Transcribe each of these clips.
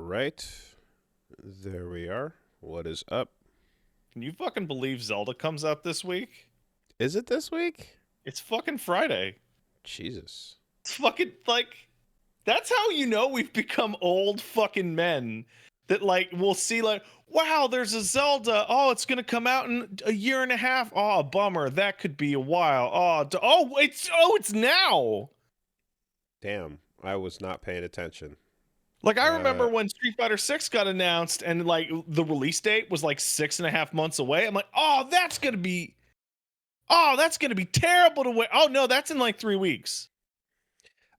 right. There we are. What is up? Can you fucking believe Zelda comes out this week? Is it this week? It's fucking Friday. Jesus. It's fucking, like, that's how you know we've become old fucking men. That, like, we'll see, like, wow, there's a Zelda. Oh, it's gonna come out in a year and a half. Oh, bummer. That could be a while. It's now. Damn, I was not paying attention. Like, I remember when Street Fighter 6 got announced and, like, the release date was, like, 6.5 months away. I'm like, that's gonna be terrible to wait. Oh, no, that's in, like, 3 weeks.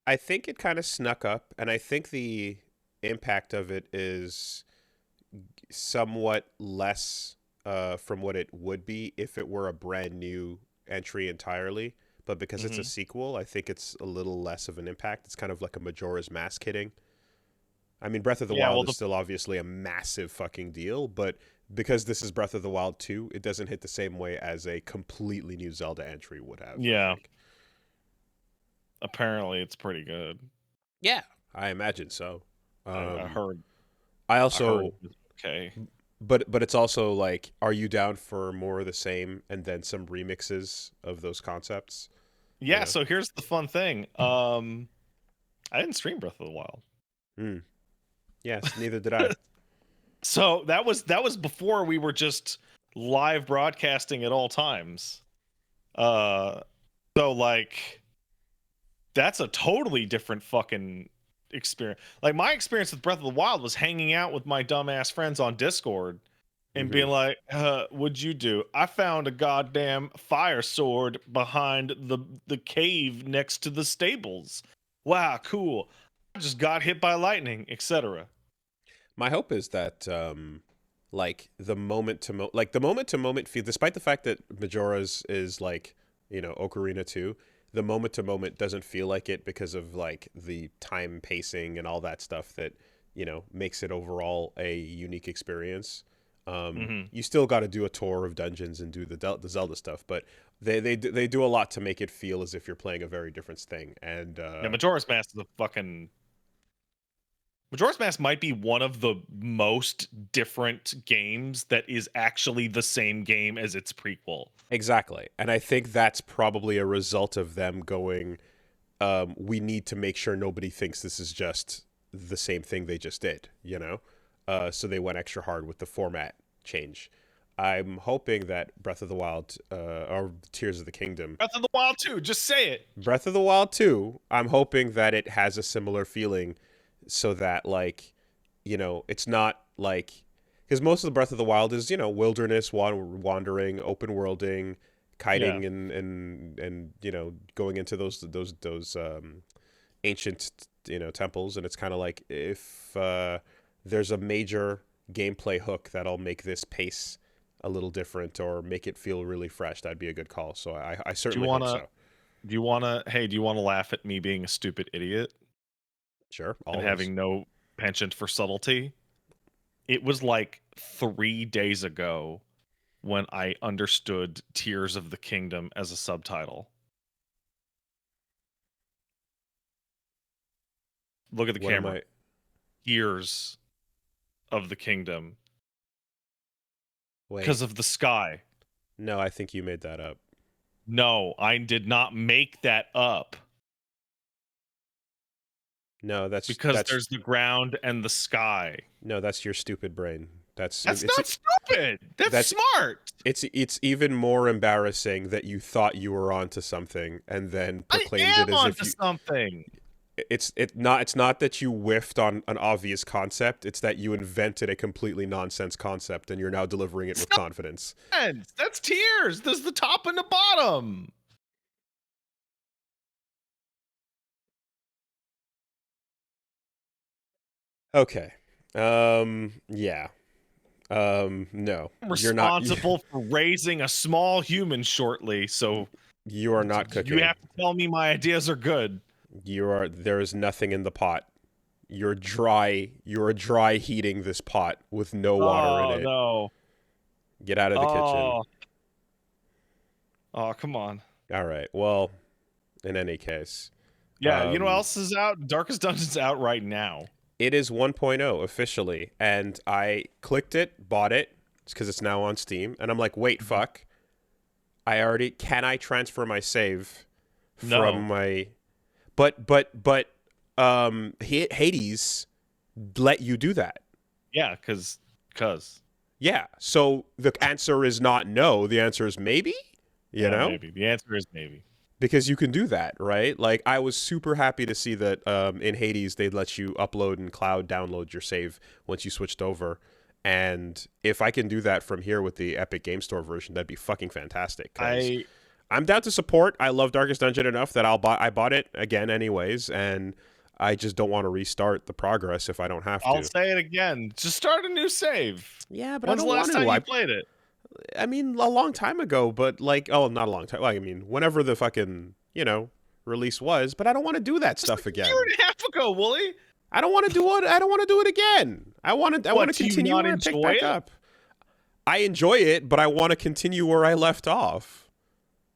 I think it kind of snuck up, and I think the impact of it is somewhat less from what it would be if it were a brand new entry entirely. But because it's a sequel, I think it's a little less of an impact. It's kind of like a Majora's Mask hitting. I mean, Breath of the Wild is still obviously a massive fucking deal, but because this is Breath of the Wild 2, it doesn't hit the same way as a completely new Zelda entry would have. Yeah. Apparently, it's pretty good. Yeah, I imagine so. I heard. I also. I heard okay. But it's also like, are you down for more of the same and then some remixes of those concepts? Yeah. So here's the fun thing. I didn't stream Breath of the Wild. Yes, neither did I. So that was before we were just live broadcasting at all times. So like, that's a totally different fucking experience. Like, my experience with Breath of the Wild was hanging out with my dumbass friends on Discord and being like, what'd you do? I found a goddamn fire sword behind the cave next to the stables. Wow, cool. I just got hit by lightning, etc. My hope is that like the moment to moment feel, despite the fact that Majora's is like, Ocarina 2, the moment to moment doesn't feel like it because of like the time pacing and all that stuff that, makes it overall a unique experience. You still got to do a tour of dungeons and do the Zelda stuff, but they do a lot to make it feel as if you're playing a very different thing. And Majora's Mask is Majora's Mask might be one of the most different games that is actually the same game as its prequel. Exactly. And I think that's probably a result of them going, we need to make sure nobody thinks this is just the same thing they just did, So they went extra hard with the format change. I'm hoping that Breath of the Wild, or Tears of the Kingdom. Breath of the Wild 2, just say it. Breath of the Wild 2, I'm hoping that it has a similar feeling so that, like, it's not like, because most of the Breath of the Wild is, wilderness, wandering, open worlding, kiting, and going into those ancient, temples. And it's kind of like, if there's a major gameplay hook that'll make this pace a little different or make it feel really fresh, that'd be a good call. So I certainly hope so. Do you want to laugh at me being a stupid idiot? Sure. And having no penchant for subtlety? It was like 3 days ago when I understood Tears of the Kingdom as a subtitle. Look at the camera. Tears of the Kingdom. Because of the sky. No, I think you made that up. No, I did not make that up. No, that's there's the ground and the sky. No, that's your stupid brain. That's not stupid. That's smart. It's even more embarrassing that you thought you were onto something and then proclaimed it as if you something. It's not that you whiffed on an obvious concept. It's that you invented a completely nonsense concept and you're now delivering it with confidence. That's Tears. There's the top and the bottom. Okay. Yeah. No. I'm responsible for raising a small human shortly, so you are not cooking. You have to tell me my ideas are good. There is nothing in the pot. You're dry heating this pot with no water in it. No. Get out of the kitchen. Oh, come on. All right. Well, in any case. Yeah, you know what else is out? Darkest Dungeon's out right now. It is 1.0 officially, and I clicked it, bought it, because it's now on Steam, and I'm like, wait, fuck. Can I transfer my save from my... But, Hades let you do that. Yeah, because. Yeah, so the answer is not no, the answer is maybe, you know? Maybe. The answer is maybe. Because you can do that, right? Like, I was super happy to see that in Hades, they'd let you upload and cloud download your save once you switched over. And if I can do that from here with the Epic Game Store version, that'd be fucking fantastic. I'm down to support. I love Darkest Dungeon enough that I bought it again anyways, and I just don't want to restart the progress if I don't have to. I'll say it again. Just start a new save. Yeah, but When's I don't the want last to. time you played it? I mean, a long time ago, but like, oh, not a long time. Like, I mean, whenever the fucking, release was, but I don't want to do that stuff again. A year and a half ago, Wooly. I don't want to do it. I don't want to do it again. I want to continue where I picked back up. I enjoy it, but I want to continue where I left off.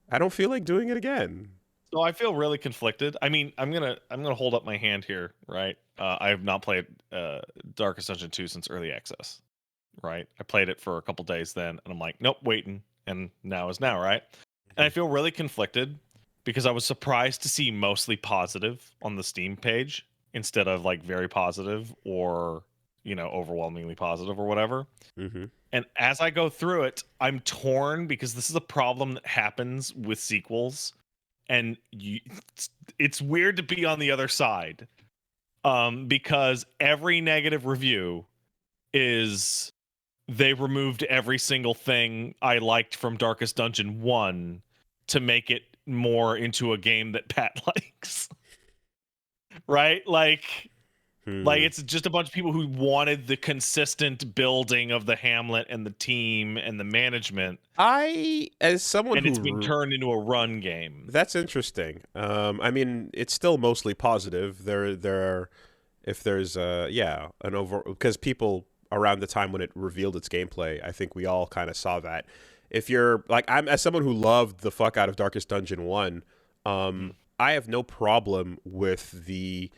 I don't feel like doing it again. So I feel really conflicted. I mean, I'm gonna hold up my hand here, right? I have not played Darkest Dungeon 2 since early access, right? I played it for a couple days then, and I'm like, nope, waiting, and now is now, right? And I feel really conflicted because I was surprised to see mostly positive on the Steam page instead of like very positive or overwhelmingly positive or whatever. Mm-hmm. And as I go through it, I'm torn because this is a problem that happens with sequels. And it's weird to be on the other side because every negative review is they removed every single thing I liked from Darkest Dungeon 1 to make it more into a game that Pat likes. Right? Like it's just a bunch of people who wanted the consistent building of the Hamlet and the team and the management. As someone and it's been turned into a run game. That's interesting. I mean, it's still mostly positive. There are, if there's an over, because people around the time when it revealed its gameplay, I think we all kind of saw that. If you're like, I'm as someone who loved the fuck out of Darkest Dungeon 1, I have no problem with the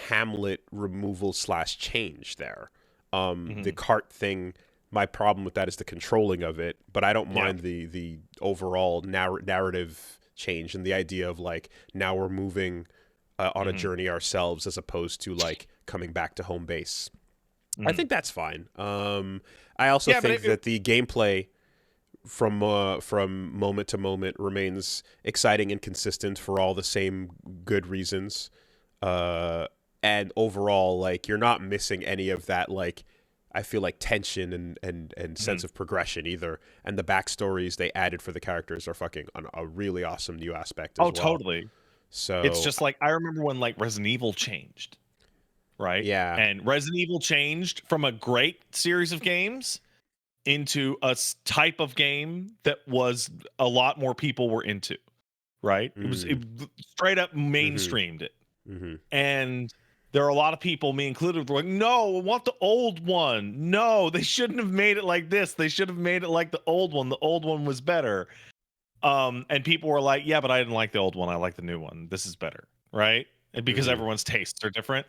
Hamlet removal / change there. The cart thing, my problem with that is the controlling of it, but I don't mind the overall narrative change and the idea of like, now we're moving on a journey ourselves as opposed to like coming back to home base. I think that's fine. I also think that the gameplay from moment to moment remains exciting and consistent for all the same good reasons. And overall, like, you're not missing any of that, like, I feel like tension and sense of progression either. And the backstories they added for the characters are fucking a really awesome new aspect as well. Totally. So it's just like, I remember when like Resident Evil changed, right? Yeah. And Resident Evil changed from a great series of games into a type of game that was a lot more people were into, right? It straight up mainstreamed it. And there are a lot of people, me included, were like, no, I want the old one. No, they shouldn't have made it like this. They should have made it like the old one. The old one was better. And people were like, yeah, but I didn't like the old one. I like the new one. This is better, right? And because everyone's tastes are different.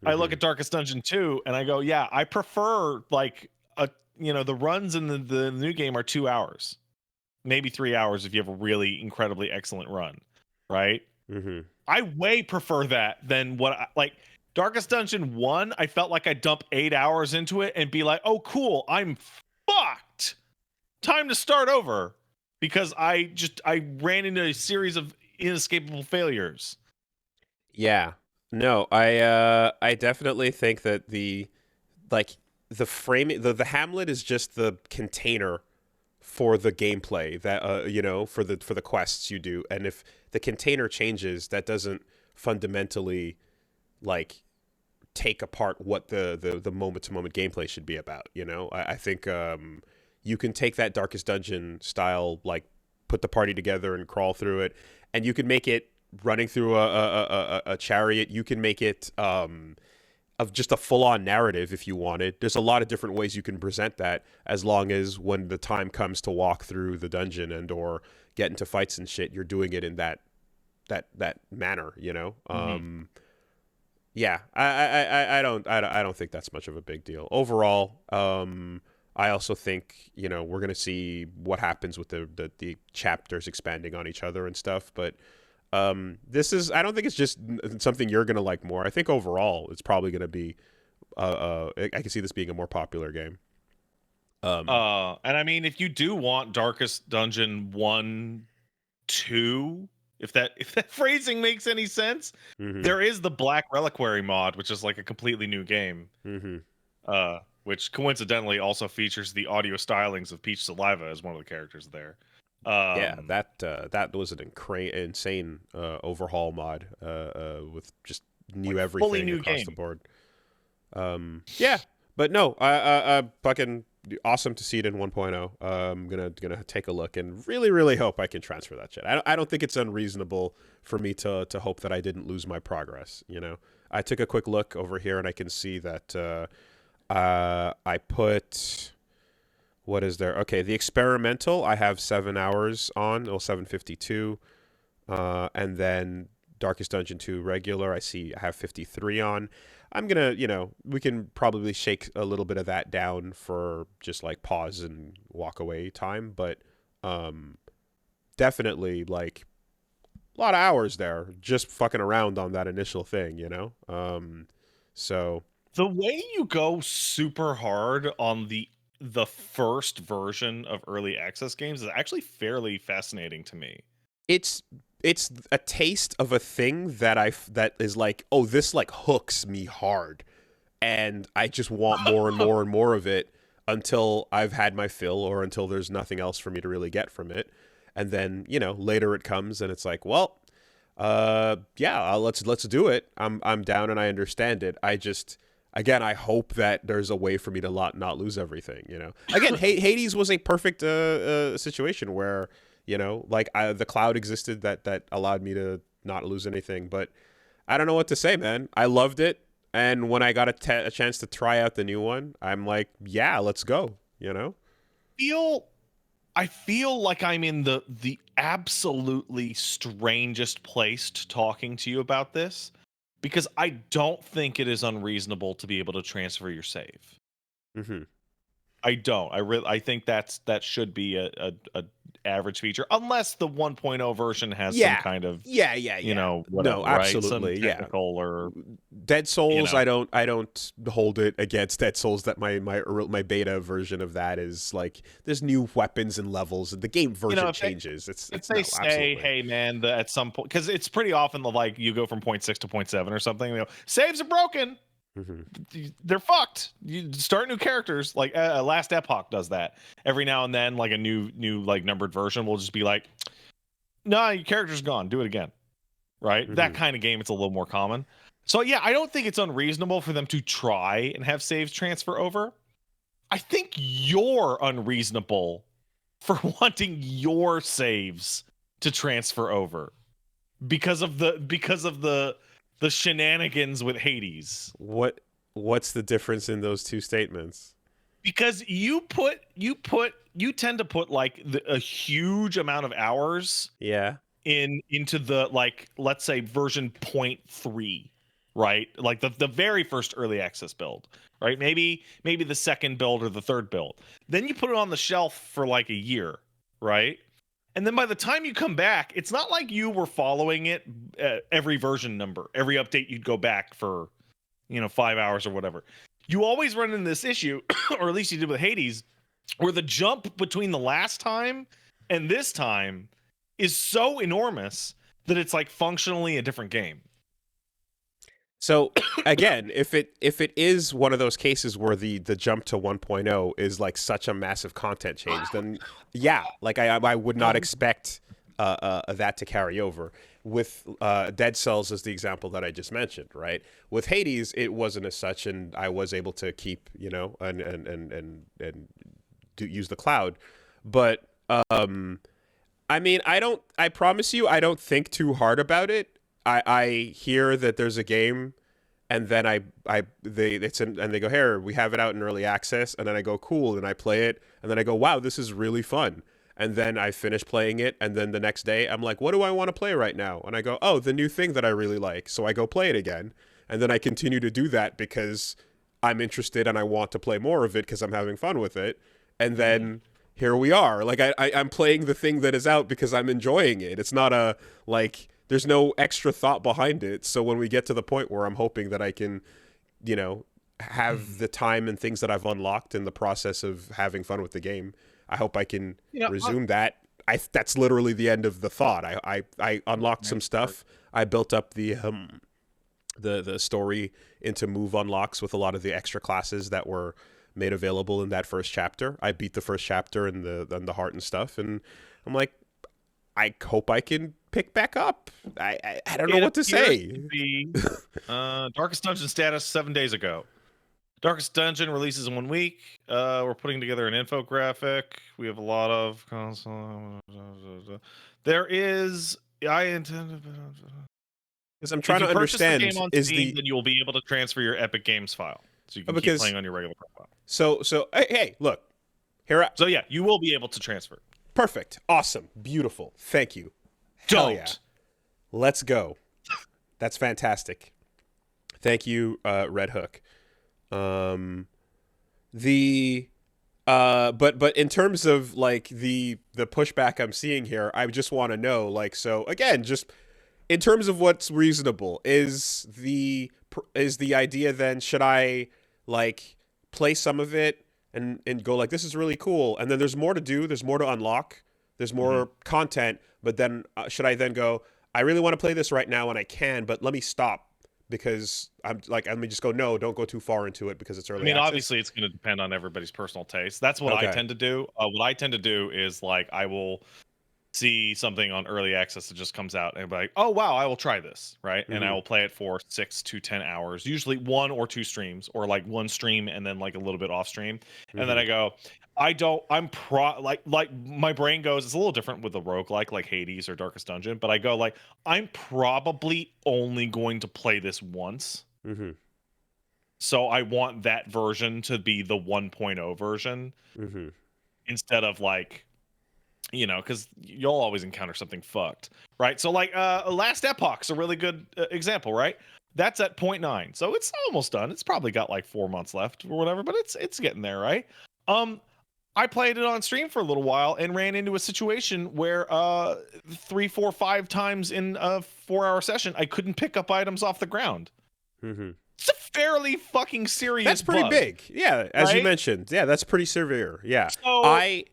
I look at Darkest Dungeon 2 and I go, yeah, I prefer like the runs in the new game are 2 hours, maybe 3 hours if you have a really incredibly excellent run, right? I way prefer that than Darkest Dungeon 1. I felt like I'd dump 8 hours into it and be like, oh, cool, I'm fucked. Time to start over. Because I ran into a series of inescapable failures. Yeah. No, I definitely think that the framing, the Hamlet is just the container for the gameplay that for the quests you do, and if the container changes, that doesn't fundamentally like take apart what the moment to moment gameplay should be about. I think you can take that Darkest Dungeon style, like put the party together and crawl through it, and you can make it running through a chariot. You can make it of just a full-on narrative if you wanted. There's a lot of different ways you can present that, as long as when the time comes to walk through the dungeon and or get into fights and shit, you're doing it in that manner. Yeah, I don't think that's much of a big deal overall. I also think we're gonna see what happens with the chapters expanding on each other and stuff. But this is I don't think it's just something you're gonna like more. I think overall it's probably gonna be I can see this being a more popular game. And I mean, if you do want Darkest Dungeon 1, 2, if that phrasing makes any sense, Mm-hmm. there is the Black Reliquary mod, which is like a completely new game. Mm-hmm. Which coincidentally also features the audio stylings of Peach Saliva as one of the characters there. Yeah, Um, that was an insane overhaul mod with just new like fully everything new across the game. board. Yeah, but no, I fucking awesome to see it in 1.0. I'm gonna take a look and really hope I can transfer that shit. I don't think it's unreasonable for me to hope that I didn't lose my progress. I took a quick look over here and I can see that I put. What is there? Okay, the experimental I have 7 hours on, or 752, and then Darkest Dungeon 2 regular I have 53 on. I'm gonna, we can probably shake a little bit of that down for just like pause and walk away time, but definitely like a lot of hours there just fucking around on that initial thing. So The way you go super hard on the first version of early access games is actually fairly fascinating to me. it's it's a taste of a thing that is like, oh, this like hooks me hard, and I just want more and more and more of it until I've had my fill or until there's nothing else for me to really get from it. And then, later it comes and it's like, well, yeah, let's do it. I'm down and I understand it. I just again, I hope that there's a way for me to not lose everything. Again, Hades was a perfect situation where like the cloud existed that allowed me to not lose anything. But I don't know what to say, man. I loved it, and when I got a chance to try out the new one, I'm like, yeah, let's go. Feel I feel like I'm in the absolutely strangest place to talking to you about this because I don't think it is unreasonable to be able to transfer your save. Mm-hmm. I don't. I think that should be a average feature unless the 1.0 version has some Yeah, kind of, yeah. whatever, No, right? Some absolutely, yeah. technical or, Dead you Souls, know. I don't hold it against Dead Souls that my beta version of that is like there's new weapons and levels and the game version If they changes. if It's they no, say, absolutely. "Hey, man," at some point, because it's pretty often like you go from point 6 to point 7 or something. They go, "Saves are broken. Mm-hmm. They're fucked." You start new characters. Like Last Epoch does that every now and then. Like a new like numbered version will just be like, "No, your character's gone. Do it again." Right? That Mm-hmm. kind of game, it's a little more common. So yeah, I don't think it's unreasonable for them to try and have saves transfer over. I think you're unreasonable for wanting your saves to transfer over because of the shenanigans with Hades. What's the difference in those two statements? Because you tend to put like a huge amount of hours Yeah. into the, like, let's say version point 3, right? Like the very first early access build, right? Maybe the second build or the third build. Then you put it on the shelf for like a year, right? And then by the time you come back, it's not like you were following it every version number, every update you'd go back for 5 hours or whatever. You always run into this issue, or at least you did with Hades, where the jump between the last time and this time is so enormous that it's like functionally a different game. So again, if it is one of those cases where the jump to 1.0 is like such a massive content change, then yeah, like I would not expect that to carry over. With Dead Cells as the example that I just mentioned, right? With Hades, it wasn't as such, and I was able to keep and use the cloud, but I mean, I promise you, I don't think too hard about it. I hear that there's a game, and then and they go, here, we have it out in early access, and then I go, cool, and I play it, and then I go, wow, this is really fun. And then I finish playing it, and then the next day I'm like, what do I want to play right now? And I go, oh, the new thing that I really like. So I go play it again, and then I continue to do that because I'm interested and I want to play more of it because I'm having fun with it, and then here we are. Like I'm playing the thing that is out because I'm enjoying it. It's not a like there's no extra thought behind it. So when we get to the point where I'm hoping that I can, you know, have the time and things that I've unlocked in the process of having fun with the game, I hope I can resume that. That's literally the end of the thought. I unlocked some stuff. I built up the story into move unlocks with a lot of the extra classes that were made available in that first chapter. I beat the first chapter and the heart and stuff, and I'm like, I hope I can pick back up. I don't know what to say. Darkest Dungeon status 7 days ago. Darkest Dungeon releases in 1 week. We're putting together an infographic. We have a lot of console. There is. I intend. Because I'm trying to understand. The game on Steam, then you'll be able to transfer your Epic Games file, so you can keep playing on your regular profile. So hey, look. So yeah, you will be able to transfer. Perfect. Awesome. Beautiful. Thank you. Hell yeah. Let's go. That's fantastic. Thank you, Red Hook. But in terms of like the pushback I'm seeing here, I just want to know, like, so again, just in terms of what's reasonable, is the idea then, should I like play some of it and go like, this is really cool, and then there's more to do, there's more to unlock, there's more content, but then should I then go, I really want to play this right now and I can, but let me stop because I'm like, let me just go, no, don't go too far into it because it's early access. Obviously it's going to depend on everybody's personal taste. That's what I tend to do. What I tend to do is like, I will see something on early access that just comes out and be like, oh wow, I will try this, right? And I will play it for 6 to 10 hours, usually 1 or 2 streams, or like 1 stream and then like a little bit off stream. And then I go, like my brain goes, it's a little different with the roguelike like Hades or Darkest Dungeon, but I go like, I'm probably only going to play this once. So I want that version to be the 1.0 version instead of like, you know, because you'll always encounter something fucked, right? So like Last Epoch's a really good example, right? That's at 0.9, so it's almost done. It's probably got like 4 months left or whatever, but it's getting there, right? I played it on stream for a little while and ran into a situation where 3, 4, 5 times in a 4-hour session, I couldn't pick up items off the ground. It's a fairly fucking serious That's pretty bug, big. Yeah, as right? you mentioned. Yeah, that's pretty severe. Yeah. So I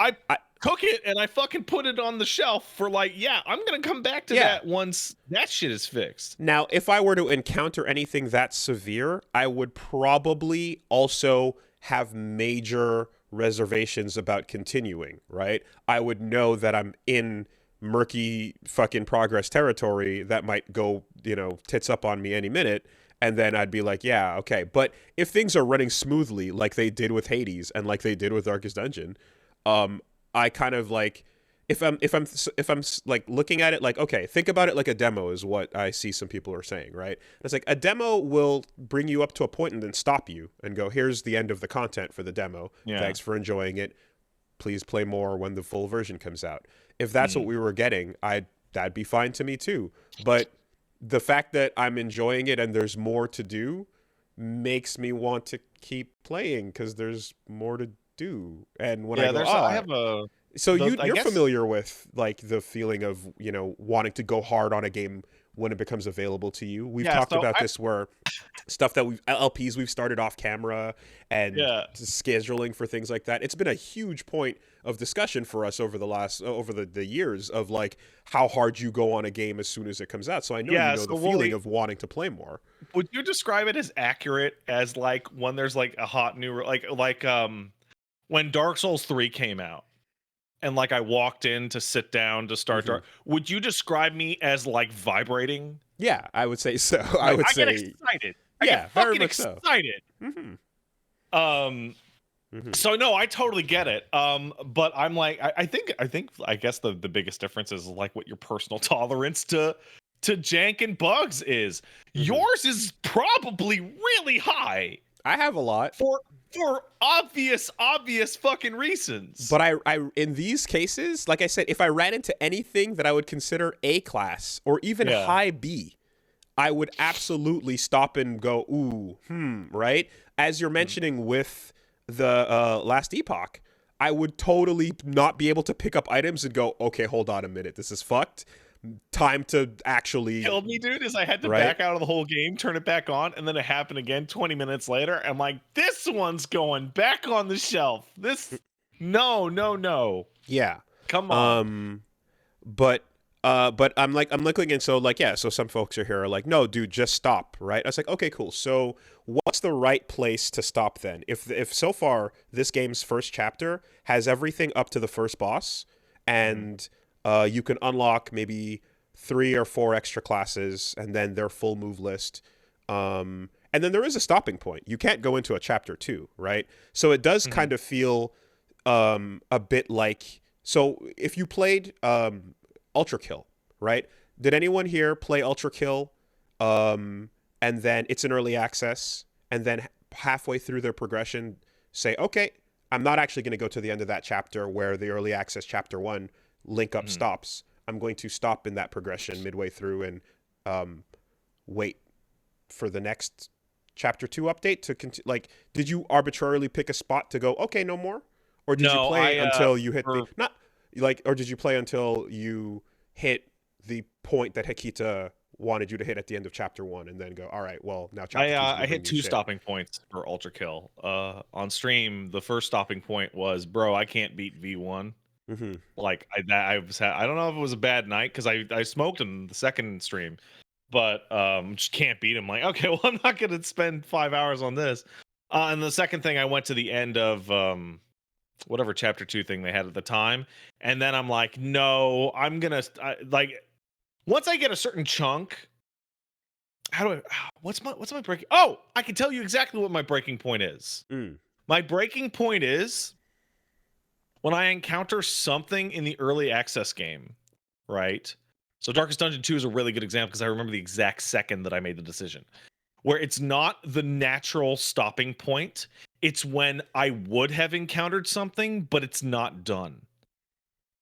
took it and I fucking put it on the shelf for like, I'm going to come back to that once that shit is fixed. Now, if I were to encounter anything that severe, I would probably also have major reservations about continuing, right? I would know that I'm in murky fucking progress territory that might go, you know, tits up on me any minute. And then I'd be like, yeah, okay. But if things are running smoothly, like they did with Hades and like they did with Darkest Dungeon, I kind of like, if I'm like looking at it like, okay, think about it like a demo is what I see some people are saying, right? It's like a demo will bring you up to a point and then stop you and go, here's the end of the content for the demo. Thanks for enjoying it. Please play more when the full version comes out. If that's what we were getting, that'd be fine to me too. But the fact that I'm enjoying it and there's more to do makes me want to keep playing because there's more to do. And when I go, you're familiar with like the feeling of, you know, wanting to go hard on a game when it becomes available to you. We've talked about this where stuff that LPs we've started off camera and scheduling for things like that. It's been a huge point of discussion for us over the years of like how hard you go on a game as soon as it comes out. So I know the feeling of wanting to play more. Would you describe it as accurate as like when there's like a hot new like when Dark Souls 3 came out and like I walked in to sit down to start would you describe me as like vibrating? Yeah, I would say so. Like, I get excited. I get fucking excited. So no, I totally get it. But I'm like, I guess the biggest difference is like what your personal tolerance to jank and bugs is. Yours is probably really high. I have a lot for obvious fucking reasons. But I in these cases, like I said, if I ran into anything that I would consider A class or even high B, I would absolutely stop and go, ooh, right? As you're mentioning with the last epoch, I would totally not be able to pick up items and go, okay, hold on a minute, this is fucked. Time to actually Killed me, dude, is I had to right? back out of the whole game, turn it back on, and then it happened again 20 minutes later. I'm like, this one's going back on the shelf. This, no. Yeah. Come on. But I'm looking, and so like, yeah, so some folks are here are like, no, dude, just stop, right? I was like, okay, cool. So what's the right place to stop then? If so far this game's first chapter has everything up to the first boss, and you can unlock maybe 3 or 4 extra classes, and then their full move list. And then there is a stopping point. You can't go into a chapter 2, right? So it does kind of feel a bit like, so if you played Ultra Kill, right? Did anyone here play Ultra Kill? And then it's an early access, and then halfway through their progression, say, okay, I'm not actually going to go to the end of that chapter where the early access chapter 1 link up stops. I'm going to stop in that progression midway through and wait for the next chapter 2 update to continue. Like, did you arbitrarily pick a spot to go, okay, no more? Or did you play until you hit or did you play until you hit the point that Hikita wanted you to hit at the end of chapter 1 and then go, all right, well, now chapter 2 is I hit 2 stopping points for Ultra Kill. On stream, the first stopping point was, bro, I can't beat V1. Like I don't know if it was a bad night because I smoked in the second stream, but just can't beat him. Like, okay, well, I'm not gonna spend 5 hours on this. And the second thing, I went to the end of whatever chapter 2 thing they had at the time, and then I'm like, no, I'm gonna like, once I get a certain chunk, what's my breaking? Oh, I can tell you exactly what my breaking point is. My breaking point is when I encounter something in the early access game, right? So Darkest Dungeon 2 is a really good example because I remember the exact second that I made the decision. Where it's not the natural stopping point. It's when I would have encountered something, but it's not done.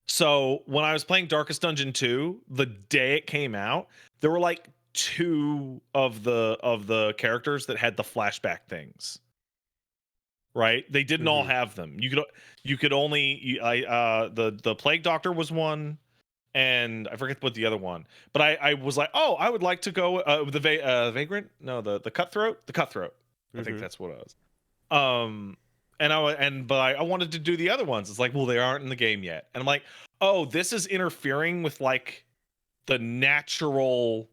So when I was playing Darkest Dungeon 2, the day it came out, there were like 2 of the characters that had the flashback things. Right? They didn't all have them. You could only the Plague Doctor was one, and I forget what the other one. But I was like, oh, I would like to go the Vagrant. No, the Cutthroat. The Cutthroat. I think that's what it was. But I wanted to do the other ones. It's like, well, they aren't in the game yet, and I'm like, oh, this is interfering with like the natural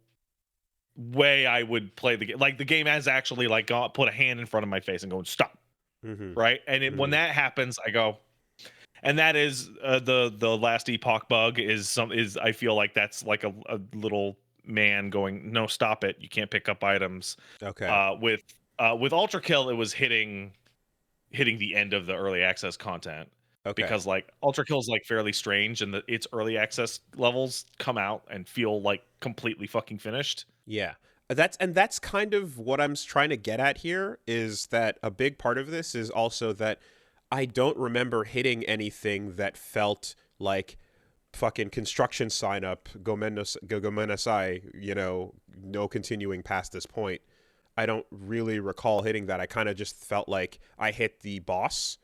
way I would play the game. Like the game has actually like put a hand in front of my face and going stop. Right, and when that happens, I go, and that is the last epoch bug is I feel like that's like a little man going, no, stop it, you can't pick up items. Okay. With Ultra Kill, it was hitting the end of the early access content. Okay. Because like Ultra Kill is like fairly strange, and its early access levels come out and feel like completely fucking finished. Yeah. That's kind of what I'm trying to get at here, is that a big part of this is also that I don't remember hitting anything that felt like fucking construction sign up, gomenasai, no continuing past this point. I don't really recall hitting that. I kind of just felt like I hit the boss,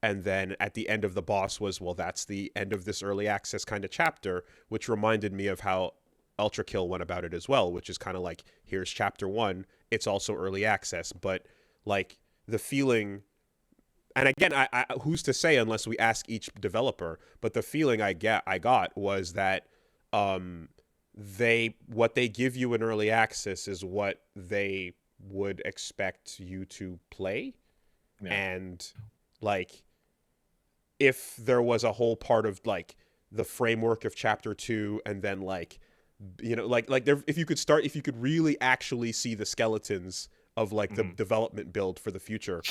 and then at the end of the boss was, well, that's the end of this early access kind of chapter, which reminded me of how Ultra Kill went about it as well, which is kind of like, here's chapter 1, it's also early access, but like the feeling, and again, I who's to say unless we ask each developer, but the feeling I got was that what they give you in early access is what they would expect you to play. Yeah. And like, if there was a whole part of like the framework of chapter 2, and then like, like there, if you could really actually see the skeletons of like the development build for the future,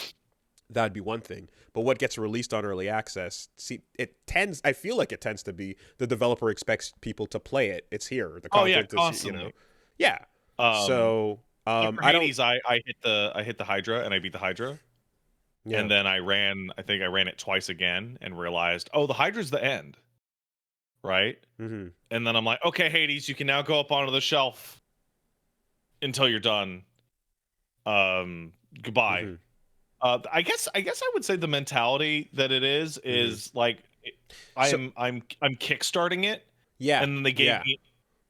that'd be one thing. But what gets released on early access, I feel like it tends to be the developer expects people to play it. It's here. The content constantly. Yeah. So I hit the Hydra, and I beat the Hydra. Yeah. And then I think I ran it twice again and realized, oh, the Hydra's the end. Right? And then I'm like, okay, Hades, you can now go up onto the shelf. until you're done. Goodbye. Mm-hmm. I guess I would say the mentality that it is Mm-hmm. like So I'm kickstarting it, yeah, and then they gave yeah. me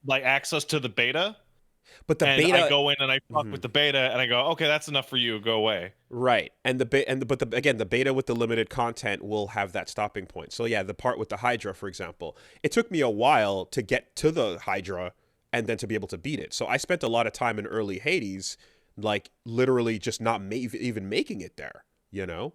like access to the beta, But the and I beta, go in and I fuck mhm, with the beta, and I go, okay, that's enough for you, go away. right? And again, the beta with the limited content will have that stopping point. So yeah, the part with the Hydra, for example, it took me a while to get to the Hydra and then to be able to beat it. So I spent a lot of time in early Hades, like literally just not even making it there. You know,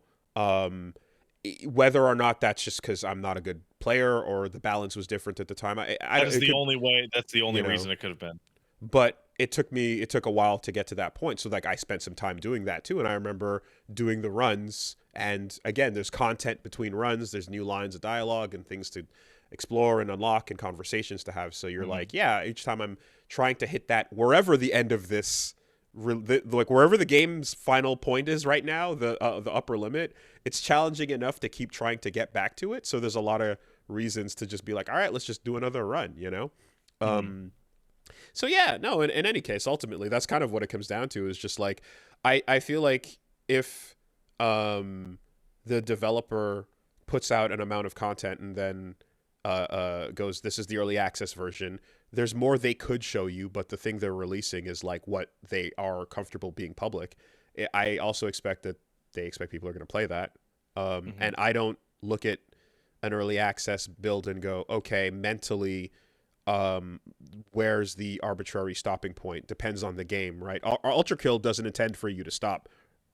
whether or not that's just because I'm not a good player or the balance was different at the time. That is it the could, only way. That's the only you know. reason it could have been. But it took a while to get to that point. So like I spent some time doing that too. And I remember doing the runs. And again, there's content between runs. There's new lines of dialogue and things to explore and unlock and conversations to have. So you're like, yeah, each time I'm trying to hit that wherever the end of this, like wherever the game's final point is right now, the upper limit, it's challenging enough to keep trying to get back to it. So there's a lot of reasons to just be like, all right, let's just do another run, you know? Mm-hmm. So yeah, no, in any case, ultimately, that's kind of what it comes down to is just like, I feel like if the developer puts out an amount of content and then goes, this is the early access version, there's more they could show you, but the thing they're releasing is like what they are comfortable being public. I also expect that they expect people are going to play that. And I don't look at an early access build and go, okay, mentally, where's the arbitrary stopping point? Depends on the game, right? Ultra Kill doesn't intend for you to stop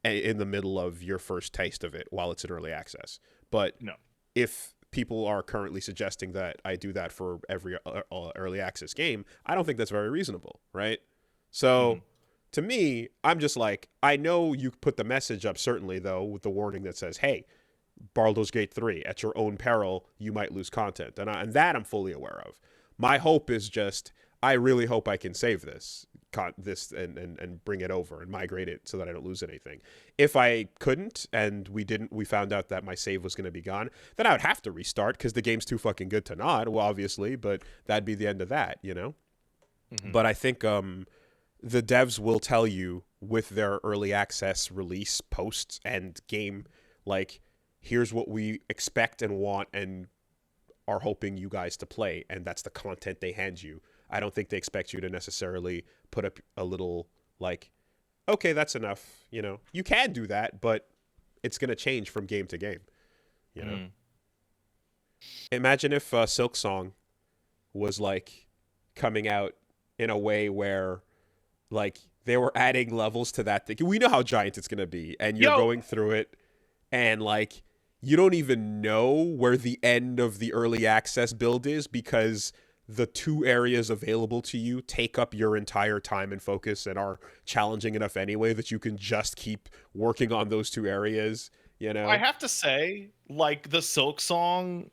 in the middle of your first taste of it while it's in early access. But No. if people are currently suggesting that I do that for every early access game, I don't think that's very reasonable, right? So to me, I'm just like, I know you put the message up, certainly, though, with the warning that says, hey, Baldur's Gate 3, at your own peril, you might lose content. And that I'm fully aware of. My hope is just, I really hope I can save this and bring it over and migrate it so that I don't lose anything. If I couldn't and we found out that my save was going to be gone, then I would have to restart because the game's too fucking good to not, well, obviously, but that'd be the end of that, you know? But I think the devs will tell you with their early access release posts and game, like, here's what we expect and want and are hoping you guys to play, and that's the content they hand you. I don't think they expect you to necessarily put up a little like, okay, that's enough. You know, you can do that, but it's going to change from game to game. You know, imagine if Silksong was like coming out in a way where like they were adding levels to that thing. We know how giant it's going to be, and you're going through it, and like you don't even know where the end of the early access build is because the two areas available to you take up your entire time and focus and are challenging enough anyway that you can just keep working on those two areas, you know? I have to say, like, the Silksong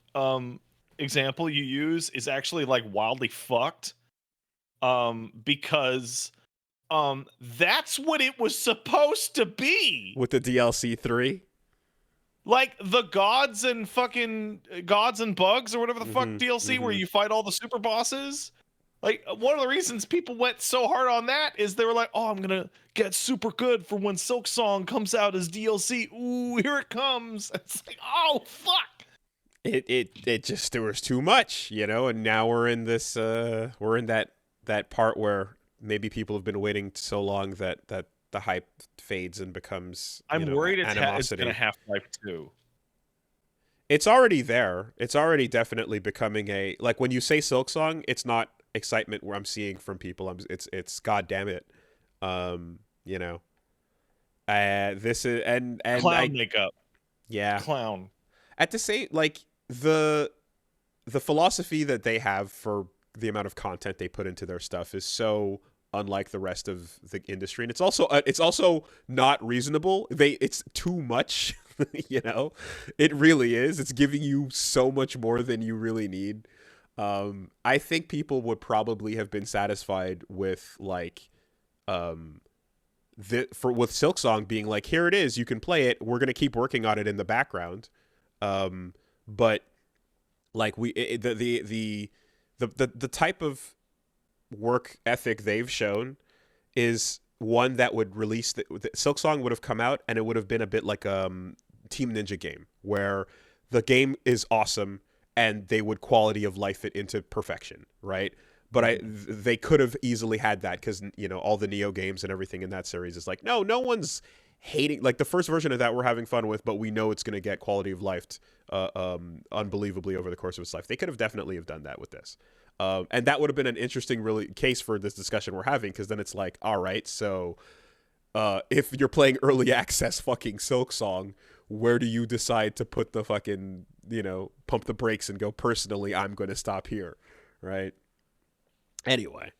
example you use is actually like wildly fucked. Because that's what it was supposed to be. With the DLC 3? Like the gods and bugs or whatever the fuck DLC where you fight all the super bosses. Like one of the reasons people went so hard on that is they were like, "Oh, I'm gonna get super good for when Silksong comes out as DLC." Ooh, here it comes! It's like, oh fuck! It just, there was too much, you know. And now we're in this we're in that part where maybe people have been waiting so long that the hype fades and becomes, I'm worried it's animosity. gonna Half-Life 2. It's already there. It's already definitely becoming a, like, when you say Silksong, it's not excitement where I'm seeing from people. It's God damn it, you know. This is and Clown makeup. Yeah. Clown. At the same, like the philosophy that they have for the amount of content they put into their stuff is so unlike the rest of the industry, and it's also not reasonable. It's too much. You know, it really is. It's giving you so much more than you really need. I think people would probably have been satisfied with like with Silksong being like, here it is, you can play it, we're gonna keep working on it in the background. But like the type of work ethic they've shown is one that would release the Silksong would have come out, and it would have been a bit like Team Ninja game, where the game is awesome and they would quality of life it into perfection, right? But they could have easily had that, because all the Neo games and everything in that series is like, no one's hating, like the first version of that we're having fun with, but we know it's going to get quality of life unbelievably over the course of its life. They could have definitely have done that with this. And that would have been an interesting really case for this discussion we're having, because then it's like, all right, so if you're playing early access fucking Silksong, where do you decide to put the fucking, pump the brakes and go, personally, I'm going to stop here, right? Anyway,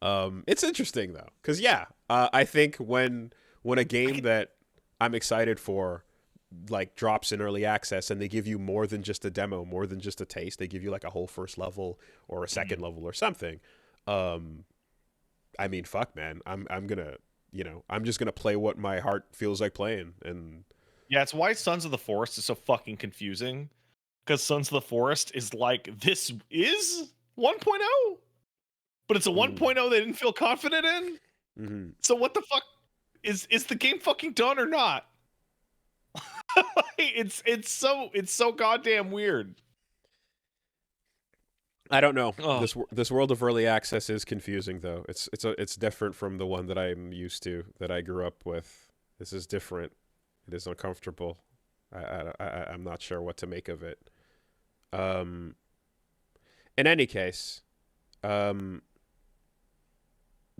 it's interesting though, because I think when a game that I'm excited for like drops in early access and they give you more than just a demo, more than just a taste, they give you like a whole first level or a second level or something. I mean, fuck, man, I'm gonna, I'm just gonna play what my heart feels like playing. And yeah, it's why Sons of the Forest is so fucking confusing, because Sons of the Forest is like, this is 1.0, but it's a 1.0 they didn't feel confident in. Mm-hmm. So what the fuck is the game fucking done or not? It's so goddamn weird. I don't know. Oh. This world of early access is confusing though. It's different from the one that I'm used to, that I grew up with. This is different. It is uncomfortable. I'm not sure what to make of it. In any case,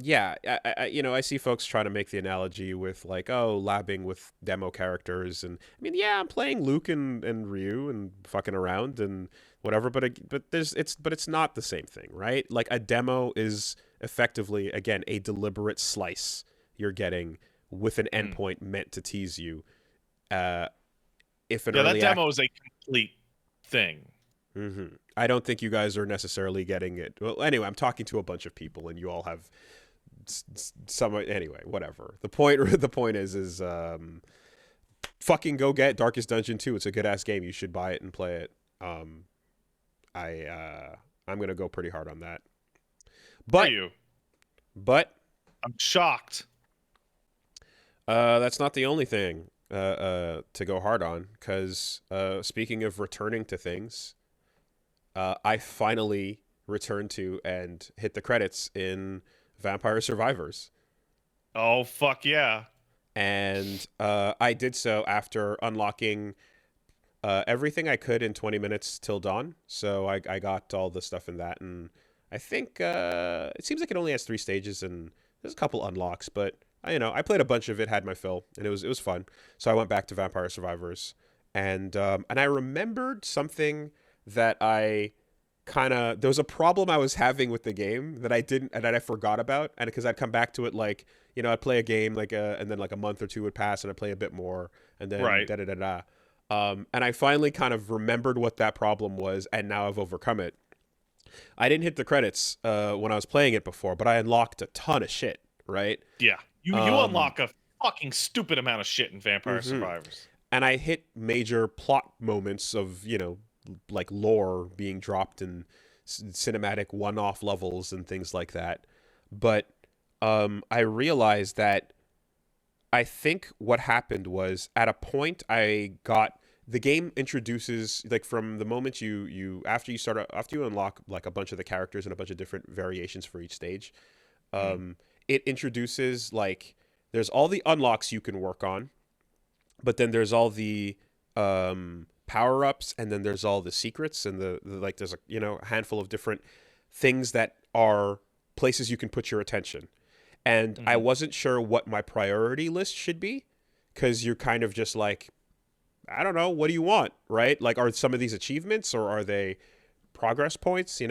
yeah, I see folks trying to make the analogy with like, labbing with demo characters, and I mean, yeah, I'm playing Luke and Ryu and fucking around and whatever, but it's not the same thing, right? Like a demo is effectively, again, a deliberate slice you're getting with an endpoint meant to tease you. If an early that demo is a complete thing. Mm-hmm. I don't think you guys are necessarily getting it. Well, anyway, I'm talking to a bunch of people, and you all have some. Anyway, whatever. The point is, fucking go get Darkest Dungeon 2. It's a good ass game. You should buy it and play it. I'm gonna go pretty hard on that. But I'm shocked. That's not the only thing to go hard on, because speaking of returning to things, I finally returned to and hit the credits in Vampire Survivors. Oh, fuck yeah. And I did so after unlocking everything I could in 20 minutes till dawn. So I got all the stuff in that. And I think it seems like it only has 3 stages, and there's a couple unlocks. But, I played a bunch of it, had my fill, and it was fun. So I went back to Vampire Survivors. And I remembered something that there was a problem I was having with the game that I forgot about, and because I'd come back to it, like, I'd play a game and then like a month or two would pass and I'd play a bit more, and then and I finally kind of remembered what that problem was, and now I've overcome it. I didn't hit the credits when I was playing it before, but I unlocked a ton of shit, right? Yeah. You unlock a fucking stupid amount of shit in Vampire Survivors. And I hit major plot moments of, like lore being dropped in cinematic one-off levels and things like that. But I realized that I think what happened was, at a point the game introduces, like, from the moment after you unlock like a bunch of the characters and a bunch of different variations for each stage, it introduces, like, there's all the unlocks you can work on, but then there's all the power-ups, and then there's all the secrets, and there's a handful of different things that are places you can put your attention. And I wasn't sure what my priority list should be, because you're kind of just like, I don't know, what do you want, right? Like, are some of these achievements, or are they progress points,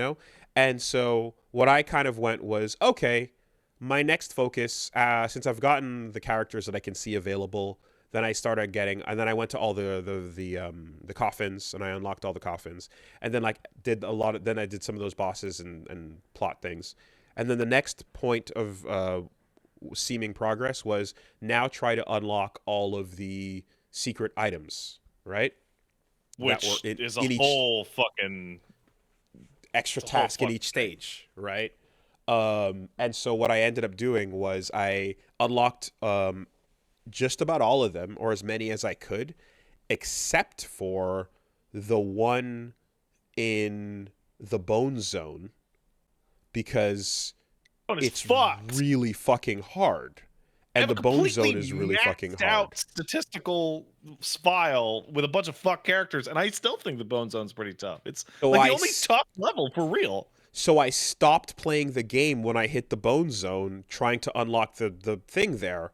And so what I kind of went was, okay, my next focus, since I've gotten the characters that I can see available, then I started getting, and then I went to all the coffins, and I unlocked all the coffins, and then then I did some of those bosses and plot things. And then the next point of seeming progress was, now try to unlock all of the secret items, right? Which is a whole fucking extra task in each stage, right? And so what I ended up doing was I unlocked just about all of them, or as many as I could, except for the one in the Bone Zone, because it's fucked. really fucking hard. I And have a the Bone completely Zone is really fucking maxed hard. out statistical file with a bunch of fuck characters, and I still think the Bone Zone's pretty tough. It's So like the only tough level for real. So I stopped playing the game when I hit the Bone Zone, trying to unlock the thing there,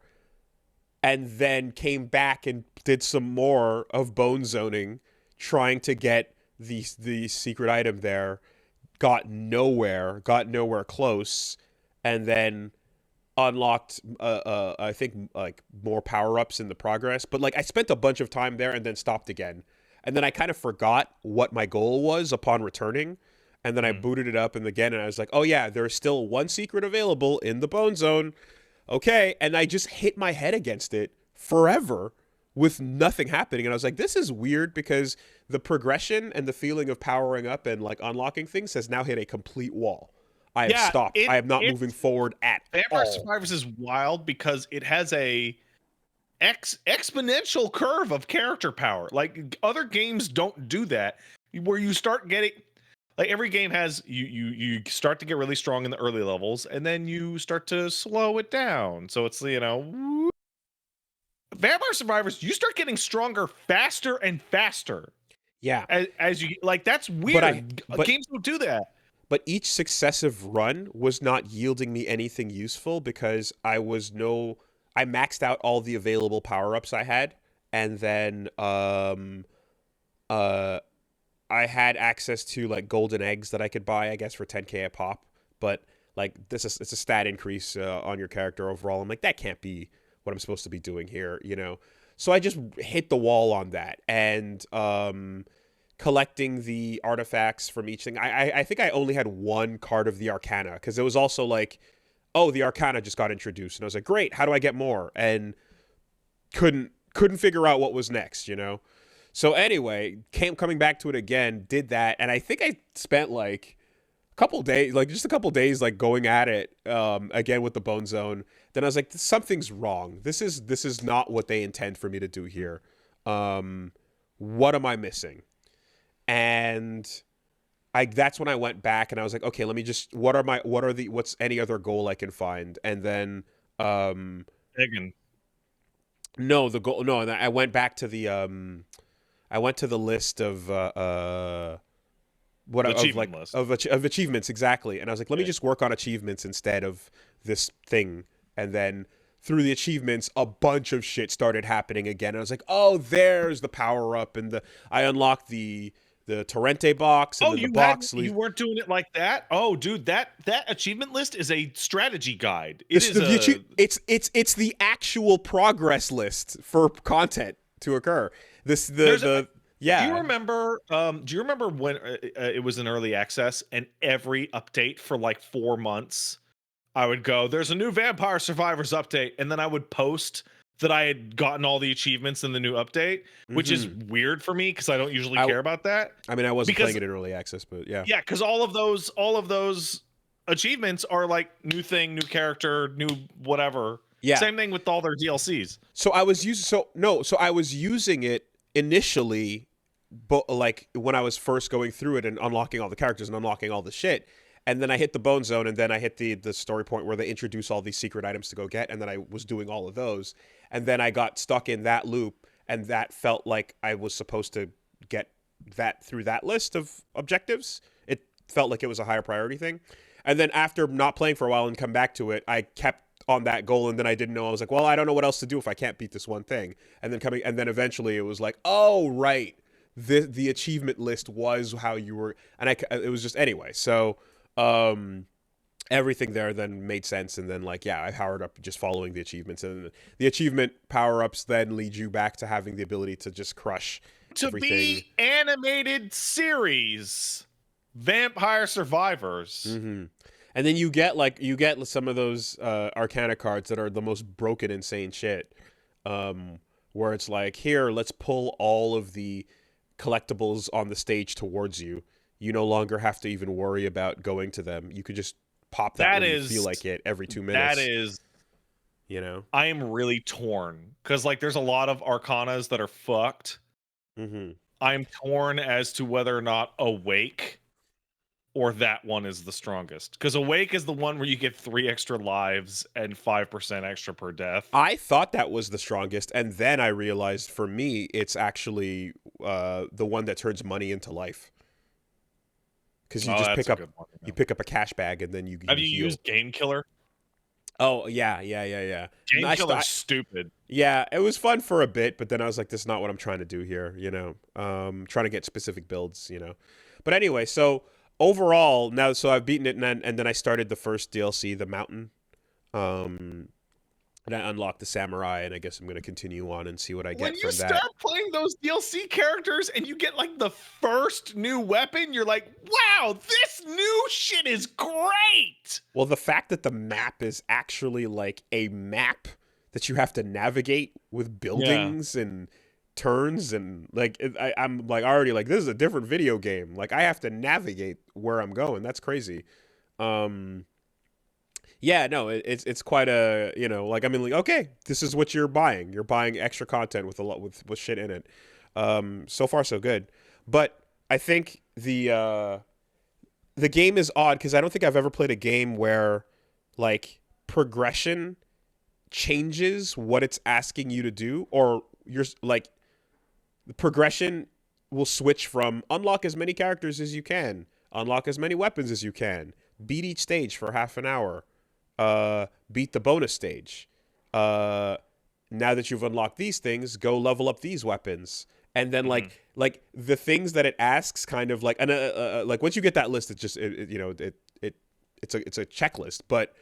and then came back and did some more of Bone Zoning, trying to get the secret item there. Got nowhere close, and then unlocked I think like more power-ups in the progress. But like I spent a bunch of time there and then stopped again. And then I kind of forgot what my goal was upon returning. And then I booted it up and again, and I was like, oh yeah, there's still one secret available in the Bone Zone. Okay. And I just hit my head against it forever with nothing happening. And I was like, this is weird, because the progression and the feeling of powering up and like unlocking things has now hit a complete wall. I have stopped. I am not moving forward at Vampire all. Survivors is wild because it has a exponential curve of character power. Like other games don't do that, where you start getting, like every game has, you start to get really strong in the early levels and then you start to slow it down. So it's, you know, Vampire Survivors, you start getting stronger faster and faster. Yeah. As you, like, that's weird. Games don't do that. But each successive run was not yielding me anything useful, because I maxed out all the available power-ups I had, and then I had access to like golden eggs that I could buy, I guess, for 10k a pop. But like it's a stat increase on your character overall. I'm like, that can't be what I'm supposed to be doing here, you know? So I just hit the wall on that. And collecting the artifacts from each thing. I think I only had one card of the Arcana, because it was also like, oh, the Arcana just got introduced. And I was like, great, how do I get more? And couldn't figure out what was next, you know? So anyway, coming back to it again, did that, and I think I spent like a couple days, like going at it again with the Bone Zone. Then I was like, something's wrong. This is not what they intend for me to do here. What am I missing? And that's when I went back and I was like, okay, let me just, what's any other goal I can find? And then Again. No, the goal, no, and I went back to the I went to the list of of achievements, exactly. And I was like, let me just work on achievements instead of this thing. And then through the achievements, a bunch of shit started happening again. And I was like, oh, there's the power up, and I unlocked the Torrente box, and then the box. You weren't doing it like that? Oh, dude, that achievement list is a strategy guide. It's the actual progress list for content to occur. Yeah. Do you remember when it was in early access, and every update for like 4 months I would go, there's a new Vampire Survivors update, and then I would post that I had gotten all the achievements in the new update, which is weird for me because I don't usually care about that. I mean, I wasn't playing it in early access, but yeah. Yeah, because all of those achievements are like new thing, new character, new whatever. Yeah. Same thing with all their DLCs. So I was using it initially, but like when I was first going through it and unlocking all the characters and unlocking all the shit. And then I hit the Bone Zone, and then I hit the story point where they introduce all these secret items to go get, and then I was doing all of those. And then I got stuck in that loop, and that felt like I was supposed to get that through that list of objectives. It felt like it was a higher priority thing. And then after not playing for a while and come back to it, I kept on that goal, and then I didn't know. I was like, well, I don't know what else to do if I can't beat this one thing. And then eventually it was like, oh, right. The achievement list was how you were, and it was just anyway. So everything there then made sense, and then like, yeah, I powered up just following the achievements, and the achievement power-ups then lead you back to having the ability to just crush everything. Be animated series Vampire Survivors. Mm-hmm. And then you get some of those Arcana cards that are the most broken, insane shit, where it's like, here, let's pull all of the collectibles on the stage towards you. You no longer have to even worry about going to them. You could just pop that when you feel like it every 2 minutes. That is, you know. I am really torn because like there's a lot of arcanas that are fucked. Mm-hmm. I'm torn as to whether or not Awake or that one is the strongest. Because Awake is the one where you get 3 extra lives and 5% extra per death. I thought that was the strongest, and then I realized for me it's actually the one that turns money into life. Because you just pick up a cash bag and then you have you heal. used Game Killer? Oh yeah. Game Killer's stupid. Yeah, it was fun for a bit, but then I was like, this is not what I'm trying to do here, you know. Trying to get specific builds, you know. But anyway, so overall, now so I've beaten it, and then I started the first DLC, the Mountain. And I unlocked the Samurai, and I guess I'm going to continue on and see what I get from that. When you start playing those DLC characters and you get like the first new weapon, you're like, wow, this new shit is great! Well, the fact that the map is actually like a map that you have to navigate with buildings and turns and like I'm like already like, this is a different video game. Like I have to navigate where I'm going. That's crazy. Yeah, no, it's quite a, you know, like I mean, like, okay, this is what you're buying. You're buying extra content with a lot with shit in it. So far so good, but I think the game is odd because I don't think I've ever played a game where like progression changes what it's asking you to do, or you're like the progression will switch from unlock as many characters as you can, unlock as many weapons as you can, beat each stage for half an hour. Beat the bonus stage. Now that you've unlocked these things, go level up these weapons. And then like the things that it asks kind of like, and like once you get that list, it just, you know, it's a checklist, but,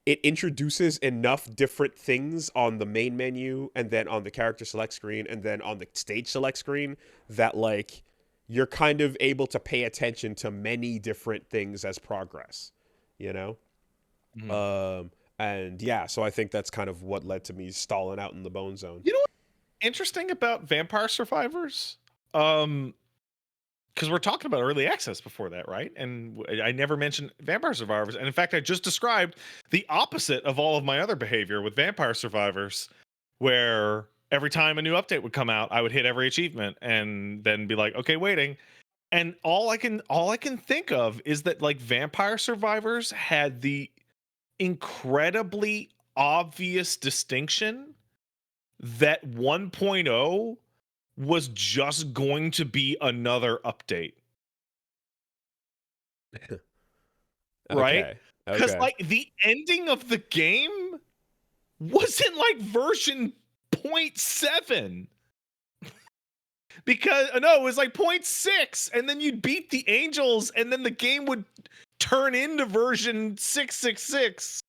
it introduces enough different things on the main menu and then on the character select screen and then on the stage select screen that like you're kind of able to pay attention to many different things as progress, you know? And yeah, so I think that's kind of what led to me stalling out in the bone zone. You know what's interesting about Vampire Survivors? Because we're talking about early access before that, right? And I never mentioned Vampire Survivors. And in fact, I just described the opposite of all of my other behavior with Vampire Survivors, where every time a new update would come out, I would hit every achievement and then be like, okay, waiting. And all I can think of is that like Vampire Survivors had the incredibly obvious distinction that 1.0 was just going to be another update. Right? Because like the ending of the game wasn't like version 0.7. Because no, it was like 0.6, and then you'd beat the angels, and then the game would turn into version 666.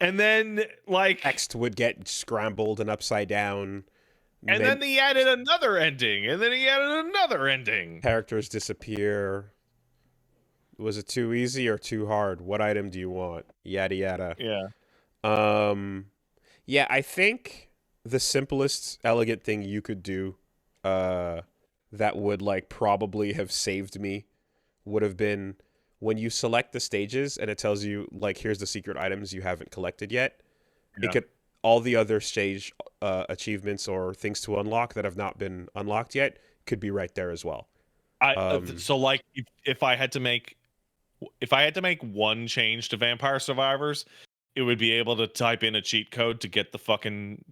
And then like text would get scrambled and upside down. And then he added another ending, and then he added another ending. Characters disappear. Was it too easy or too hard? What item do you want? Yada yada. Yeah. Yeah, I think the simplest elegant thing you could do that would like probably have saved me would have been when you select the stages and it tells you like here's the secret items you haven't collected yet. Yeah. It could all the other stage achievements or things to unlock that have not been unlocked yet could be right there as well. So like if I had to make one change to Vampire Survivors, it would be able to type in a cheat code to get the fucking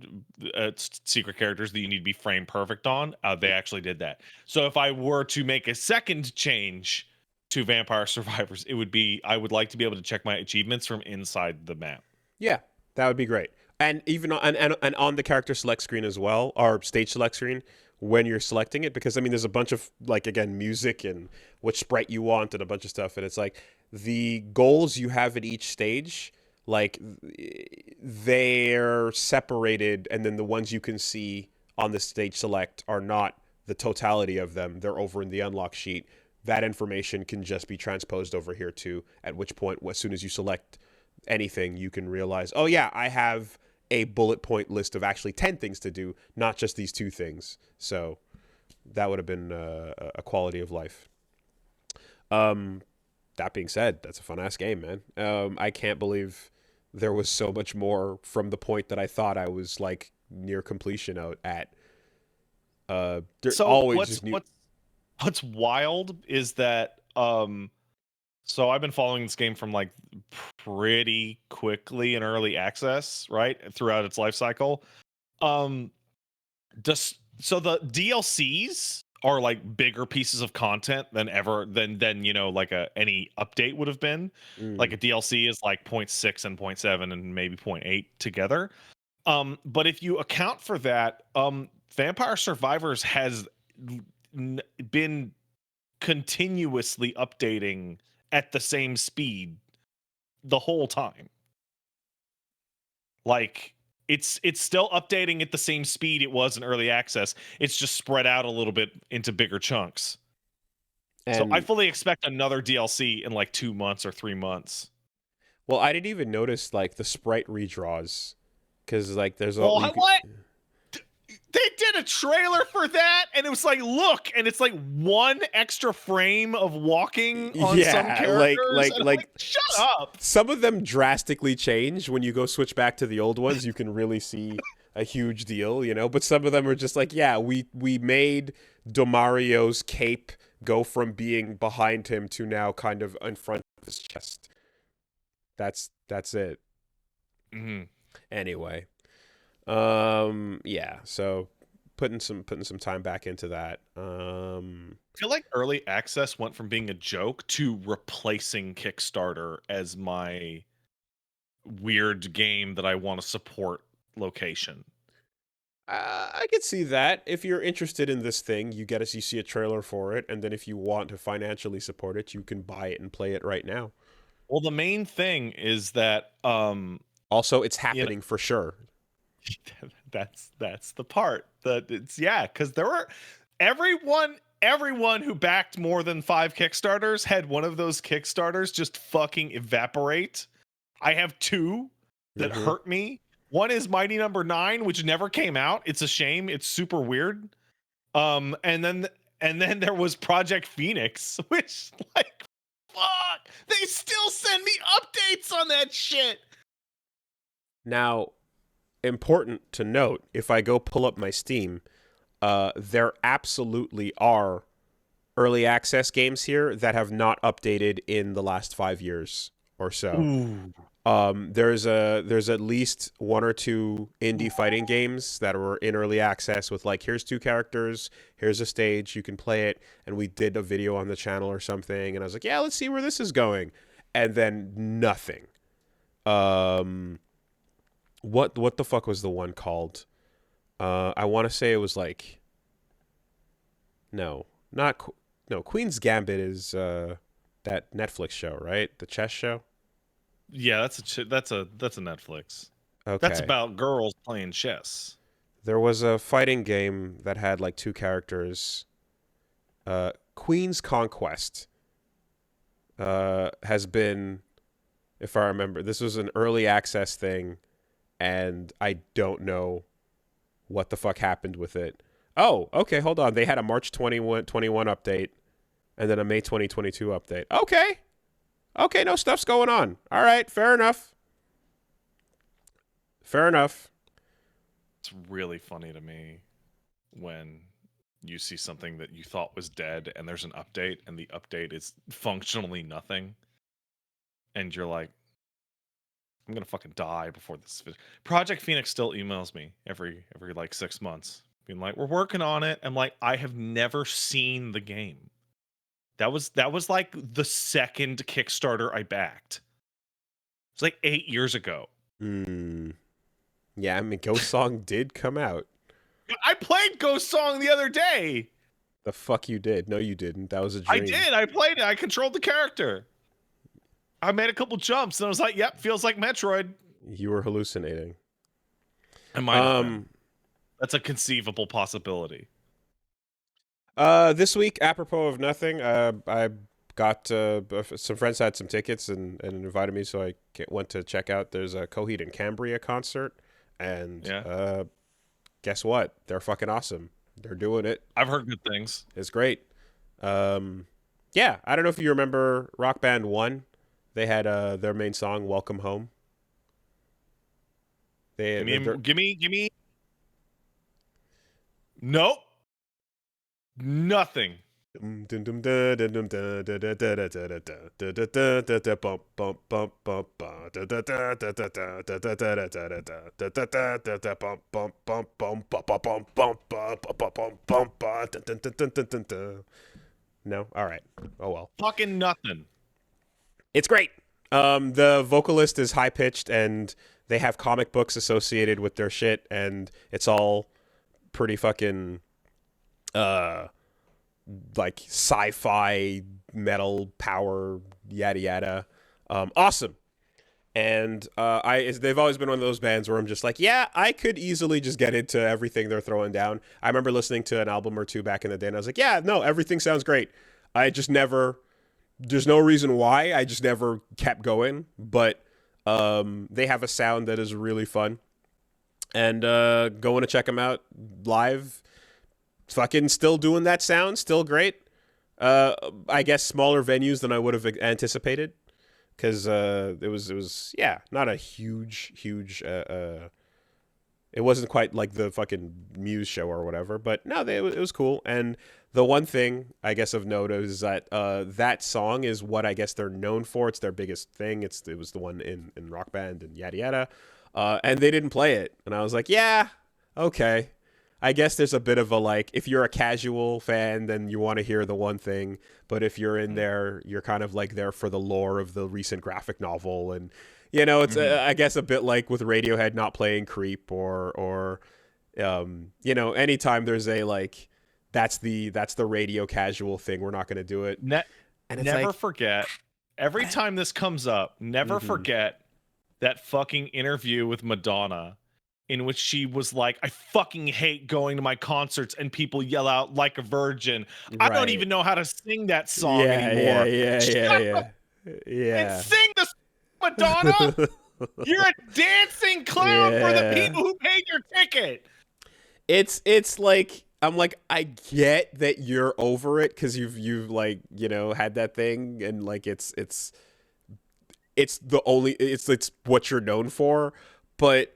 secret characters that you need to be frame perfect on. They actually did that. So if I were to make a second change to Vampire Survivors, it would be I would like to be able to check my achievements from inside the map. Yeah, that would be great. And even and on the character select screen as well, or stage select screen, when you're selecting it, because I mean there's a bunch of like again music and what sprite you want and a bunch of stuff, and it's like the goals you have at each stage, like they're separated, and then the ones you can see on the stage select are not the totality of them. They're over in the unlock sheet. That information can just be transposed over here too, at which point as soon as you select anything you can realize, oh yeah, I have a bullet point list of actually 10 things to do, not just these 2 things. So that would have been a quality of life. That that being said, that's a fun ass game, man. I can't believe there was so much more from the point that I thought I was like near completion out at. There So always just new. what's wild is that so I've been following this game from like pretty quickly in early access, right? Throughout its life cycle. So the DLCs are like bigger pieces of content than like any update would have been. Like Mm, a DLC is like 0.6 and 0.7 and maybe 0.8 together. But if you account for that, Vampire Survivors has been continuously updating at the same speed the whole time. Like it's still updating at the same speed it was in early access. It's just spread out a little bit into bigger chunks. So I and fully expect another DLC in like 2 months or 3 months. well, I didn't even notice like the sprite redraws because like there's a Well, you could, what? They did a trailer for that, and it was like, look, and it's like one extra frame of walking on some yeah, characters, and I'm like, shut up. some of them drastically change when you go switch back to the old ones. You can really see a huge deal, you know. But some of them are just like, yeah, we made Domario's cape go from being behind him to now kind of in front of his chest. That's it. Mm-hmm. Anyway, yeah. So putting some time back into that. I feel like early access went from being a joke to replacing Kickstarter as my weird game that I want to support location. I could see that. If you're interested in this thing, you see a trailer for it, and then if you want to financially support it, you can buy it and play it right now. Well, the main thing is that Also, it's you know happening for sure. that's the part that it's because there were everyone who backed more than 5 Kickstarters had one of those Kickstarters just fucking evaporate. I have 2 that Hmm. hurt me. One is Mighty Number 9, which never came out. It's a shame. It's super weird. And then there was Project Phoenix, which like fuck, they still send me updates on that shit. Now, important to note, if I go pull up my Steam, there absolutely are early access games here that have not updated in the last 5 years or so. Ooh. There's at least 1 or 2 indie fighting games that were in early access with like, here's 2 characters, here's a stage, you can play it, and we did a video on the channel or something, and I was like, yeah, let's see where this is going, and then nothing. What the fuck was the one called? I want to say it was like, no, not no, Queen's Gambit is that Netflix show, right? The chess show. Yeah, that's a Netflix. That's Okay. about girls playing chess. There was a fighting game that had like 2 characters. Queen's Conquest has been, if I remember, this was an early access thing, and I don't know what the fuck happened with it. Oh, okay, hold on. They had a March 21 update, and then a May 2022 update. Okay. Okay, no, stuff's going on. All right, fair enough. Fair enough. It's really funny to me when you see something that you thought was dead and there's an update and the update is functionally nothing. And you're like, I'm gonna fucking die before this. Project Phoenix still emails me every like 6 months, being like, "We're working on it." I'm like, I have never seen the game. That was like the second Kickstarter I backed. It's like 8 years ago. Hmm. Yeah, I mean, Ghost Song did come out. I played Ghost Song the other day. The fuck you did? No, you didn't. That was a I dream. did. I played it. I controlled the character. I made a couple jumps and I was like, "Yep, feels like Metroid." You were hallucinating. I might have been. That's a conceivable possibility. This week, apropos of nothing, I got some friends had some tickets and invited me, so I went to check out. There's a Coheed and Cambria concert, and Yeah. Guess what? They're fucking awesome. They're doing it. I've heard good things. It's great. Yeah, I don't know if you remember Rock Band 1. They had their main song, Welcome Home. Give They, they're, me. Nope. Nothing. No? All right. Oh well. Fucking nothing. It's great. The vocalist is high pitched, and they have comic books associated with their shit, and it's all pretty fucking uh like sci-fi metal power yada yada. Awesome. And they've always been one of those bands where I'm just like, yeah, I could easily just get into everything they're throwing down. I remember listening to an album or two back in the day, and I was like, yeah, no, everything sounds great. I just never, there's no reason why. I just never kept going. But they have a sound that is really fun. And going to check them out live, fucking still doing that sound, still great. I guess smaller venues than I would have anticipated. Because it was yeah, not a huge it wasn't quite like the fucking Muse show or whatever, but no, it was cool. And the one thing I guess of note is that that song is what I guess they're known for. It's their biggest thing. It was the one in Rock Band and yada yada, and they didn't play it, and I was like, yeah, okay. I guess there's a bit of a like, if you're a casual fan, then you want to hear the one thing. But if you're in there, you're kind of like there for the lore of the recent graphic novel. And, it's, I guess, a bit like with Radiohead not playing Creep or anytime there's a like, that's the radio casual thing. We're not going to do it. And it's never forget, every time this comes up, never forget that fucking interview with Madonna, in which she was like, I fucking hate going to my concerts and people yell out like a virgin. Right. I don't even know how to sing that song anymore. Yeah. And sing the Madonna. You're a dancing clown for the people who paid your ticket. It's like, I'm like, I get that you're over it because you've like, had that thing, and like it's what you're known for, but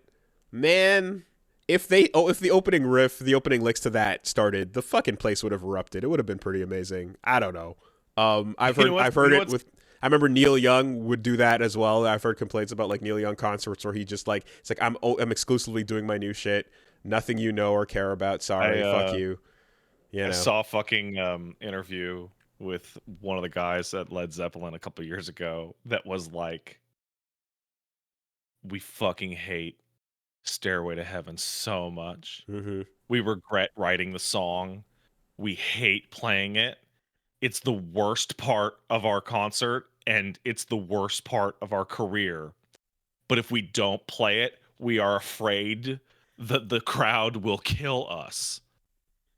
man, if the opening licks to that started, the fucking place would have erupted. It would have been pretty amazing. I don't know. I've heard it with. I remember Neil Young would do that as well. I've heard complaints about like Neil Young concerts where he just like, it's like, I'm exclusively doing my new shit. Nothing you know or care about. Sorry, fuck you. I saw a fucking interview with one of the guys at Led Zeppelin a couple years ago that was like, we fucking hate Stairway to Heaven so much. We regret writing the song. We hate playing it. It's the worst part of our concert, and it's the worst part of our career. But if we don't play it, we are afraid that the crowd will kill us.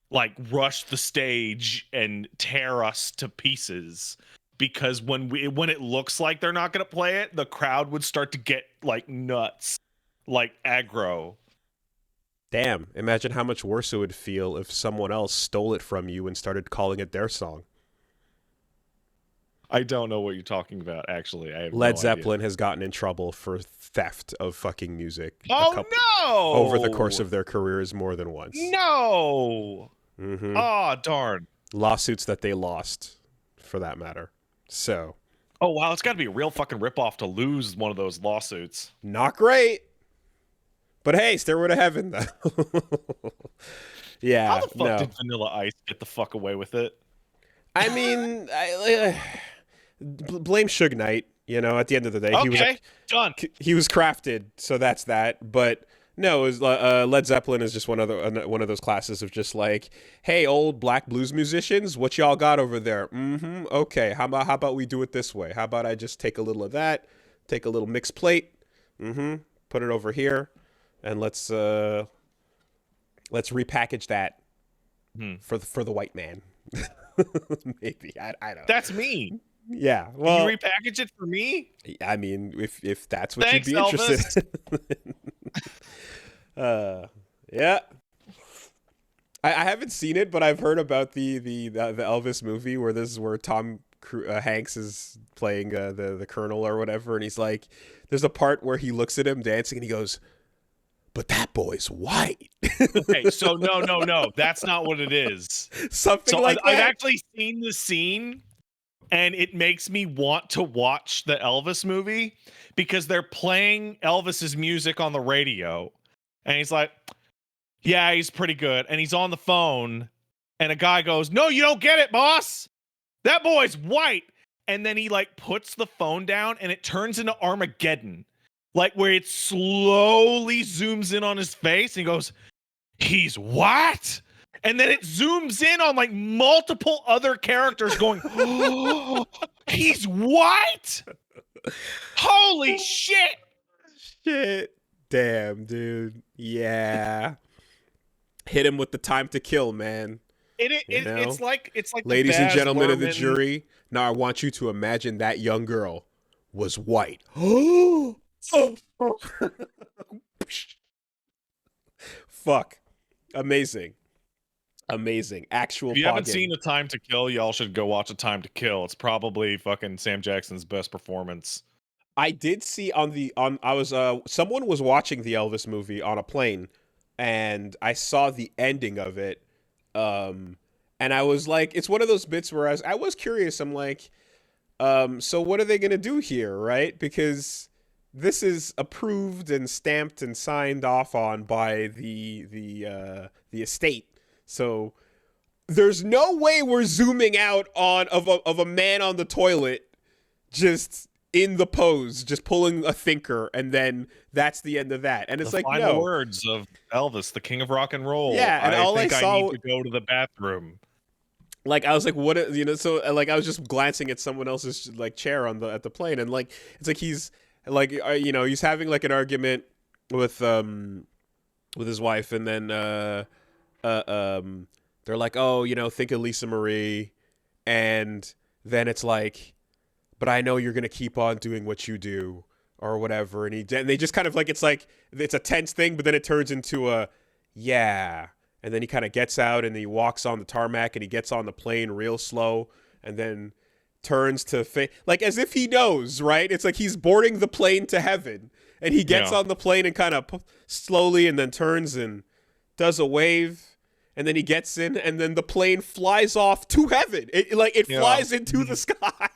Like, rush the stage and tear us to pieces. Because when it looks like they're not going to play it, the crowd would start to get like nuts. Like aggro. Damn, imagine how much worse it would feel if someone else stole it from you and started calling it their song. I don't know what you're talking about, actually. I have Led Zeppelin has gotten in trouble for theft of fucking music. No! Over the course of their careers more than once. No! Darn. Lawsuits that they lost, for that matter. So. Oh, wow, it's got to be a real fucking ripoff to lose one of those lawsuits. Not great. But hey, Stairway to Heaven, though. Yeah. How the fuck did Vanilla Ice get the fuck away with it? I mean, blame Suge Knight. At the end of the day, he was crafted, so that's that. But no, it was, Led Zeppelin is just one of those classes of just like, hey, old black blues musicians, what y'all got over there? Okay, how about we do it this way? How about I just take a little of that, take a little mixed plate, put it over here. And let's repackage that for the white man. Maybe I don't know. That's me. Yeah. Well, can you repackage it for me? I mean, if that's what you'd be interested in. Yeah. I haven't seen it, but I've heard about the Elvis movie where Tom Hanks is playing the colonel or whatever, and he's like, there's a part where he looks at him dancing and he goes, "But that boy's white." Okay, so no, that's not what it is. Something So like that. I've actually seen the scene, and it makes me want to watch the Elvis movie because they're playing Elvis's music on the radio, and he's like, "Yeah, he's pretty good," and he's on the phone, and a guy goes, "No, you don't get it, boss. That boy's white." And then he like puts the phone down, and it turns into Armageddon. Like where it slowly zooms in on his face and he goes, "He's what?" And then it zooms in on like multiple other characters going, "Oh, he's what? Holy shit." Shit. Damn, dude. Yeah. Hit him with the time to kill, man. It's like Ladies the and Baz gentlemen of the Luhrmann- jury, now I want you to imagine that young girl was white. Fuck. Amazing. Actual If you haven't pogging. seen A Time to Kill, y'all should go watch A Time to Kill. It's probably fucking Sam Jackson's best performance. I did see someone was watching the Elvis movie on a plane, and I saw the ending of it. And I was like, it's one of those bits where I was curious. I'm like, so what are they gonna do here, right? Because this is approved and stamped and signed off on by the estate. So there's no way we're zooming out of a man on the toilet just in the pose, just pulling a thinker, and then that's the end of that. And it's the like, final no. words of Elvis, the king of rock and roll. Yeah, and all I saw, I need to go to the bathroom. Like I was like, what, so like I was just glancing at someone else's like chair at the plane, and like it's like he's like he's having like an argument with his wife, and then they're like, oh, think of Lisa Marie, and then it's like, but I know you're gonna keep on doing what you do or whatever, and they just kind of like, it's a tense thing, but then it turns into a yeah. And then he kind of gets out and he walks on the tarmac and he gets on the plane real slow and then turns to like as if he knows, right? It's like he's boarding the plane to heaven and he gets on the plane and kind of slowly and then turns and does a wave and then he gets in and then the plane flies off to heaven. It flies into the sky.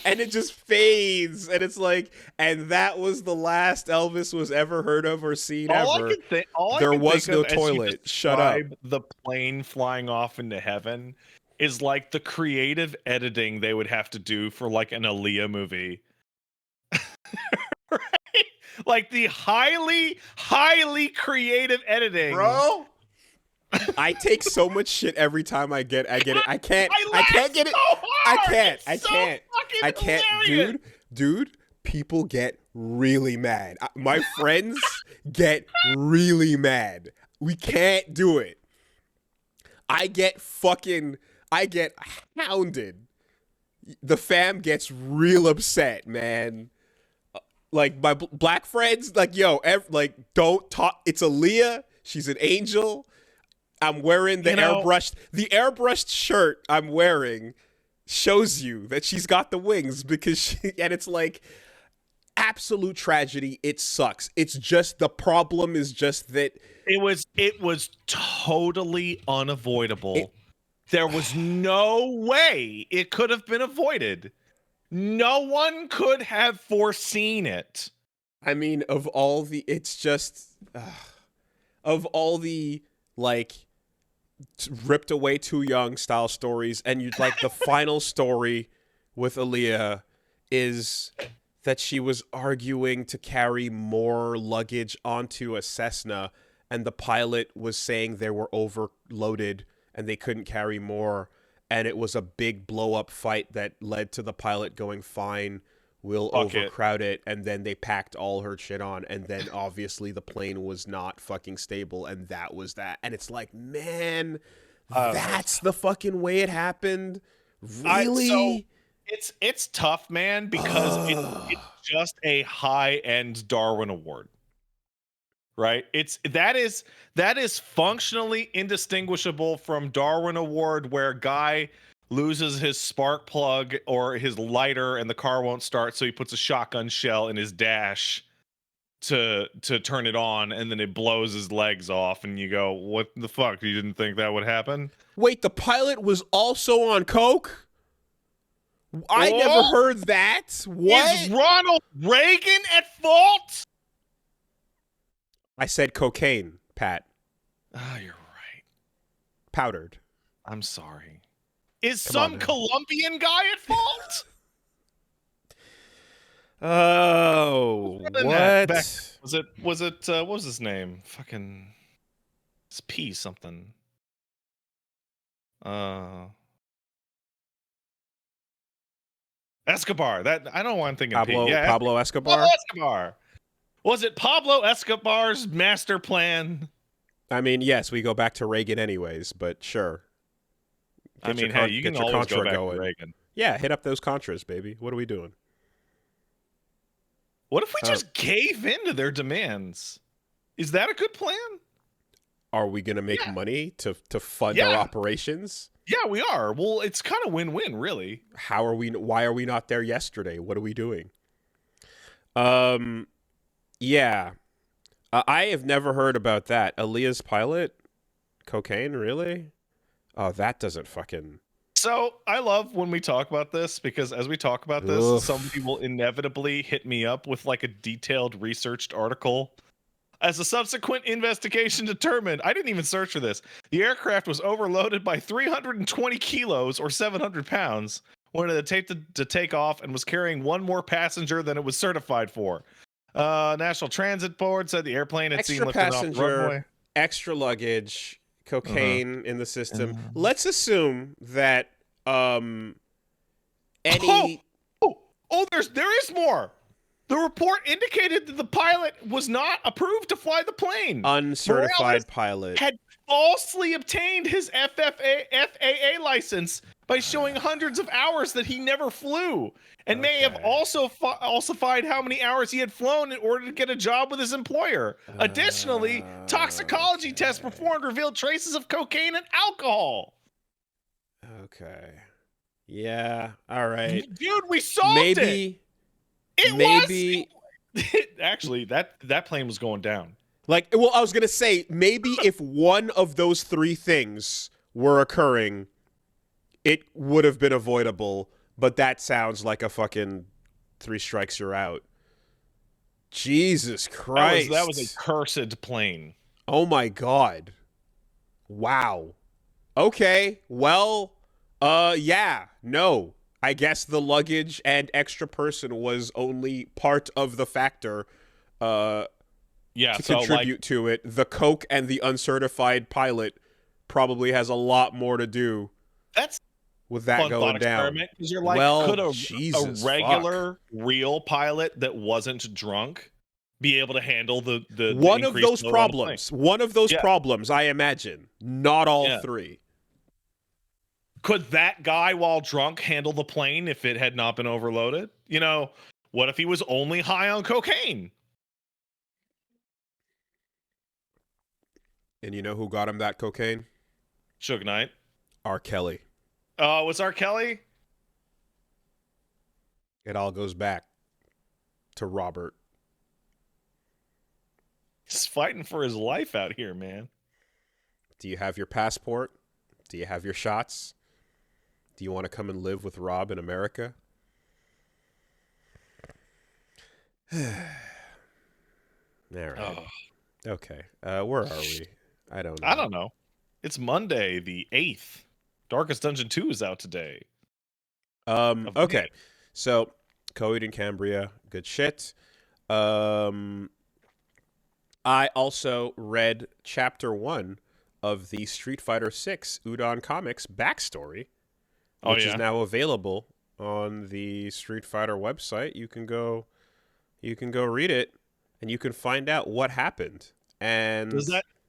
And it just fades, and it's like, and that was the last Elvis was ever heard of or seen ever. There was no toilet. Shut up. The plane flying off into heaven is like the creative editing they would have to do for like an Aaliyah movie. Right? Like the highly, highly creative editing. Bro, I take so much shit every time I get it. I can't get it. So hard. I can't. Dude, people get really mad. My friends get really mad. We can't do it. I get hounded. The fam gets real upset, man. Like my black friends, like, yo, don't talk. It's Aaliyah. She's an angel. I'm wearing the airbrushed shirt I'm wearing shows you that she's got the wings and it's like absolute tragedy. It sucks. It's just the problem is just that it was totally unavoidable. There was no way it could have been avoided. No one could have foreseen it. I mean, of all the like ripped away too young style stories, and you'd like the final story with Aaliyah is that she was arguing to carry more luggage onto a Cessna, and the pilot was saying they were overloaded and they couldn't carry more, and it was a big blow up fight that led to the pilot going, fine, we'll overcrowd it, and then they packed all her shit on, and then obviously the plane was not fucking stable, and that was that. And it's like, man, that's the fucking way it happened? Really? It's tough, man, because it's just a high-end Darwin Award. Right? That is functionally indistinguishable from Darwin Award, where guy loses his spark plug or his lighter and the car won't start, so he puts a shotgun shell in his dash to turn it on, and then it blows his legs off, and you go, what the fuck? You didn't think that would happen? Wait, the pilot was also on coke? I never heard that. What? Is Ronald Reagan at fault? I said cocaine, Pat. Oh, you're right. Powdered. I'm sorry. Is Come some on, Colombian guy at fault? Oh, what? Was it what was his name? Fucking it's P something. Escobar. That I don't know why I'm thinking Pablo, P. Yeah, Pablo Escobar? Pablo Escobar. Was it Pablo Escobar's master plan? I mean, yes, we go back to Reagan anyways, but sure. I mean, hey, you can always go back to Reagan. Yeah, hit up those Contras, baby. What are we doing? What if we just gave in to their demands? Is that a good plan? Are we going to make money to fund our operations? Yeah, we are. Well, it's kind of win-win, really. Why are we not there yesterday? What are we doing? Yeah. I have never heard about that. Aaliyah's pilot? Cocaine, really? Oh, that doesn't fucking... So I love when we talk about this, because as we talk about this, somebody will inevitably hit me up with like a detailed researched article. As a subsequent investigation determined, I didn't even search for this. The aircraft was overloaded by 320 kilos or 700 pounds when it attempted to take off and was carrying one more passenger than it was certified for. National Transit Board said the airplane had seen lifted off the runway. Extra luggage, cocaine in the system. Let's assume that there is more. The report indicated that the pilot was not approved to fly the plane. Uncertified pilot had falsely obtained his FAA license by showing hundreds of hours that he never flew, and may have also falsified how many hours he had flown in order to get a job with his employer. Additionally, toxicology tests performed revealed traces of cocaine and alcohol. Okay. Yeah. All right. Dude, we solved it. Actually, that plane was going down. Like, well, I was going to say, maybe if one of those three things were occurring, it would have been avoidable, but that sounds like a fucking 3 strikes you're out. Jesus Christ. That was a cursed plane. Oh my God. Wow. Okay. Well, yeah. No. I guess the luggage and extra person was only part of the factor to contribute to it. The coke and the uncertified pilot probably has a lot more to do with that going down. Because you're like, could a regular real pilot that wasn't drunk be able to handle the one of those problems? One of those problems, I imagine. Not all three. Could that guy, while drunk, handle the plane if it had not been overloaded? You know, what if he was only high on cocaine? And you know who got him that cocaine? Suge Knight. R. Kelly. Oh, was R. Kelly? It all goes back to Robert. He's fighting for his life out here, man. Do you have your passport? Do you have your shots? Do you want to come and live with Rob in America? All right. Oh. Okay. Where are we? I don't know. I don't know. It's Monday, the 8th. Darkest Dungeon 2 is out today. Okay. So, Coed and Cambria, good shit. I also read Chapter 1 of the Street Fighter 6 Udon Comics backstory, which is now available on the Street Fighter website. You can go read it, and you can find out what happened. And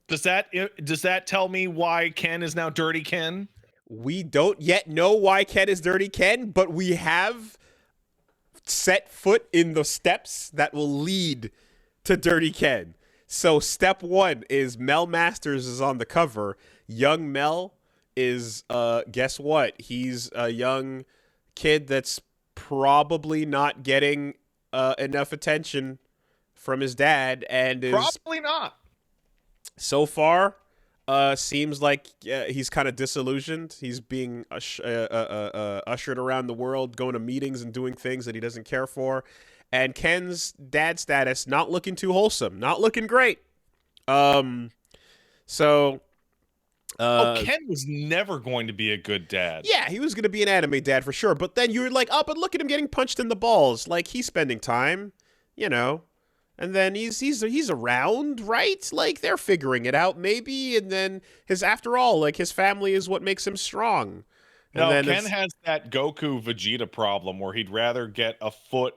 does that tell me why Ken is now Dirty Ken? We don't yet know why Ken is Dirty Ken, but we have set foot in the steps that will lead to Dirty Ken. So step 1 is Mel Masters is on the cover. Young Mel is guess what? He's a young kid that's probably not getting enough attention from his dad, and is Probably not. so far seems like he's kind of disillusioned. He's being ushered around the world, going to meetings and doing things that he doesn't care for. And Ken's dad status not looking too wholesome, not looking great. So Ken was never going to be a good dad. yeah, he was going to be an anime dad for sure. But then you were like, oh, but look at him getting punched in the balls. Like, he's spending time, you know. And then he's around, right? Like, they're figuring it out, maybe. And then after all, like, his family is what makes him strong. And No, then Ken has that Goku Vegeta problem where he'd rather get a foot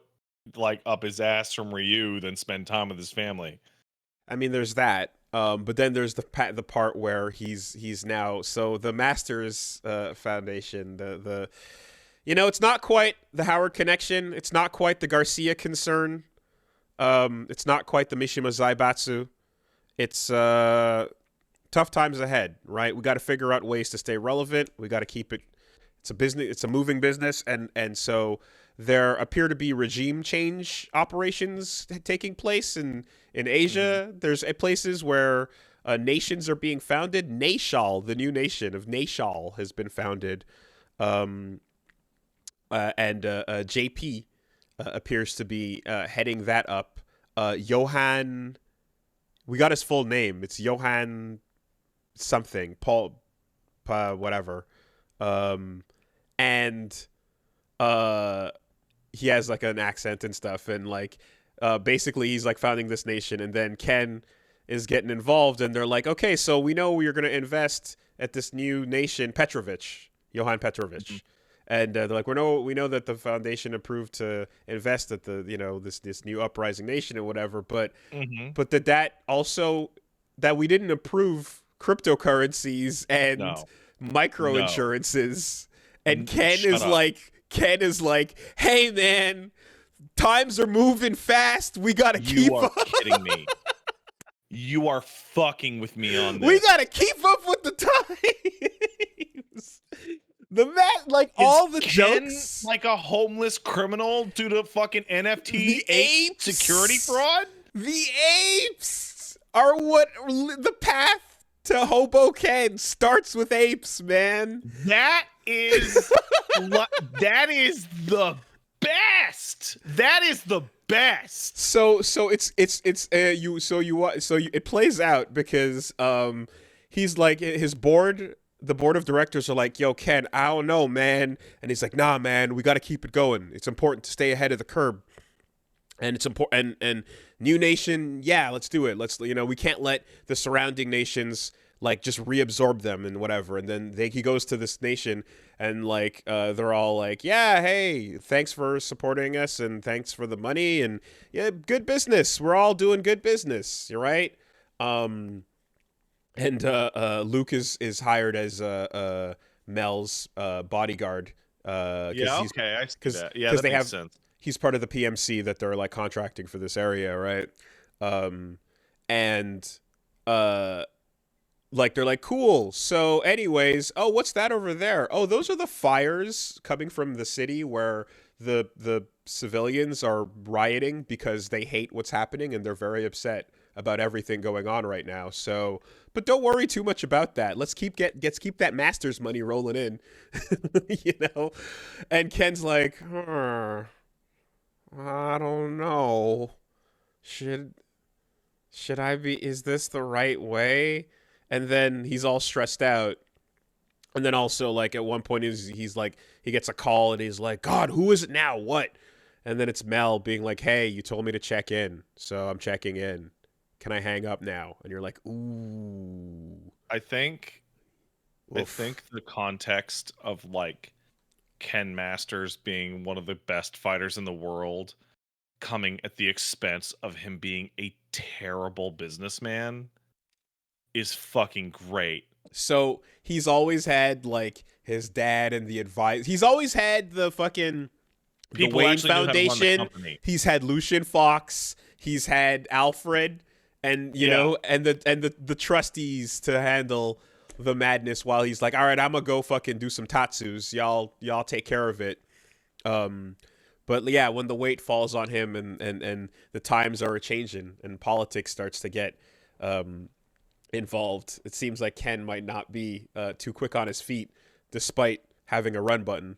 like up his ass from Ryu than spend time with his family. I mean, there's that. But then there's the part where he's now, so the Masters Foundation, the it's not quite the Howard connection. It's not quite the Garcia concern. It's not quite the Mishima Zaibatsu. It's tough times ahead, right? We got to figure out ways to stay relevant. We got to keep it. It's a business. It's a moving business, and so there appear to be regime change operations taking place in Asia. Mm-hmm. There's places where nations are being founded. Nashal, the new nation of Nashal, has been founded, and JP appears to be heading that up. Johan, we got his full name. It's Johan something, Paul, whatever. And he has like an accent and stuff, and like basically he's like founding this nation, and then Ken is getting involved, and they're like, okay, so we know you're going to invest at this new nation, Johan Petrovich. Mm-hmm. And they're like, we know that the foundation approved to invest at the this new uprising nation and whatever, but mm-hmm. but that also that we didn't approve cryptocurrencies and micro insurances. And Ken is like, hey man, times are moving fast. We gotta keep up. You are kidding me. You are fucking with me on this. We gotta keep up with the times. All the Ken jokes, like a homeless criminal due to fucking NFT ape security fraud. The apes are what the path to Hobo Ken starts with apes, man. That is that is the best. That is the best. So it plays out because he's like the board of directors are like, yo, Ken, I don't know, man. And he's like, nah, man, we got to keep it going. It's important to stay ahead of the curve. And it's important. And new nation, yeah, let's do it. We can't let the surrounding nations like just reabsorb them and whatever. And then he goes to this nation and like they're all like, yeah, hey, thanks for supporting us and thanks for the money and yeah, good business. We're all doing good business. You're right. And Luke is hired as Mel's bodyguard. I see that. Yeah, because that makes sense. He's part of the PMC that they're like contracting for this area, right? Like they're like, cool. So, anyways, oh, what's that over there? Oh, those are the fires coming from the city where the civilians are rioting because they hate what's happening and they're very upset about everything going on right now. So, but don't worry too much about that. Let's keep that Masters money rolling in, And Ken's like, I don't know. Should I be? Is this the right way? And then he's all stressed out. And then also like at one point he's like he gets a call and he's like, God, who is it now? What? And then it's Mel being like, hey, you told me to check in, so I'm checking in. Can I hang up now? And you're like, ooh. I think the context of like Ken Masters being one of the best fighters in the world coming at the expense of him being a terrible businessman is fucking great. So he's always had like his dad and the advice. He's always had the fucking the Wayne Foundation. He's had Lucian Fox. He's had Alfred. And you know, and the trustees to handle the madness while he's like, all right, I'm gonna go fucking do some tatsus. Y'all take care of it. But yeah, when the weight falls on him and the times are changing and politics starts to get involved, it seems like Ken might not be too quick on his feet, despite having a run button.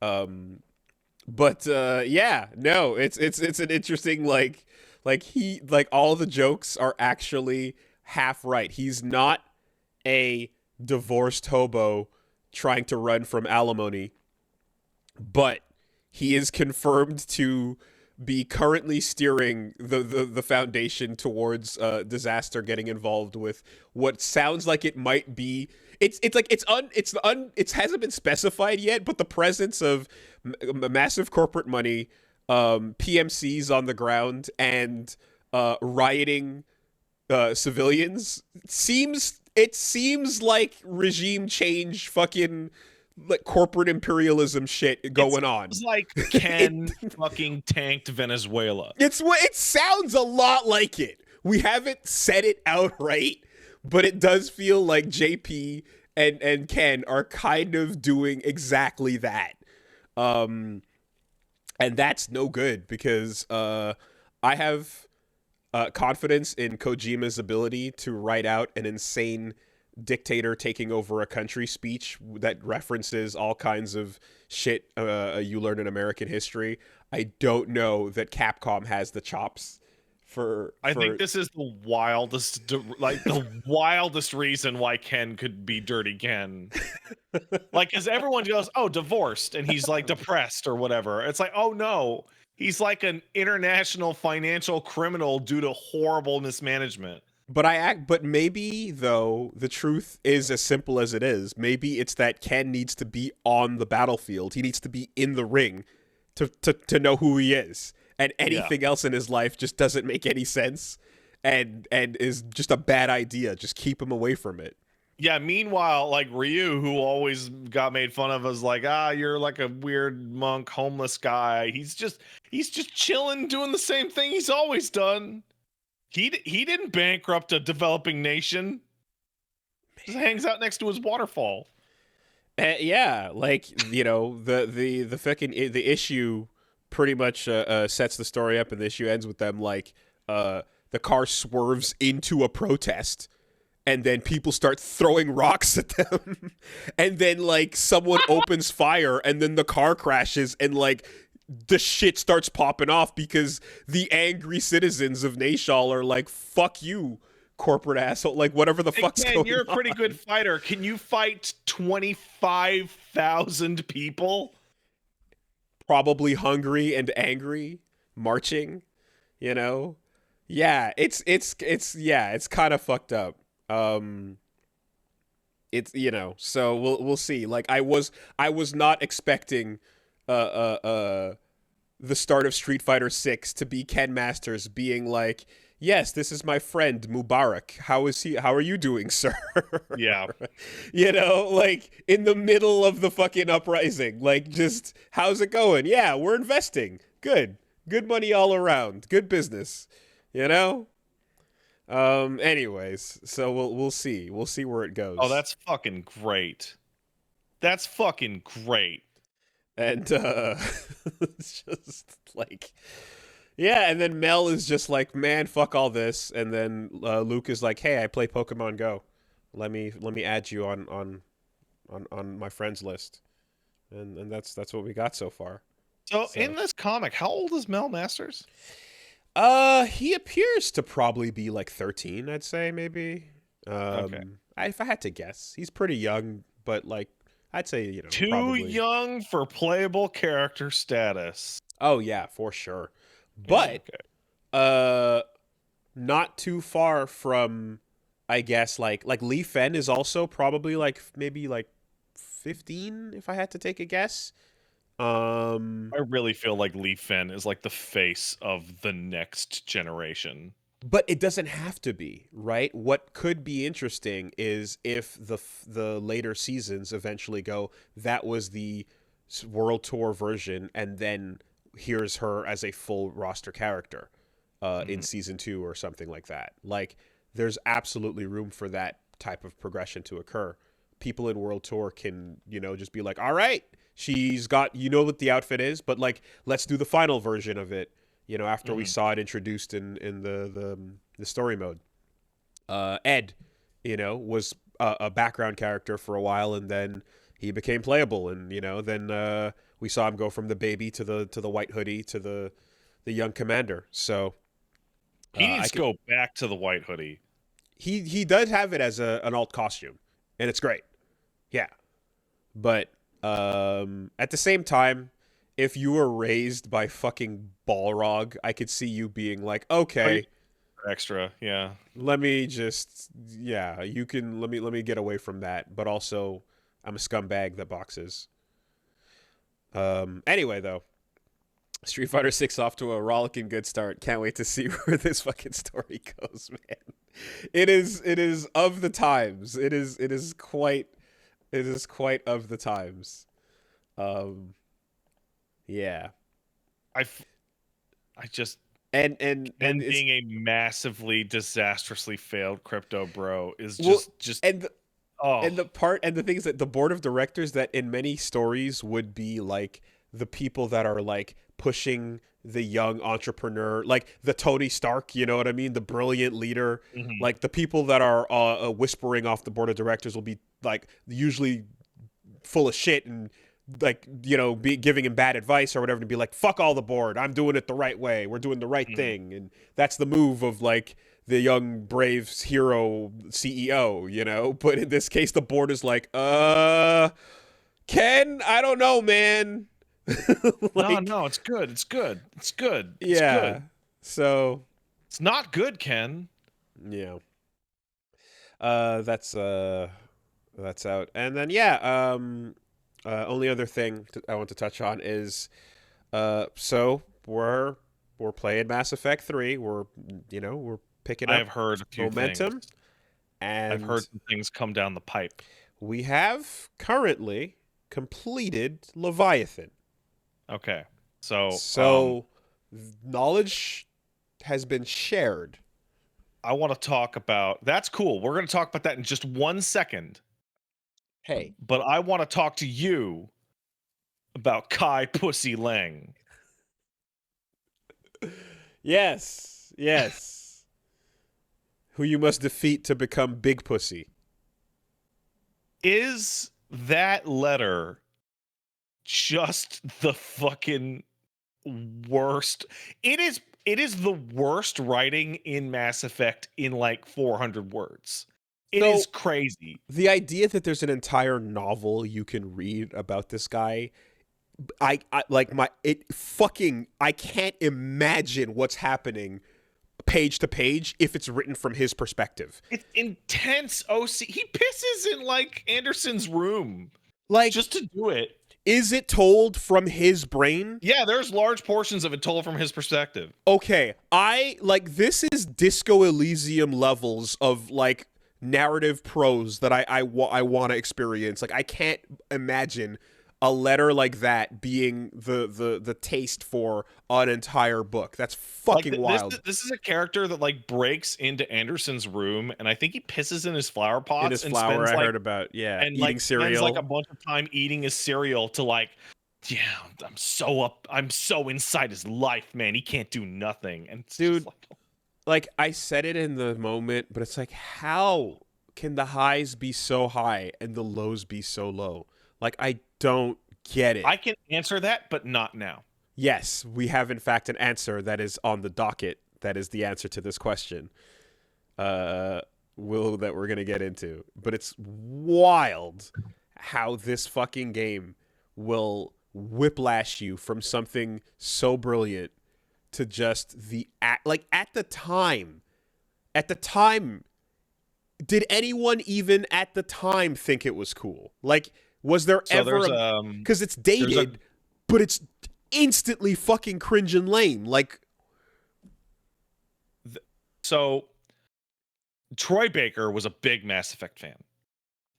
But yeah, no, it's an interesting like all the jokes are actually half right. He's not a divorced hobo trying to run from alimony, but he is confirmed to be currently steering the foundation towards disaster, getting involved with what sounds like it might be. It hasn't been specified yet, but the presence of massive corporate money, PMCs on the ground, and rioting civilians seems like regime change, fucking like corporate imperialism shit going on. It's like Ken fucking tanked Venezuela. It sounds a lot like it. We haven't said it outright, but it does feel like JP and Ken are kind of doing exactly that. And that's no good, because I have confidence in Kojima's ability to write out an insane dictator taking over a country speech that references all kinds of shit you learn in American history. I don't know that Capcom has the chops for... I think this is the wildest reason why Ken could be Dirty Ken. Like, because everyone goes, oh, divorced, and he's like depressed or whatever. It's like, oh no, he's like an international financial criminal due to horrible mismanagement. But maybe, though, the truth is as simple as it is. Maybe it's that Ken needs to be on the battlefield. He needs to be in the ring to know who he is. And anything else in his life just doesn't make any sense and is just a bad idea. Just keep him away from it. Yeah, meanwhile, like Ryu, who always got made fun of as like, you're like a weird monk, homeless guy. He's just chilling, doing the same thing he's always done. He didn't bankrupt a developing nation. Just hangs out next to his waterfall. Yeah, like, you know, the fucking the issue pretty much sets the story up, and the issue ends with them like the car swerves into a protest, and then people start throwing rocks at them, and then like someone opens fire, and then the car crashes, and like the shit starts popping off because the angry citizens of Nashal are like, fuck you, corporate asshole, like whatever the fuck's going on. You're a pretty good fighter. Can you fight 25,000 people? Probably hungry and angry, marching, you know? Yeah, it's kind of fucked up. It's, you know, so we'll see. Like I was not expecting the start of Street Fighter 6 to be Ken Masters being like, yes, this is my friend Mubarak. How are you doing, sir? Yeah. You know, like in the middle of the fucking uprising, like just, how's it going? Yeah, we're investing. Good money all around. Good business, you know? Anyways, so we'll see where it goes. Oh, that's fucking great. That's fucking great. And it's just like, yeah, and then Mel is just like, man, fuck all this, and then Luke is like, hey, I play Pokemon Go, let me add you on my friends list, and that's what we got so far. So in this comic, how old is Mel Masters? He appears to probably be like 13, I'd say, maybe. Okay. If I had to guess, he's pretty young, but like, I'd say, you know, too probably young for playable character status. Oh yeah, for sure. But not too far from, I guess, like Lee Fen is also probably like maybe like 15 if I had to take a guess. I really feel like Lee Fen is like the face of the next generation. But it doesn't have to be, right? What could be interesting is if the later seasons eventually go, that was the World Tour version, and then here's her as a full roster character in season 2 or something like that. Like, there's absolutely room for that type of progression to occur. People in World Tour can, just be like, all right, she's got, what the outfit is, but like, let's do the final version of it, after we saw it introduced in the story mode. Ed, was a background character for a while, and then he became playable, and then we saw him go from the baby to the white hoodie to the young commander. So he needs to go back to the white hoodie. He does have it as an alt costume, and it's great. Yeah, but at the same time, if you were raised by fucking Balrog, I could see you being like, okay, extra, yeah. Let me just, you can let me get away from that. But also, I'm a scumbag that boxes. Anyway, though, Street Fighter 6 off to a rollicking good start. Can't wait to see where this fucking story goes, man. It is of the times. It is quite of the times. Yeah. I just and being a massively disastrously failed crypto bro is just and the thing is that the board of directors that in many stories would be like the people that are like pushing the young entrepreneur, like the Tony Stark, you know what I mean? The brilliant leader, like the people that are whispering off the board of directors will be like usually full of shit and like, be giving him bad advice or whatever, to be like, fuck all the board. I'm doing it the right way. We're doing the right thing. And that's the move of like the young brave hero CEO, but in this case, the board is like, Ken, I don't know, man. Like, no, it's good. It's good. It's good. It's good. So it's not good, Ken. Yeah. That's out. And then only other thing I want to touch on is so we're playing Mass Effect 3. We're picking up I've heard a few momentum things. And I've heard some things come down the pipe. We have currently completed Leviathan. Okay. So knowledge has been shared. I want to talk about that's cool. We're going to talk about that in just 1 second. Hey. But I want to talk to you about Kai Pussy Lang. Yes. Who you must defeat to become Big Pussy. Is that letter just the fucking worst? It is the worst writing in Mass Effect in like 400 words. It is crazy. The idea that there's an entire novel you can read about this guy, I can't imagine what's happening page to page if it's written from his perspective. It's intense. He pisses in like Anderson's room, like just to do it. Is it told from his brain? Yeah, there's large portions of it told from his perspective. Okay, this is Disco Elysium levels of like narrative prose that I want to experience. Like, I can't imagine a letter like that being the taste for an entire book. That's fucking wild. This is a character that like breaks into Anderson's room, and I think he pisses in his flower pots. In his flower, I heard about. Yeah, and eating cereal. Spends like a bunch of time eating his cereal to like, yeah, I'm so inside his life, man. He can't do nothing. And dude, like I said it in the moment, but it's like, how can the highs be so high and the lows be so low? Like, I don't get it. I can answer that, but not now. Yes, we have in fact an answer that is on the docket. That is the answer to this question. That we're gonna get into. But it's wild how this fucking game will whiplash you from something so brilliant to just at the time. At the time, did anyone even at the time think it was cool? Like, was there ever? Because it's dated, but it's instantly fucking cringe and lame. Like, so Troy Baker was a big Mass Effect fan,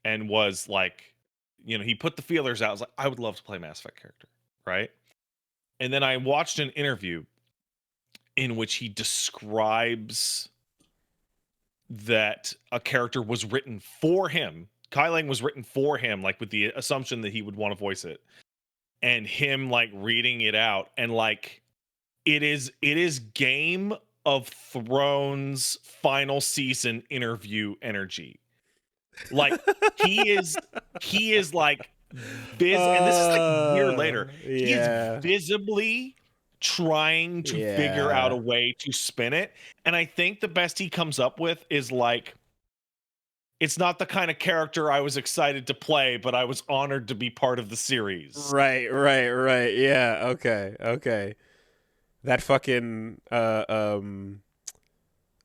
and was like, he put the feelers out. I was like, I would love to play a Mass Effect character, right? And then I watched an interview in which he describes that a character was written for him. Kai Lang was written for him, like with the assumption that he would want to voice it, and him like reading it out, and like it is Game of Thrones final season interview energy. Like he is like and this is like a year later. He is Yeah. visibly trying to figure out a way to spin it. And I think the best he comes up with is like, it's not the kind of character I was excited to play, but I was honored to be part of the series. Right. Yeah. Okay. That fucking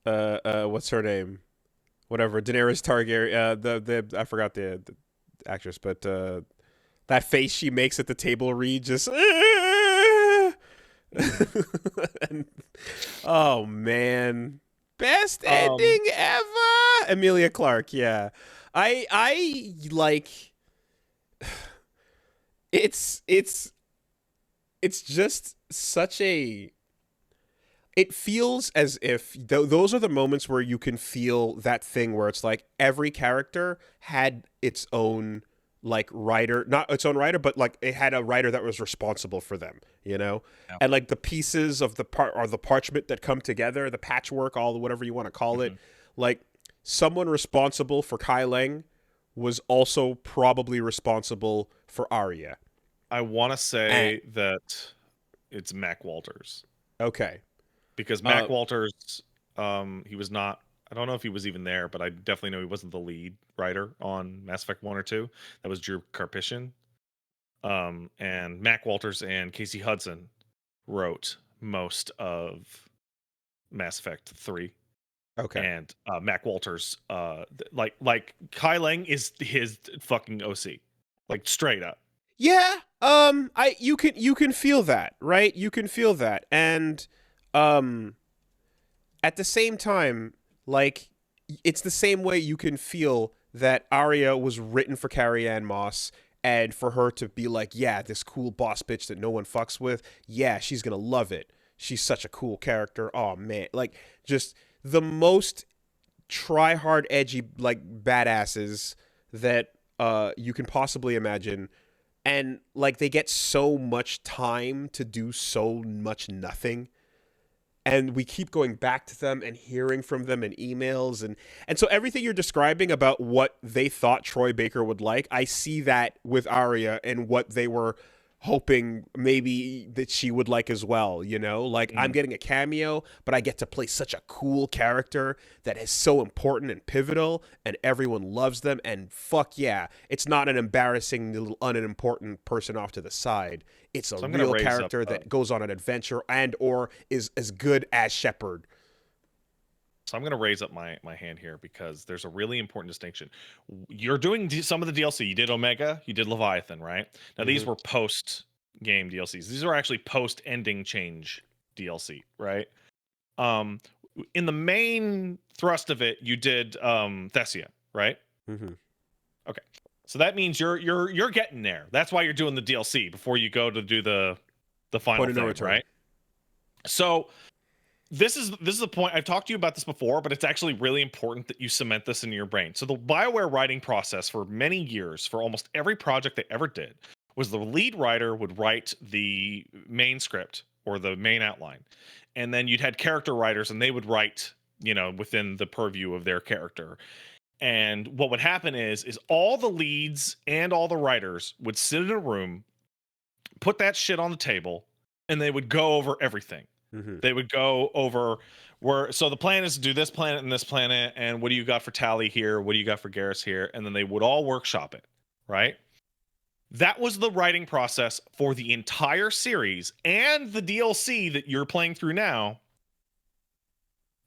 what's her name? Whatever, Daenerys Targaryen. The I forgot the actress, but that face she makes at the table read just. And, oh man, best ending ever. Emilia Clarke. Yeah, I like. It's just such a. It feels as if those are the moments where you can feel that thing where it's like every character had its own like writer, not its own writer, but like it had a writer that was responsible for them, you know? Yeah. And like the pieces of the part or the parchment that come together, the patchwork, all the whatever you want to call it, like someone responsible for Kai Lang was also probably responsible for Arya. I want to say that it's Mac Walters. Okay. Because Mac Walters, he was not, I don't know if he was even there, but I definitely know he wasn't the lead writer on Mass Effect 1 or 2. That was Drew Karpyshyn. And Mac Walters and Casey Hudson wrote most of Mass Effect 3. Okay. And Mac Walters, like Kai Lang is his fucking OC. Like straight up. Yeah. You can feel that, right? You can feel that. And at the same time, like it's the same way you can feel that Arya was written for Carrie-Anne Moss, and for her to be like, yeah, this cool boss bitch that no one fucks with, yeah, she's gonna love it. She's such a cool character. Oh man, like just the most try hard, edgy, like badasses that you can possibly imagine. And like they get so much time to do so much nothing, and we keep going back to them and hearing from them in emails, and so everything you're describing about what they thought Troy Baker would like, I see that with Arya and what they were hoping maybe that she would like as well, you know? Like I'm getting a cameo, but I get to play such a cool character that is so important and pivotal and everyone loves them, and fuck yeah, it's not an embarrassing little unimportant person off to the side. It's a real character that goes on an adventure and or is as good as Shepard. So I'm going to raise up my hand here because there's a really important distinction. You're doing some of the DLC. You did Omega, you did Leviathan, right? Now these were post-game DLCs. These are actually post-ending change DLC, right? In the main thrust of it, you did Thessia, right? Okay. So that means you're getting there. That's why you're doing the DLC before you go to do the final thing, right? So this is the point. I've talked to you about this before, but it's actually really important that you cement this in your brain. So the BioWare writing process for many years, for almost every project they ever did, was the lead writer would write the main script or the main outline, and then you'd had character writers, and they would write, you know, within the purview of their character. And what would happen is all the leads and all the writers would sit in a room, put that shit on the table, and they would go over everything. They would go over so the plan is to do this planet and this planet, and what do you got for Tally here? What do you got for Garrus here? And then they would all workshop it, right? That was the writing process for the entire series and the DLC that you're playing through now.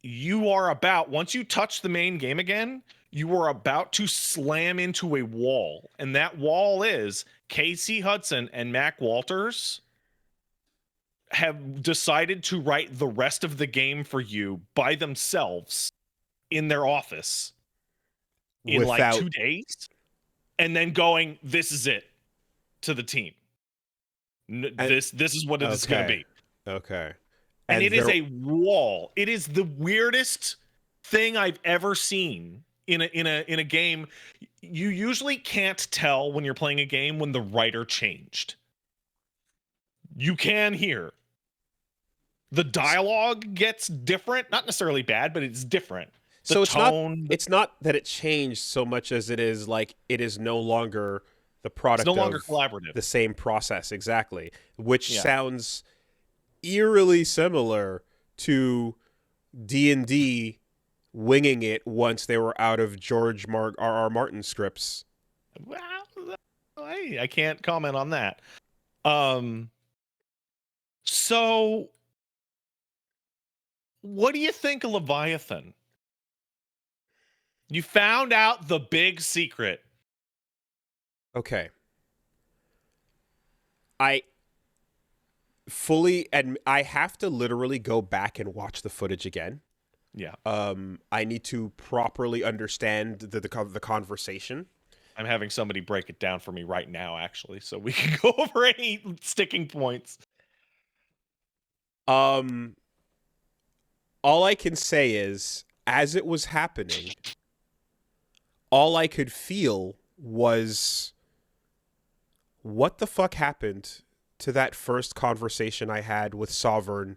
You are about, once you touch the main game again, you are about to slam into a wall. And that wall is Casey Hudson and Mac Walters have decided to write the rest of the game for you by themselves in their office in like 2 days, and then going, this is it, to the team. This is what it is going to be. Okay. And it is a wall. It is the weirdest thing I've ever seen in a game. You usually can't tell when you're playing a game when the writer changed. You can hear. The dialogue gets different, not necessarily bad, but it's different. The So tone, it's not that it changed so much as it is like it is no longer the product it's no longer of collaborative. the same process exactly, which Yeah. sounds eerily similar to D&D winging it once they were out of R.R. Martin scripts. Well, I can't comment on that. So what do you think of Leviathan? You found out the big secret. Okay. I fully admit I have to literally go back and watch the footage again. Yeah. I need to properly understand the conversation. I'm having somebody break it down for me right now, actually, so we can go over any sticking points. All I can say is, as it was happening, all I could feel was, what the fuck happened to that first conversation I had with Sovereign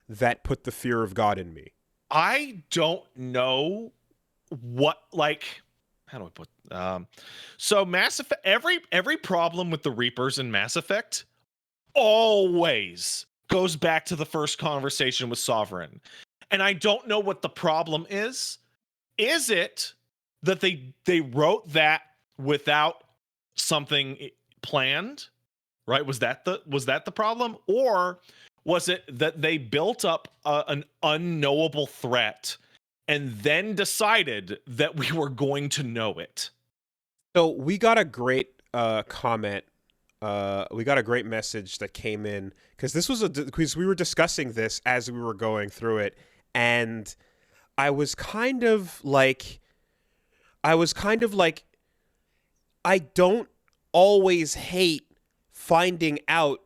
that put the fear of God in me? I don't know what, like, how do I put so Mass Effect, every problem with the Reapers in Mass Effect always goes back to the first conversation with Sovereign. And I don't know what the problem is. Is it that they wrote that without something planned? Right? Was that the problem? Or was it that they built up an unknowable threat and then decided that we were going to know it? So we got a great comment. We got a great message that came in because because we were discussing this as we were going through it, and I was kind of like, I don't always hate finding out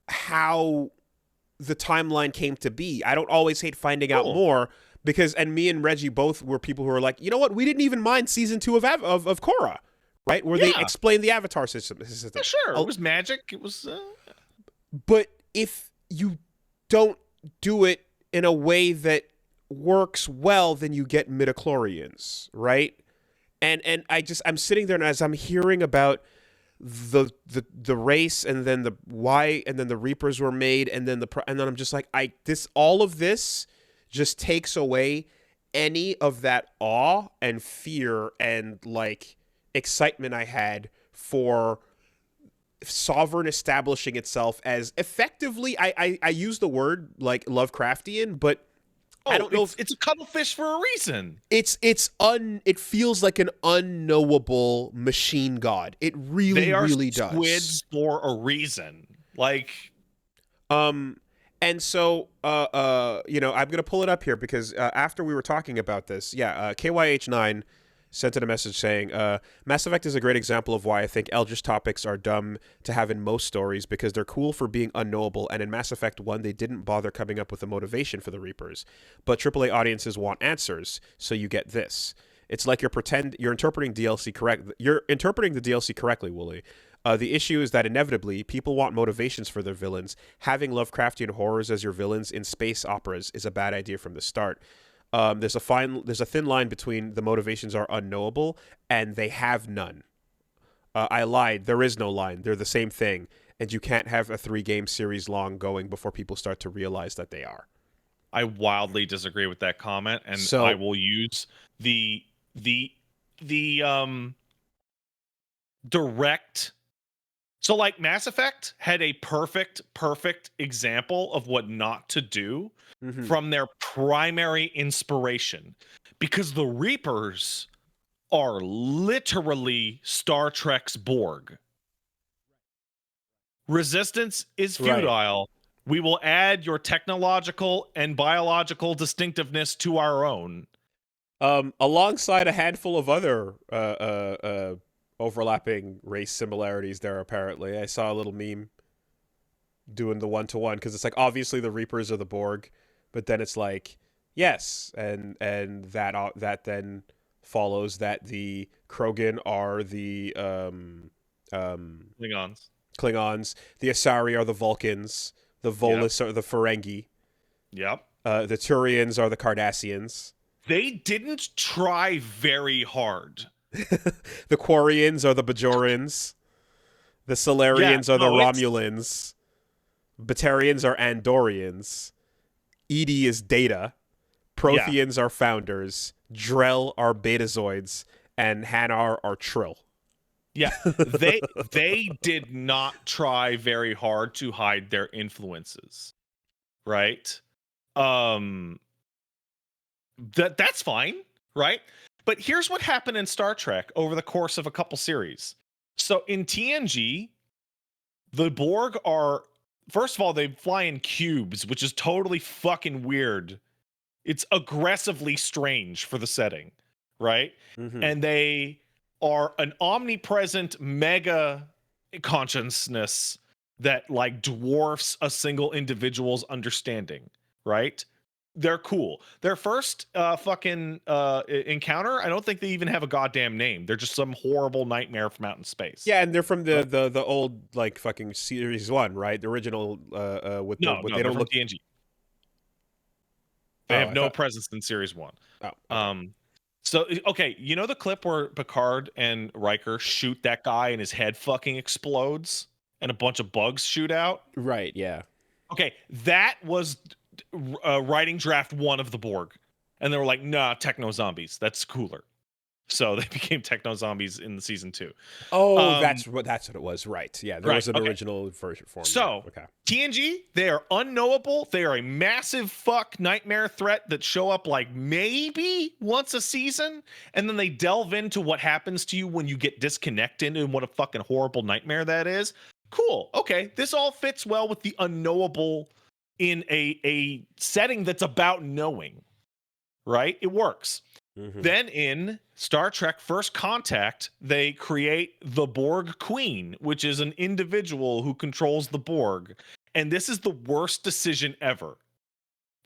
how the timeline came to be. I don't always hate finding out more because, and me and Reggie both were people who were like, you know what, we didn't even mind season 2 of Korra, right? Where they explained the avatar system. Yeah, sure, it was magic. It was. But if you don't do it in a way that works well, then you get midichlorians, right? And I'm sitting there, and as I'm hearing about the race, and then the why, and then the Reapers were made, and then I'm just like, all of this just takes away any of that awe and fear and like excitement I had for Sovereign establishing itself as effectively, I use the word like Lovecraftian, but I don't know if it's a cuttlefish for a reason. It feels like an unknowable machine god. It really, really does. Squids for a reason. Like, and so, I'm gonna pull it up here because after we were talking about this, KYH9 sent in a message saying, Mass Effect is a great example of why I think Eldritch topics are dumb to have in most stories because they're cool for being unknowable, and in Mass Effect 1, they didn't bother coming up with a motivation for the Reapers. But AAA audiences want answers, so you get this. It's like you're interpreting DLC correct. You're interpreting the DLC correctly, Wooly. The issue is that inevitably, people want motivations for their villains. Having Lovecraftian horrors as your villains in space operas is a bad idea from the start. There's a thin line between the motivations are unknowable and they have none. I lied. There is no line. They're the same thing, and you can't have a 3-game series long going before people start to realize that they are. I wildly disagree with that comment, and so, I will use the direct. So, like, Mass Effect had a perfect example of what not to do from their primary inspiration, because the Reapers are literally Star Trek's Borg. Resistance is futile. Right. We will add your technological and biological distinctiveness to our own. Alongside a handful of other overlapping race similarities there, apparently. I saw a little meme doing the one-to-one, because it's like, obviously the Reapers are the Borg, but then it's like Yes, and that then follows that the Krogan are the Klingons. Klingons, the Asari are the Vulcans, the Volus are the Ferengi, Yep. the Turians are the Cardassians, They didn't try very hard. the Quarians are the Bajorans, the Solarians are the Romulans, Batarians are Andorians, Edie is Data, Protheans are Founders, Drell are Betazoids, and Hanar are Trill. Yeah, they did not try very hard to hide their influences, right? That's fine, right? But here's what happened in Star Trek over the course of a couple series. So in TNG, the Borg are, first of all, they fly in cubes, which is totally fucking weird. It's aggressively strange for the setting, right? Mm-hmm. And they are an omnipresent mega consciousness that like dwarfs a single individual's understanding, right? They're cool. Their first encounter, I don't think they even have a goddamn name. They're just some horrible nightmare from out in space. Yeah, and they're from the old like fucking series 1, right? The original with no, they don't from look TNG. They have no presence in series 1. Oh. Okay. So okay, you know the clip where Picard and Riker shoot that guy and his head fucking explodes and a bunch of bugs shoot out? Right, yeah. Okay, that was writing draft 1 of the Borg. And they were like, nah, techno zombies. That's cooler. So they became techno zombies in the season 2. Oh, that's what it was, right? Yeah, there was an original version form. So TNG, they are unknowable. They are a massive fuck nightmare threat that show up like maybe once a season, and then they delve into what happens to you when you get disconnected and what a fucking horrible nightmare that is. Cool. Okay, this all fits well with the unknowable in a setting that's about knowing, right? It works. Mm-hmm. Then in Star Trek First Contact, they create the Borg Queen, which is an individual who controls the Borg. And this is the worst decision ever.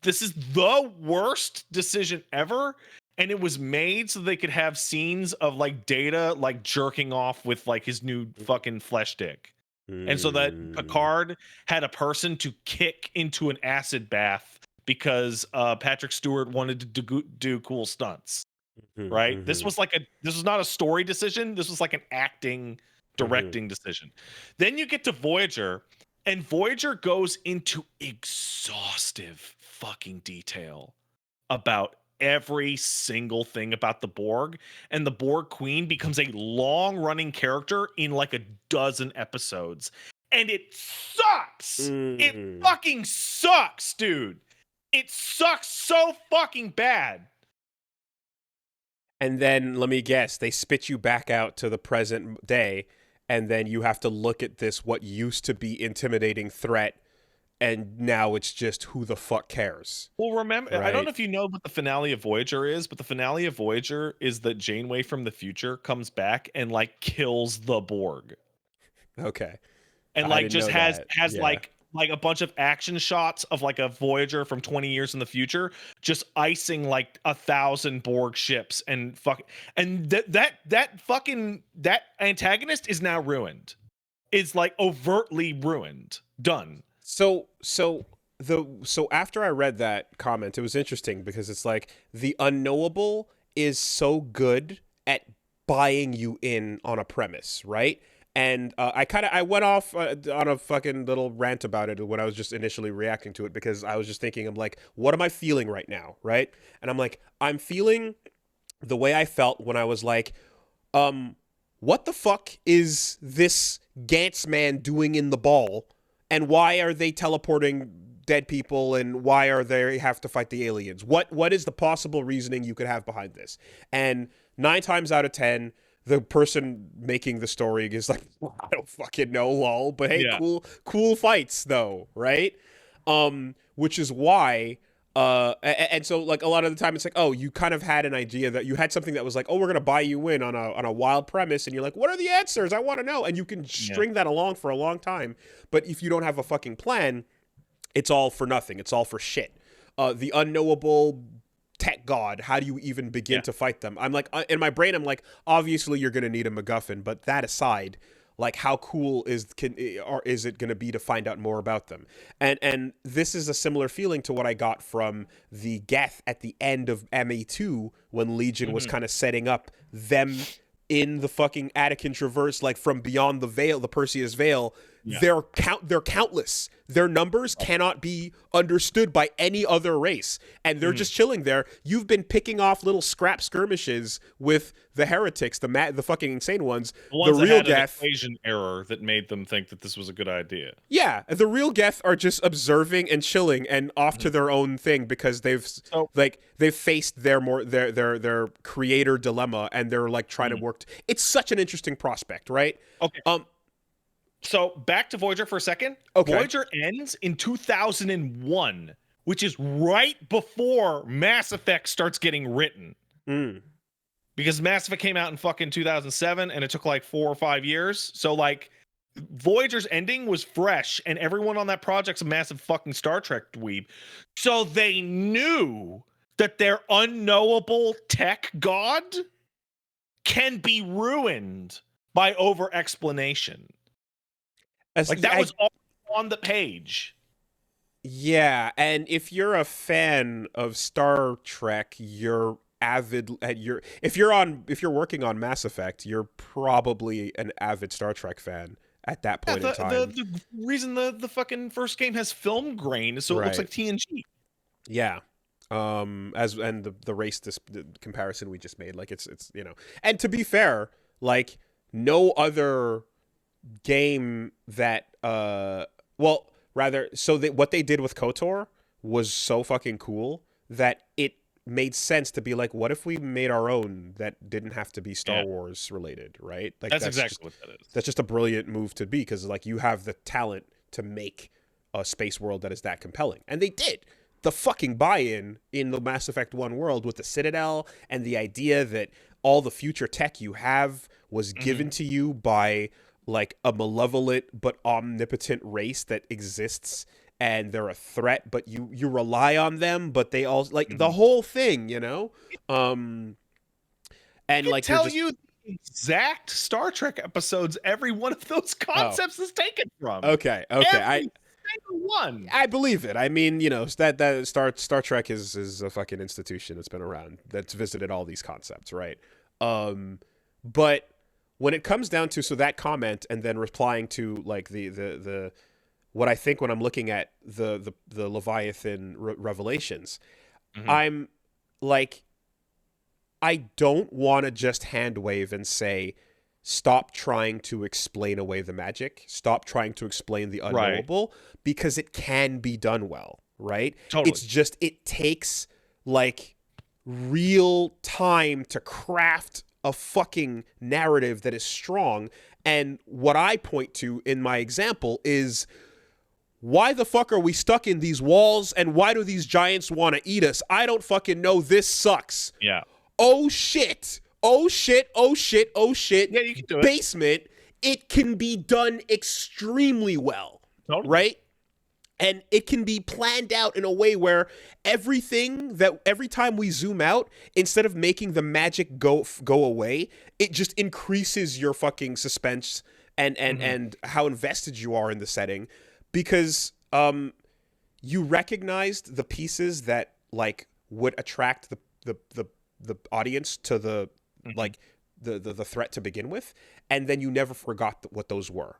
This is the worst decision ever. And it was made so they could have scenes of like Data like jerking off with like his new fucking flesh dick. And so that Picard had a person to kick into an acid bath because Patrick Stewart wanted to do cool stunts, right? Mm-hmm. This was not a story decision. This was like an acting, directing decision. Then you get to Voyager, and Voyager goes into exhaustive fucking detail about every single thing about the Borg, and the Borg Queen becomes a long-running character in like a dozen episodes, and it sucks. It fucking sucks, dude. It sucks so fucking bad. And then let me guess, they spit you back out to the present day, and then you have to look at this what used to be intimidating threat, and now it's just who the fuck cares. Well, remember, right? I don't know if you know what the finale of Voyager is, but the finale of Voyager is that Janeway from the future comes back and like kills the Borg. Okay. And like just has like a bunch of action shots of like a Voyager from 20 years in the future, just icing like 1,000 Borg ships and that antagonist is now ruined. Is like overtly ruined. Done. So after I read that comment, it was interesting because it's like the unknowable is so good at buying you in on a premise, right? And I went off on a fucking little rant about it when I was just initially reacting to it, because I was just thinking, I'm like, what am I feeling right now, right? And I'm like, I'm feeling the way I felt when I was like, what the fuck is this Gantz man doing in the ball? And why are they teleporting dead people, and why are they have to fight the aliens? What is the possible reasoning you could have behind this? And 9 times out of 10, the person making the story is like, I don't fucking know, lol. But hey, cool fights though, right? Which is why, and so like a lot of the time it's like, oh, you kind of had an idea that you had something that was like, oh, we're gonna buy you in on a wild premise, and you're like, what are the answers? I want to know, and you can string that along for a long time. But if you don't have a fucking plan, it's all for nothing. It's all for shit. The unknowable tech god. How do you even begin Yeah. to fight them? I'm like, in my brain, I'm like, obviously you're going to need a MacGuffin, but that aside, like, how cool is it going to be to find out more about them? And this is a similar feeling to what I got from the Geth at the end of MA2 when Legion was kind of setting up them in the fucking Attican Traverse, like from beyond the veil, the Perseus Veil. Yeah. They're countless. Their numbers cannot be understood by any other race, and they're just chilling there. You've been picking off little scrap skirmishes with the heretics, the fucking insane ones. The real that had Geth, an equation error that made them think that this was a good idea. yeah, the real Geth are just observing and chilling and off to their own thing because they've faced their creator dilemma, and they're like trying to work. It's such an interesting prospect, right? Okay. So back to Voyager for a second. Okay. Voyager ends in 2001, which is right before Mass Effect starts getting written. Because Mass Effect came out in fucking 2007, and it took like 4 or 5 years. So like, Voyager's ending was fresh, and everyone on that project's a massive fucking Star Trek dweeb. So they knew that their unknowable tech god can be ruined by over-explanation. Like, that was all on the page. Yeah, and if you're a fan of Star Trek, you're avid if you're working on Mass Effect, you're probably an avid Star Trek fan at that point in time. The reason the fucking first game has film grain is so it looks like TNG. Yeah. The race the comparison we just made, like it's and to be fair, like no other game that what they did with KOTOR was so fucking cool that it made sense to be like, what if we made our own that didn't have to be Star Wars related, right? Like that's exactly what that is. That's just a brilliant move to be, because like you have the talent to make a space world that is that compelling, and they did. The fucking buy-in in the Mass Effect 1 world with the Citadel and the idea that all the future tech you have was given to you by like a malevolent but omnipotent race that exists, and they're a threat, but you rely on them, but they all like the whole thing, and like tell you the exact Star Trek episodes every one of those concepts is taken from. Okay. Every single one. I believe it. I mean, that Star Trek is a fucking institution that's been around, that's visited all these concepts, right? But when it comes down to that comment and then replying to like the what I think when I'm looking at the Leviathan revelations, I'm like, I don't want to just hand wave and say, stop trying to explain away the magic, stop trying to explain the unknowable, because it can be done well, right? Totally. It's just, it takes like real time to craft a fucking narrative that is strong. And what I point to in my example is, why the fuck are we stuck in these walls, and why do these giants want to eat us? I don't fucking know. This sucks. Yeah. Oh shit. Oh shit. Oh shit. Oh shit. Yeah, you can do it. Basement. It can be done extremely well. Totally. Right? And it can be planned out in a way where every time we zoom out, instead of making the magic go away, it just increases your fucking suspense and how invested you are in the setting, because you recognized the pieces that like would attract the audience to the like the threat to begin with, and then you never forgot what those were.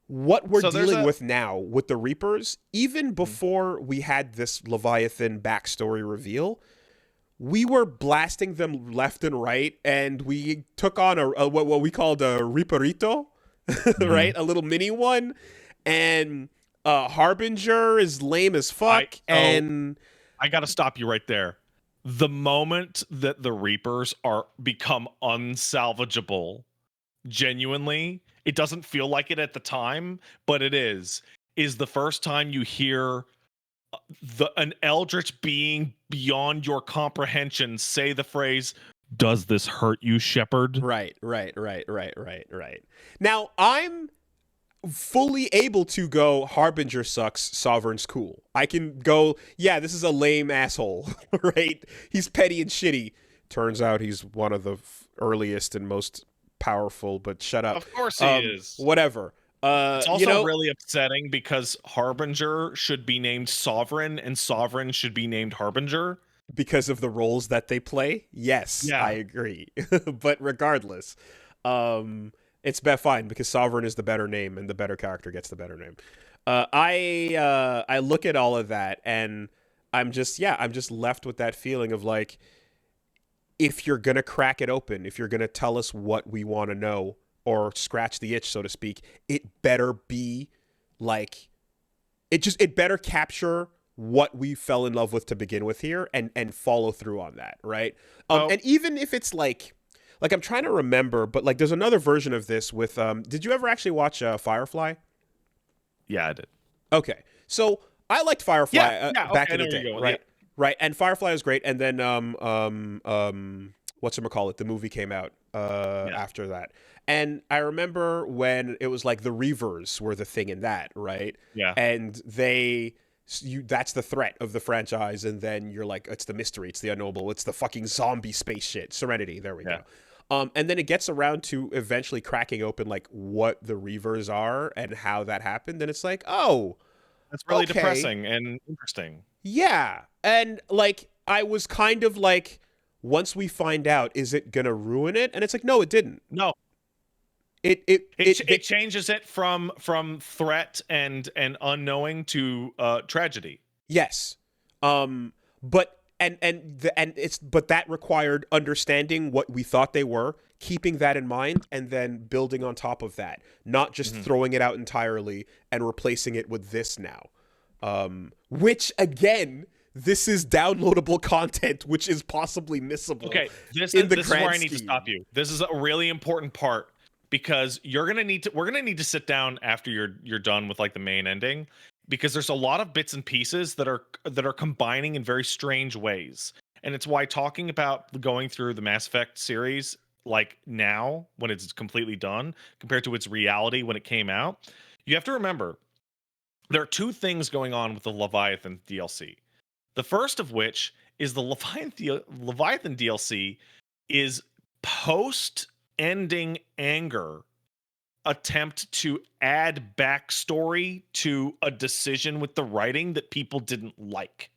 What we're dealing with now with the Reapers, even before we had this Leviathan backstory reveal, we were blasting them left and right, and we took on a what we called a Reaperito, right? A little mini one, and Harbinger is lame as fuck. I gotta stop you right there. The moment that the Reapers become unsalvageable, genuinely, it doesn't feel like it at the time, but it is the first time you hear an eldritch being beyond your comprehension say the phrase, "Does this hurt you, Shepard?" Right. Now, fully able to go, Harbinger sucks, Sovereign's cool. I can go, yeah, this is a lame asshole, right? He's petty and shitty. Turns out he's one of the earliest and most powerful, but shut up. Of course he is. Whatever. It's also you know, really upsetting because Harbinger should be named Sovereign and Sovereign should be named Harbinger. because of the roles that they play. Yes, Yeah. I agree. But regardless, it's fine because Sovereign is the better name and the better character gets the better name. I look at all of that and I'm just left with that feeling of like, if you're gonna crack it open, if you're gonna tell us what we want to know or scratch the itch, so to speak, it better be like, it better capture what we fell in love with to begin with here and follow through on that, right? And even if it's like I'm trying to remember, but like there's another version of this with did you ever actually watch Firefly? Yeah, I did. Okay, so I liked Firefly back in the day, right? Yeah. Right, and Firefly was great, and then whatchamacallit, the movie came out after that. And I remember when it was like the Reavers were the thing in that, right? Yeah. And that's the threat of the franchise, and then you're like, it's the mystery, it's the unknowable, it's the fucking zombie space shit. Serenity, there we go. And then it gets around to eventually cracking open like what the Reavers are and how that happened, and it's like, oh, that's really okay. depressing and interesting. Yeah. And like I was kind of like, once we find out, is it gonna ruin it? And it's like, no, it didn't. No. It changes it from threat and unknowing to tragedy. Yes. But that required understanding what we thought they were, keeping that in mind, and then building on top of that, not just throwing it out entirely and replacing it with this now. Which again, this is downloadable content, which is possibly missable. Okay, this is where I need to stop you. This is a really important part because we're gonna need to sit down after you're done with like the main ending, because there's a lot of bits and pieces that are combining in very strange ways, and it's why talking about going through the Mass Effect series like now when it's completely done compared to its reality when it came out, you have to remember there are two things going on with the Leviathan DLC. The first of which is the Leviathan DLC is post-ending anger attempt to add backstory to a decision with the writing that people didn't like.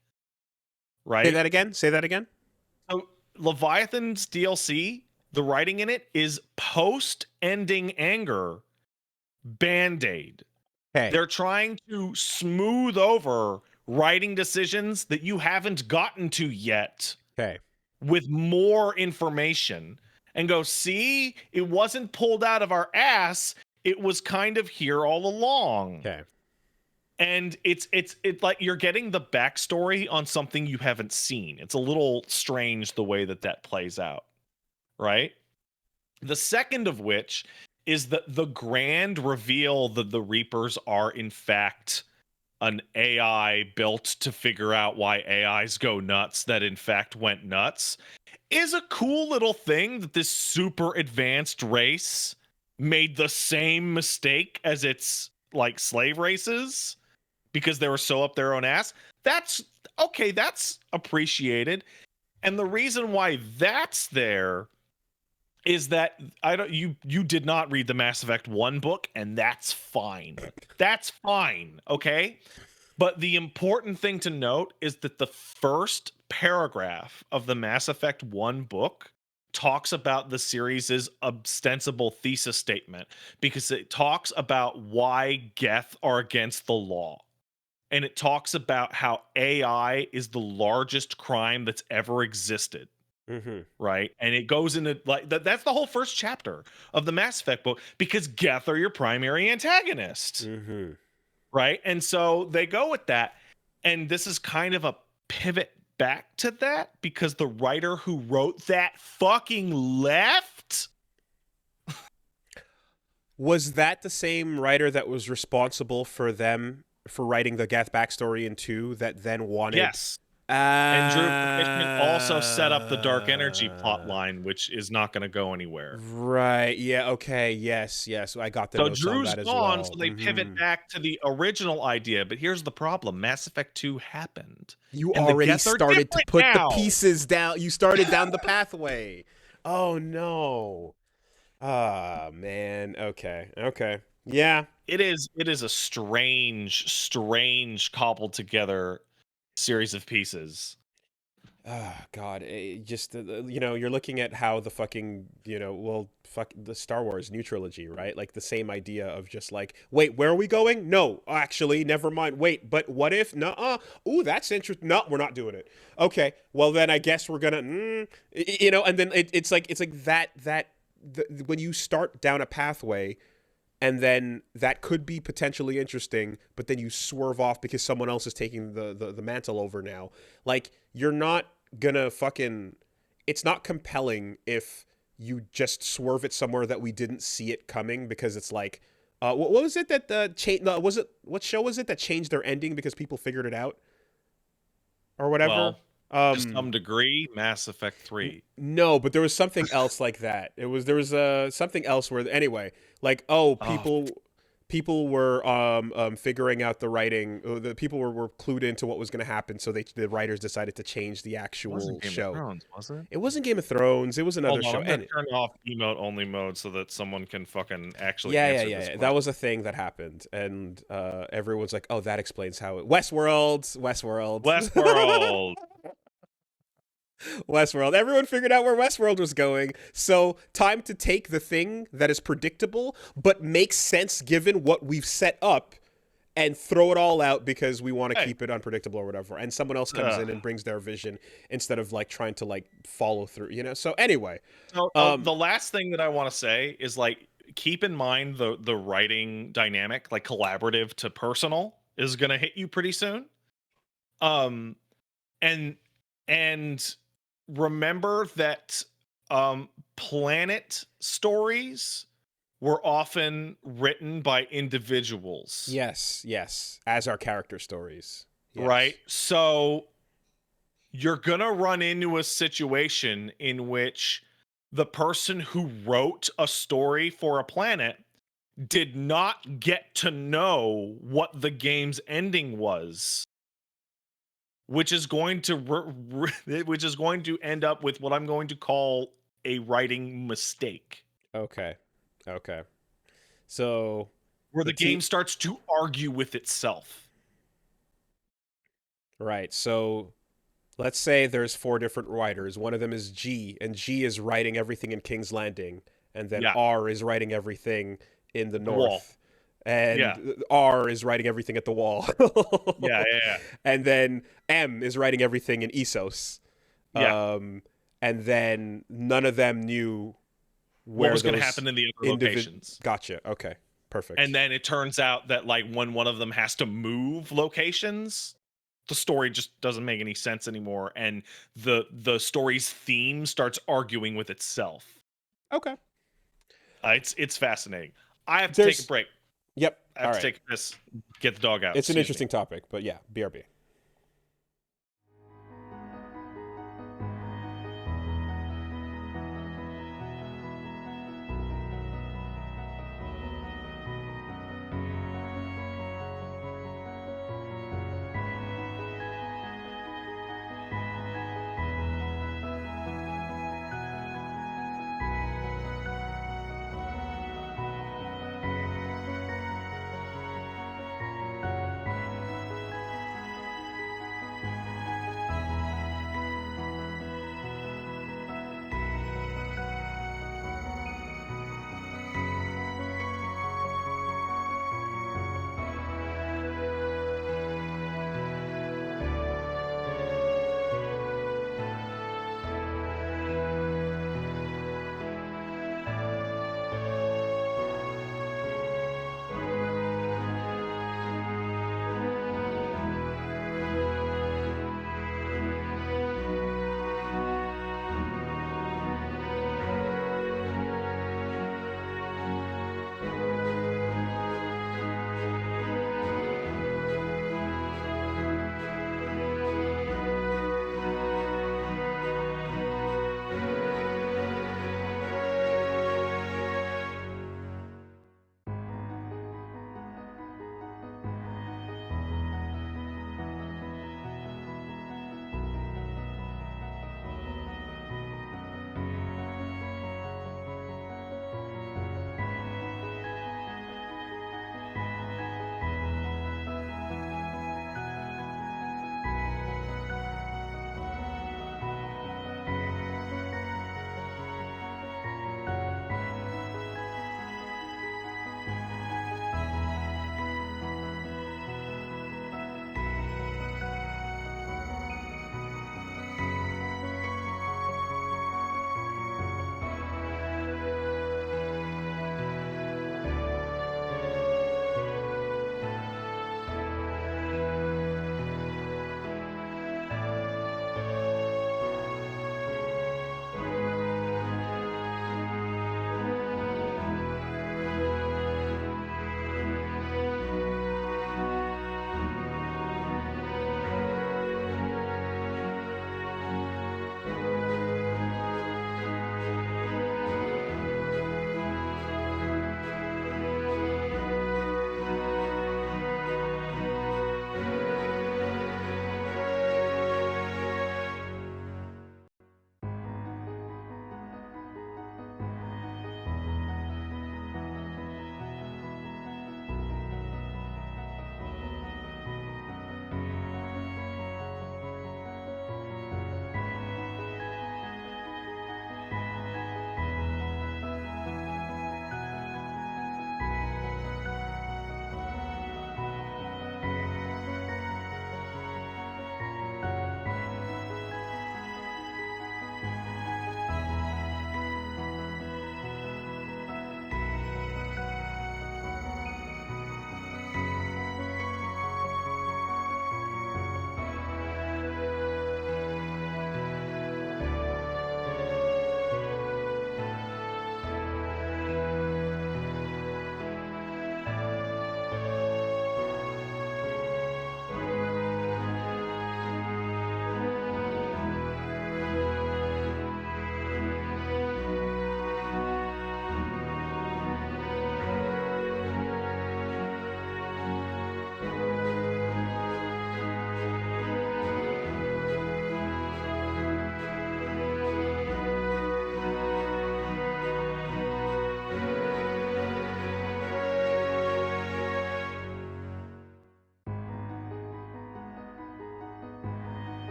Right? Say that again. So Leviathan's DLC, the writing in it is post-ending anger Band-Aid. Hey. They're trying to smooth over writing decisions that you haven't gotten to yet. Okay. With more information and go, see, it wasn't pulled out of our ass. It was kind of here all along. Okay. And it's like you're getting the backstory on something you haven't seen. It's a little strange the way that plays out. Right? The second of which is that the grand reveal that the Reapers are in fact an AI built to figure out why AIs go nuts that in fact went nuts is a cool little thing that this super advanced race made the same mistake as its like slave races because they were so up their own ass. That's okay. That's appreciated. And the reason why that's there is that you did not read the Mass Effect 1 book, and that's fine. That's fine, okay? But the important thing to note is that the first paragraph of the Mass Effect 1 book talks about the series' ostensible thesis statement because it talks about why Geth are against the law. And it talks about how AI is the largest crime that's ever existed. Right, and it goes into like that's the whole first chapter of the Mass Effect book because Geth are your primary antagonist, right? And so they go with that, and this is kind of a pivot back to that because the writer who wrote that fucking left. Was that the same writer that was responsible for writing the Geth backstory in 2 that then wanted? Yes. And Drew Proficient also set up the dark energy plot Ah. line, which is not going to go anywhere. Right. Yeah. Okay. Yes. Yes. I got the So notes on Drew's that as gone, well. so they pivot back to the original idea. But here's the problem: Mass Effect 2 happened, You and the already Geth are started to different put the now. pieces down. You started down the pathway. Oh no. Ah, man. Okay. Okay. Yeah. It is a strange cobbled together series of pieces. Ah, God. Just you're looking at how the fucking, fuck the Star Wars new trilogy, right? Like the same idea of just like, wait, where are we going? No, actually, never mind. Wait, but what if? Nuh-uh. Ooh, that's interesting. No, we're not doing it. Okay, well then I guess we're gonna, and then it's like when you start down a pathway and then that could be potentially interesting, but then you swerve off because someone else is taking the mantle over now. Like, you're not gonna fucking, it's not compelling if you just swerve it somewhere that we didn't see it coming, because it's like, what was it that was it, what show was it that changed their ending because people figured it out or whatever? Well, to some degree, Mass Effect 3. No, but there was something else like that. There was something else where, anyway, like, people were figuring out the writing. The people were clued into what was going to happen, so the writers decided to change the It actual wasn't Game show. of Thrones, was it? It wasn't Game of Thrones. It was another Hold on, show. I'm gonna And turn off emote only mode so that someone can fucking actually yeah, answer this yeah. question. That was a thing that happened, and everyone's like, "Oh, that explains how it." Westworld. Westworld. Westworld. Everyone figured out where Westworld was going. So, time to take the thing that is predictable but makes sense given what we've set up and throw it all out because we want to keep it unpredictable or whatever. And someone else comes in and brings their vision instead of like trying to like follow through, So, anyway. So, the last thing that I want to say is, like, keep in mind the writing dynamic, like collaborative to personal, is going to hit you pretty soon. Um and and remember that planet stories were often written by individuals. Yes, yes. As our character stories. Yes. Right? So you're going to run into a situation in which the person who wrote a story for a planet did not get to know what the game's ending was, which is going to which is going to end up with what I'm going to call a writing mistake. Okay. Okay. So, where the game starts to argue with itself. Right. So, let's say there's 4 different writers. One of them is G, and G is writing everything in King's Landing, and then R is writing everything in the north. Wall. And R is writing everything at the wall. Yeah. And then M is writing everything in Essos. Yeah. And then none of them knew where what was going to happen in the other locations. Gotcha. Okay. Perfect. And then it turns out that, like, when one of them has to move locations, the story just doesn't make any sense anymore, and the story's theme starts arguing with itself. Okay. It's fascinating. I have to take a break. Yep. I have to take this. Get the dog out. It's an interesting topic, but yeah, BRB.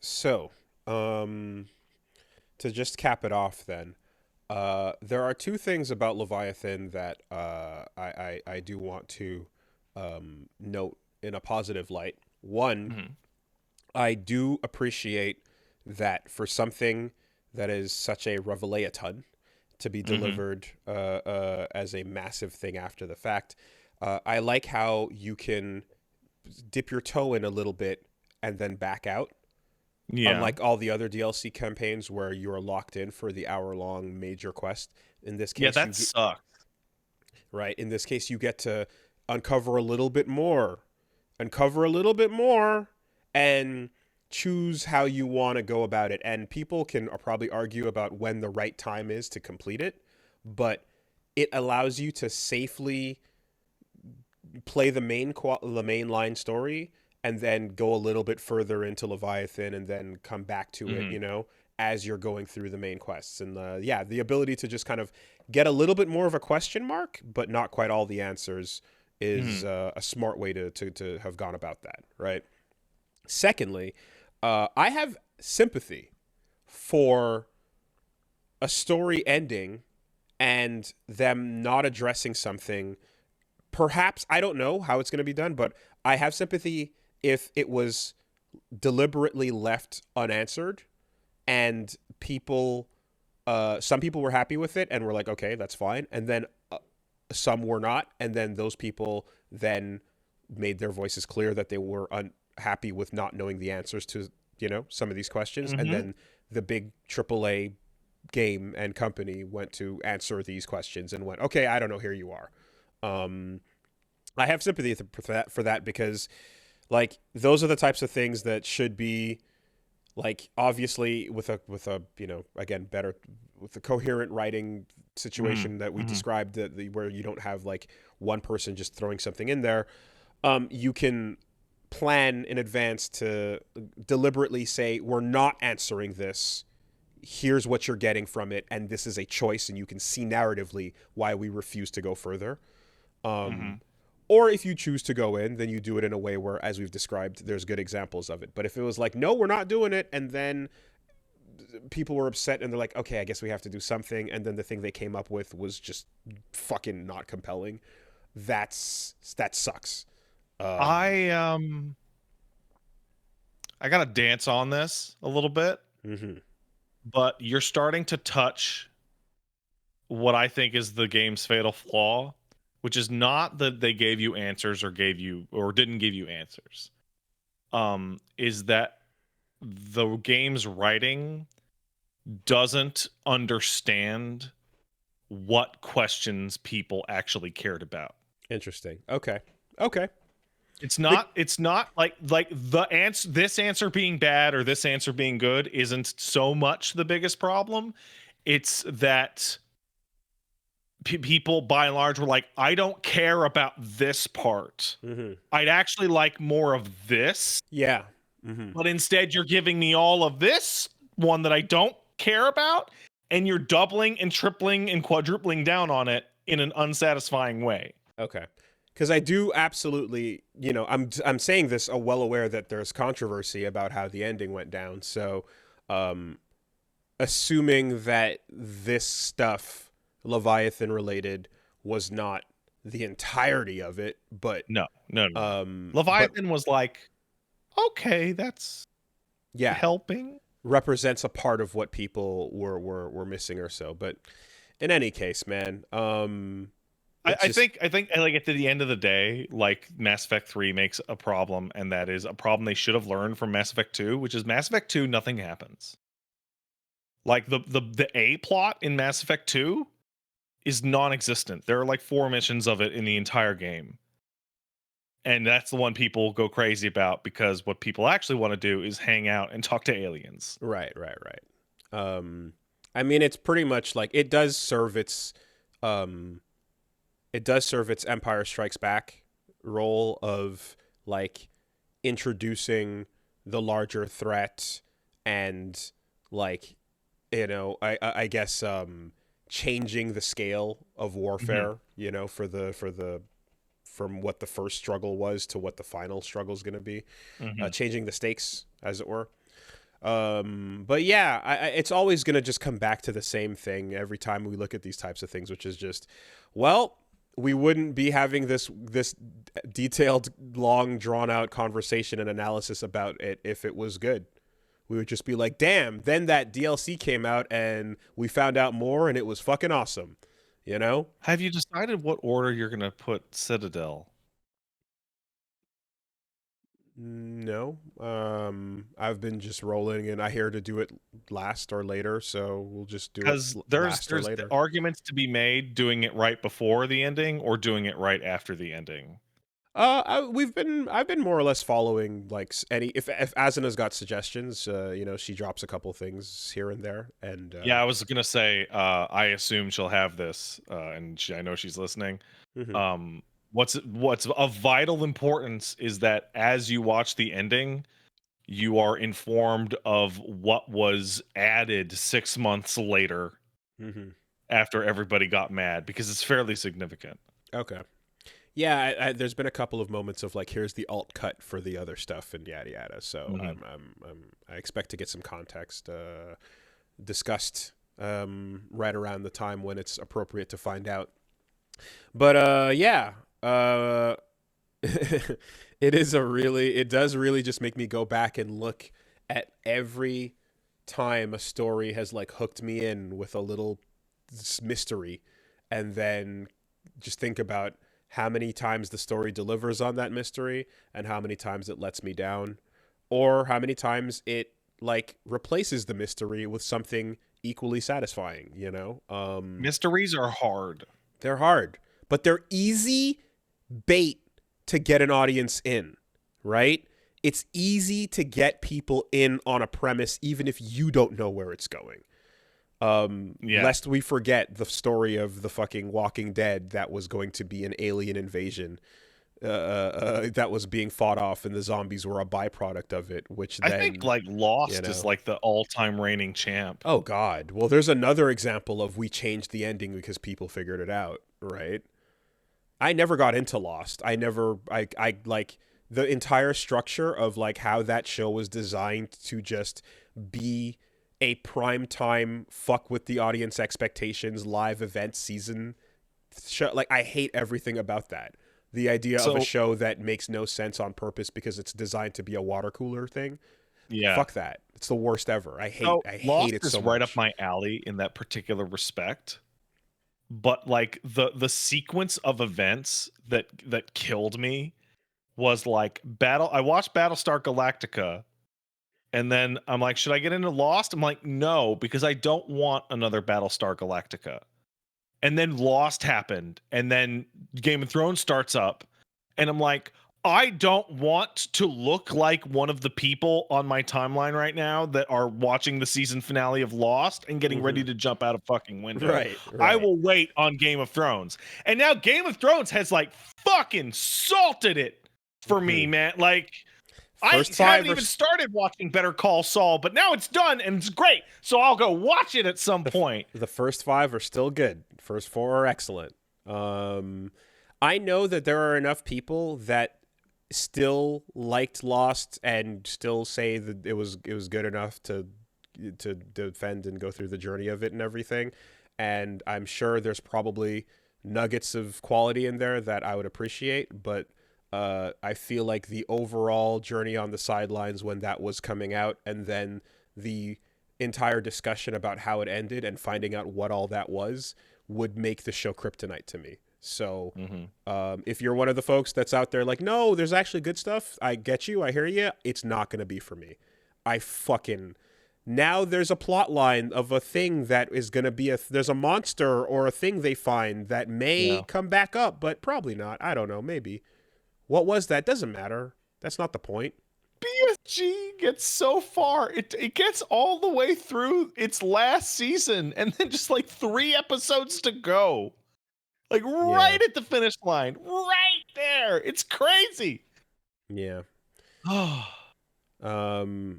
So, to just cap it off, then, there are two things about Leviathan that I do want to note in a positive light. One, Mm-hmm. I do appreciate that for something that is such a revelation to be Mm-hmm. delivered as a massive thing after the fact. I like how you can dip your toe in a little bit and then back out. Yeah. Unlike all the other DLC campaigns where you're locked in for the hour-long major quest, in this Yeah, case that sucks. right. In this case, you get to uncover a little bit more, uncover a little bit more, and choose how you want to go about it. And people can probably argue about when the right time is to complete it, but it allows you to safely play the main line story and then go a little bit further into Leviathan and then come back to it, Mm-hmm. as you're going through the main quests. And yeah, the ability to just kind of get a little bit more of a question mark, but not quite all the answers is Mm-hmm. a smart way to have gone about that, right? Secondly, I have sympathy for a story ending and them not addressing something. Perhaps I don't know how it's going to be done, but I have sympathy if it was deliberately left unanswered and some people were happy with it and were like, okay, that's fine, and then some were not, and then those people then made their voices clear that they were unhappy with not knowing the answers to some of these questions, and Mm-hmm. then the big AAA game and company went to answer these questions and went, okay, I don't know, here you are. um I have sympathy for that because, like, those are the types of things that should be, like, obviously with a again, better with the coherent writing situation that we Mm-hmm. described, where you don't have like one person just throwing something in there. You can plan in advance to deliberately say, we're not answering this, here's what you're getting from it, and this is a choice, and you can see narratively why we refuse to go further. Mm-hmm. um, or if you choose to go in, then you do it in a way where, as we've described, there's good examples of it. But if it was like, no, we're not doing it, and then people were upset and they're like, okay, I guess we have to do something, and then the thing they came up with was just fucking not compelling, that sucks. Um, I I gotta dance on this a little bit, mhm. but you're starting to touch what I think is the game's fatal flaw, which is not that they gave you answers or gave you or didn't give you answers. Is that the game's writing doesn't understand what questions people actually cared about. Interesting. Okay. Okay. The, It's not like the answer, this answer being bad or this answer being good isn't so much the biggest problem. It's that people by and large were like, I don't care about this part. mhm. I'd actually like more of this, Yeah. Mhm. but instead you're giving me all of this one that I don't care about, and you're doubling and tripling and quadrupling down on it in an unsatisfying way. Okay. Because I do absolutely, I'm saying this well aware that there's controversy about how the ending went down. So, um, assuming that this stuff, Leviathan related, was not the entirety of it, but No, no, no, no. but Leviathan was like, okay, that's yeah, helping. represents a part of what people were missing or so. But in any case, man, I, it's I just think I think like at the end of the day, like Mass Effect 3 makes a problem, and that is a problem they should have learned from Mass Effect 2, which is Mass Effect 2, nothing happens. Like the A plot in Mass Effect 2 is non-existent. There are like 4 missions of it in the entire game. And that's the one people go crazy about because what people actually want to do is hang out and talk to aliens. right, right, right. I mean, it's pretty much like um it does serve its Empire Strikes Back role of, like, introducing the larger threat and, like, I guess changing the scale of Mhm. warfare, for the from what the first struggle was to what the final struggle is going to be, Mhm. changing the stakes, as it were. But yeah, it's always gonna just come back to the same thing every time we look at these types of things, which is just, well, we wouldn't be having this detailed, long, drawn out conversation and analysis about it if it was good. We would just be like, damn, then that DLC came out and we found out more and it was fucking awesome. You know? Have you decided what order you're gonna put Citadel? No. I've been just rolling and I hear to do it last or later, so we'll just do it Because there's last or later. arguments to be made doing it right before the ending or doing it right after the ending. I've been more or less following like if Asana's got suggestions, she drops a couple things here and there, and Yeah, I was gonna say, I assume she'll have this, and I know she's listening. mhm. What's of vital importance is that as you watch the ending, you are informed of what was added 6 months later Mhm. after everybody got mad, because it's fairly significant. Okay. Yeah, there's been a couple of moments of like, here's the alt cut for the other stuff and yada yada. So Mhm. I expect to get some context discussed right around the time when it's appropriate to find out. But yeah, it does really just make me go back and look at every time a story has like hooked me in with a little mystery, and then just think about how many times the story delivers on that mystery and how many times it lets me down, or how many times it like replaces the mystery with something equally satisfying, Mysteries are hard. they're hard, but they're easy bait to get an audience in, right? It's easy to get people in on a premise even if you don't know where it's going. Yeah. Lest we forget the story of the fucking Walking Dead that was going to be an alien invasion that was being fought off, and the zombies were a byproduct of it, which I then, think like Lost is like the all-time reigning champ. oh God. Well, there's another example of we changed the ending because people figured it out, right? I never got into Lost. I like the entire structure of like how that show was designed to just be a primetime fuck with the audience expectations live event season show. Like, I hate everything about that. The idea of a show that makes no sense on purpose because it's designed to be a water cooler thing. Yeah. Fuck that. It's the worst ever. I hate Lost it is so right much. up my alley in that particular respect. But like the sequence of events that killed me was like I watched Battlestar Galactica, and then I'm like, should I get into Lost? I'm like, no, because I don't want another Battlestar Galactica. And then Lost happened, and then Game of Thrones starts up, and I'm like, I don't want to look like one of the people on my timeline right now that are watching the season finale of Lost and getting ready to jump out a fucking window. Right. I will wait on Game of Thrones. And now Game of Thrones has like fucking salted it for me, man. Like, First I five haven't even started watching Better Call Saul, but now it's done and it's great. So I'll go watch it at some point. The first 5 are still good. First 4 are excellent. I know that there are enough people that still liked Lost and still say that it was good enough to defend and go through the journey of it and everything. And I'm sure there's probably nuggets of quality in there that I would appreciate, but I feel like the overall journey on the sidelines when that was coming out, and then the entire discussion about how it ended and finding out what all that was, would make the show kryptonite to me. So if you're one of the folks that's out there like, no, there's actually good stuff, I get you, I hear you, it's not going to be for me. Now there's a plot line of a thing that is going to be there's a monster or a thing they find that may come back up, but probably not. I don't know, maybe. What was that? Doesn't matter. That's not the point. BSG gets so far. It gets all the way through its last season and then just like 3 episodes to go. Like right at the finish line. Right there. It's crazy. Yeah. Oh. Well,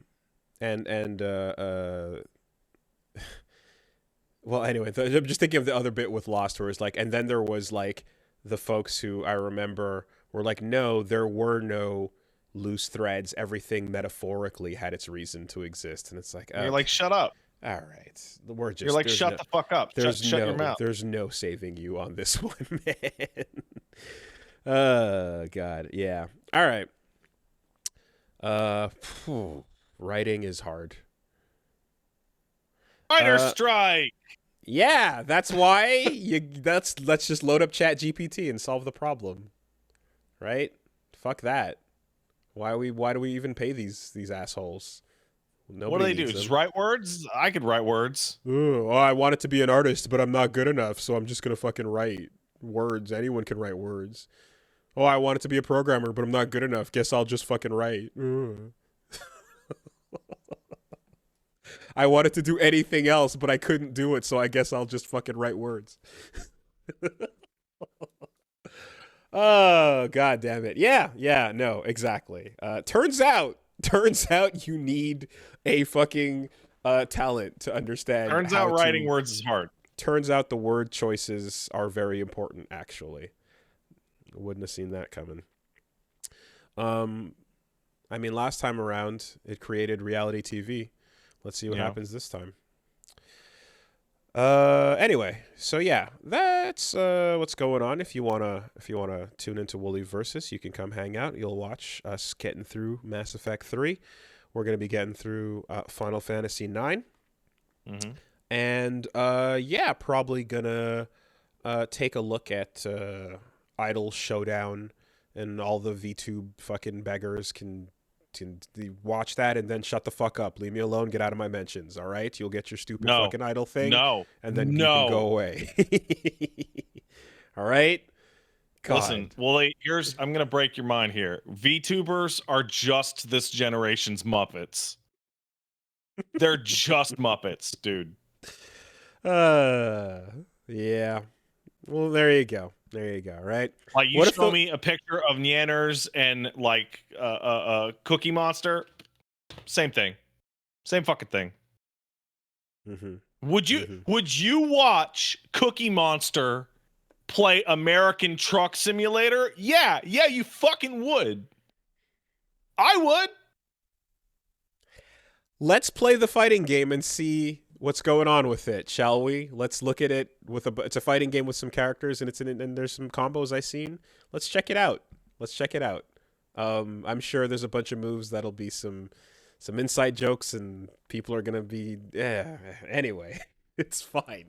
anyway, I'm just thinking of the other bit with Lost where it's like, and then there was like the folks who I remember were like, no, there were no loose threads, everything metaphorically had its reason to exist, and it's like, You're like, shut up. all right, we're just. You're like, shut the fuck up. Shut your mouth. There's no saving you on this one, man. Oh God, yeah. All right. Writing is hard. Writer strike. Yeah, that's why let's just load up ChatGPT and solve the problem. Right? Fuck that. Why do we even pay these assholes? Nobody what do they do? needs Just them. write words? I could write words. Ooh, I want it to be an artist, but I'm not good enough, so I'm just gonna fucking write words. Anyone can write words. Oh, I want it to be a programmer, but I'm not good enough. Guess I'll just fucking write. I wanted to do anything else, but I couldn't do it, so I guess I'll just fucking write words. Oh, God damn it. Yeah, no, exactly. Turns out you need a fucking talent to understand. Turns out writing words is hard. Turns out the word choices are very important, actually. I wouldn't have seen that coming. I mean, last time around, it created reality TV. Let's see what happens this time. Anyway, so yeah, that's what's going on. If you wanna tune into Woolly Versus, you can come hang out. You'll watch us getting through Mass Effect 3. We're gonna be getting through Final Fantasy 9. Mm-hmm. And yeah, probably gonna take a look at Idol Showdown, and all the VTube fucking beggars can watch that and then shut the fuck up. Leave me alone. Get out of my mentions. All right, you'll get your stupid fucking Idol thing. And then you can go away. All right. God. Listen, well, I'm gonna break your mind here. VTubers are just this generation's Muppets. They're just Muppets, dude. Yeah. Well, there you go. Right? Like, you show me a picture of Nyanners and like Cookie Monster, same thing, same fucking thing. Mm-hmm. Would you watch Cookie Monster play American Truck Simulator? Yeah, you fucking would. I would. Let's play the fighting game and see what's going on with it, shall we? Let's look at it it's a fighting game with some characters, and and there's some combos I've seen. Let's check it out. I'm sure there's a bunch of moves that'll be some inside jokes, and people are gonna be anyway. It's fine.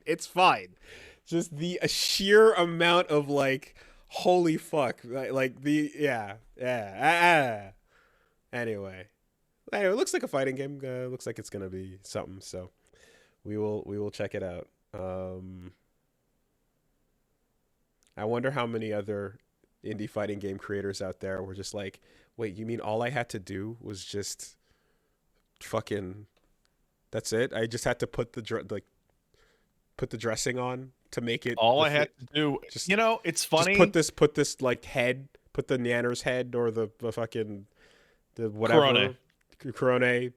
Just the sheer amount of like, holy fuck, Anyway, it looks like a fighting game. Looks like it's gonna be something. So we will check it out. I wonder how many other indie fighting game creators out there were just like, wait, you mean all I had to do was just fucking, that's it? I just had to put the dressing on to make it. All I had to do, just, it's funny. Just put this like head, put the Nanner's head or the fucking the whatever. Corone,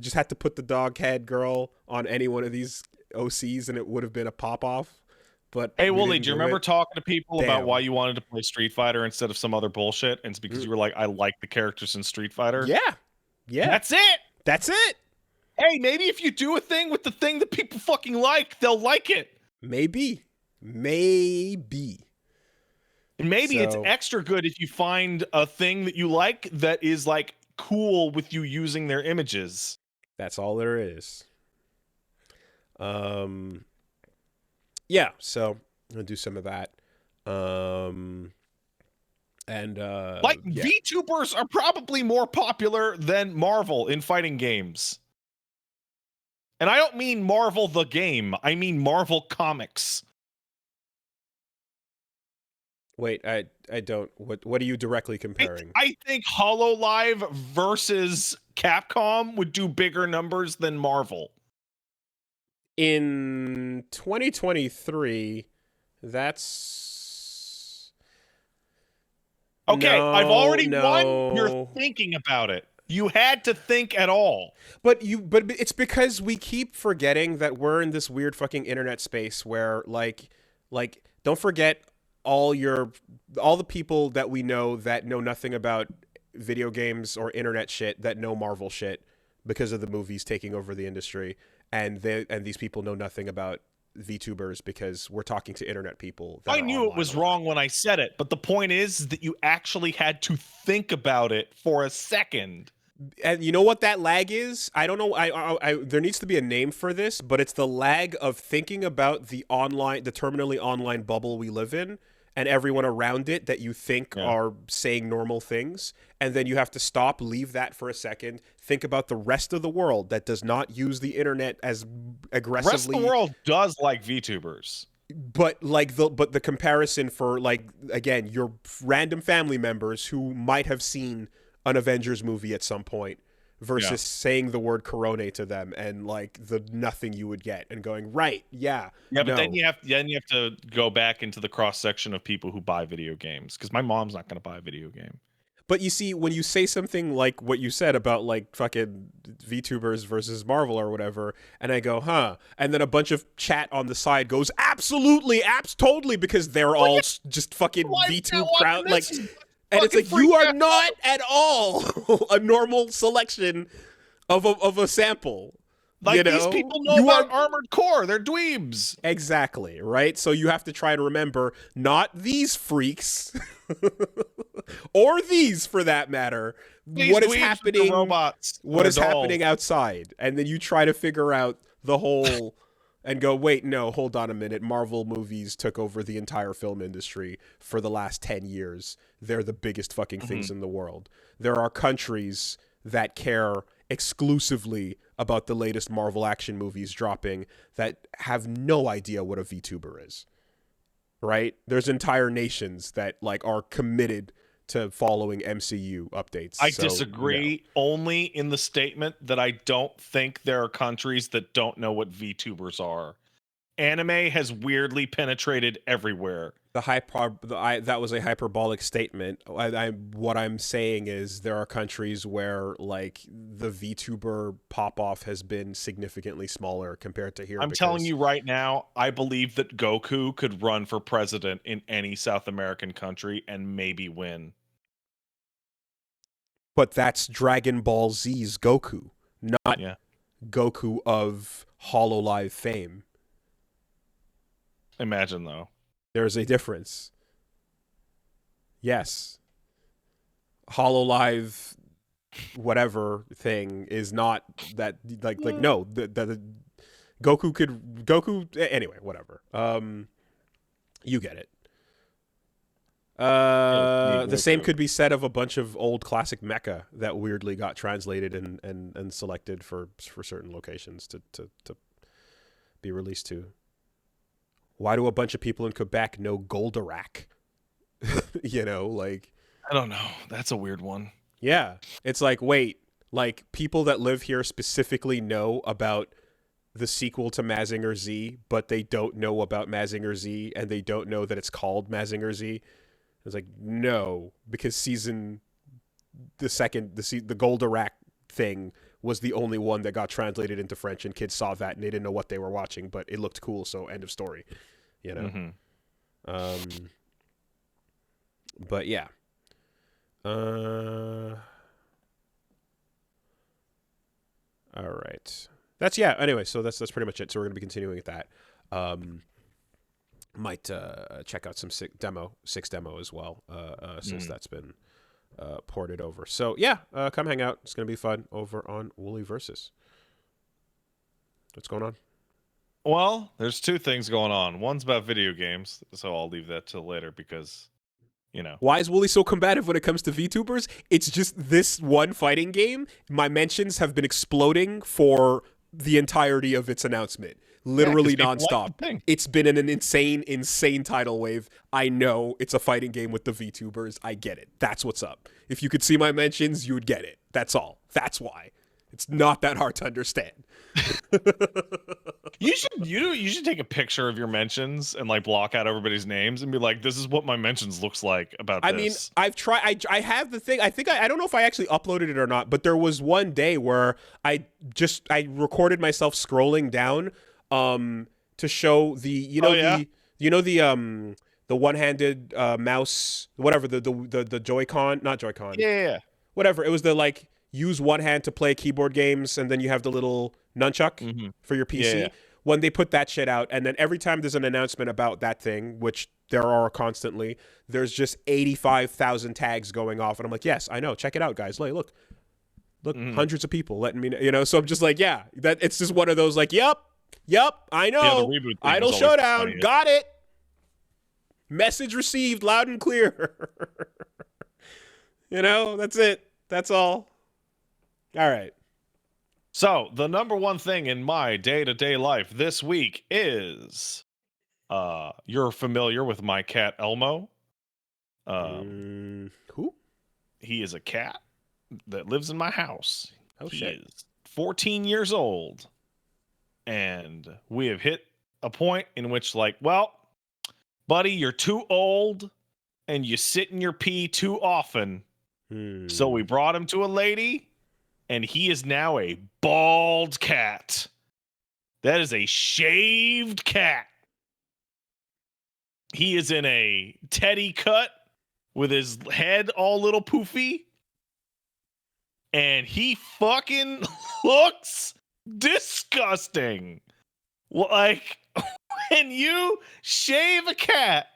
just had to put the dog head girl on any one of these OCs and it would have been a pop off. But hey, Wooly, do you remember talking to people about why you wanted to play Street Fighter instead of some other bullshit? And it's because you were like, I like the characters in Street Fighter. Yeah. That's it. Hey, maybe if you do a thing with the thing that people fucking like, they'll like it. Maybe. And maybe it's extra good if you find a thing that you like that is like cool with you using their images. That's all there is. Yeah, so I'm gonna do some of that. VTubers are probably more popular than Marvel in fighting games. And I don't mean Marvel the game, I mean Marvel Comics. Wait, I don't. What are you directly comparing? I think Hololive versus Capcom would do bigger numbers than Marvel. In 2023, that's okay. I've already won. You're thinking about it. You had to think at all. But it's because we keep forgetting that we're in this weird fucking internet space where like don't forget all the people that we know that know nothing about video games or internet shit that know Marvel shit because of the movies taking over the industry, and these people know nothing about VTubers because we're talking to internet people that I are knew it was online a lot. wrong when I said it, but the point is that you actually had to think about it for a second. And you know what that lag is? I don't know. I there needs to be a name for this, but it's the lag of thinking about the terminally online bubble we live in, and everyone around it that you think are saying normal things, and then you have to stop, leave that for a second, think about the rest of the world that does not use the internet as aggressively. The rest of the world does like VTubers. But the comparison for, like, again, your random family members who might have seen an Avengers movie at some point versus saying the word Corona to them and like the nothing you would get and going, right, but then you have to go back into the cross section of people who buy video games, because my mom's not going to buy a video game. But you see, when you say something like what you said about like fucking VTubers versus Marvel or whatever, and I go, huh, and then a bunch of chat on the side goes, absolutely, totally, because they're all just fucking VTube crowd, like. And it's like, you are not at all a normal selection of a sample. Like, these people know about Armored Core. They're dweebs. Exactly, right? So you have to try to remember, not these freaks, or these for that matter, what is happening, robots, what is happening outside. And then you try to figure out the whole... and go, wait, no, hold on a minute. Marvel movies took over the entire film industry for the last 10 years. They're the biggest fucking things in the world. There are countries that care exclusively about the latest Marvel action movies dropping that have no idea what a VTuber is, right? There's entire nations that like are committed to following MCU updates. I disagree only in the statement that I don't think there are countries that don't know what VTubers are. Anime has weirdly penetrated everywhere. That was a hyperbolic statement. What I'm saying is there are countries where like the VTuber pop-off has been significantly smaller compared to here. I'm telling you right now, I believe that Goku could run for president in any South American country and maybe win. But that's Dragon Ball Z's Goku, not Goku of Hololive fame. Imagine, though. There's a difference. Yes. Hololive whatever thing is not that, like no, the Goku anyway, whatever. You get it. The same could be said of a bunch of old classic mecha that weirdly got translated and selected for certain locations to be released to. Why do a bunch of people in Quebec know Goldorak? You know, like... I don't know. That's a weird one. Yeah. It's like, wait, like people that live here specifically know about the sequel to Mazinger Z, but they don't know about Mazinger Z, and they don't know that it's called Mazinger Z. It's like, no, because the Goldorak thing was the only one that got translated into French, and kids saw that and they didn't know what they were watching, but it looked cool, so end of story, you know? But yeah. All right. Anyway, so that's pretty much it. So we're going to be continuing with that. Might check out some six demo as well, since that's been ported over. So yeah, come hang out. It's gonna be fun over on Wooly Versus. What's going on? Well, there's two things going on. One's about video games, so I'll leave that till later because, you know. Why is Wooly so combative when it comes to VTubers? It's just this one fighting game. My mentions have been exploding for the entirety of its announcement. Literally nonstop. It's been an insane tidal wave. I know it's a fighting game with the VTubers. I get it. That's what's up. If you could see my mentions, you would get it. That's all. That's why. It's not that hard to understand. You should take a picture of your mentions and like block out everybody's names and be like, this is what my mentions looks like about this. I mean, I've tried. I have the thing. I think I don't know if I actually uploaded it or not, but there was one day where I recorded myself scrolling down to show the one-handed mouse, whatever, the Joy-Con, not Joy-Con. Yeah. whatever. It was the like use one hand to play keyboard games, and then you have the little nunchuck for your PC. Yeah. When they put that shit out, and then every time there's an announcement about that thing, which there are constantly, there's just 85,000 tags going off, and I'm like, yes, I know, check it out, guys. Like, look, hundreds of people letting me know, you know. So I'm just like, yeah, that it's just one of those like, yep, I know, the reboot thing Idol is always Showdown, funny. got it. Message received, loud and clear. You know, that's it. That's all. All right. So the number one thing in my day-to-day life this week is you're familiar with my cat Elmo. Who? He is a cat that lives in my house. Oh, he shit. is 14 years old. And we have hit a point in which, like, well, buddy, you're too old and you sit in your pee too often. So we brought him to a lady, and he is now a bald cat. That is a shaved cat. He is in a teddy cut with his head all little poofy. And he fucking looks disgusting. Like, when you shave a cat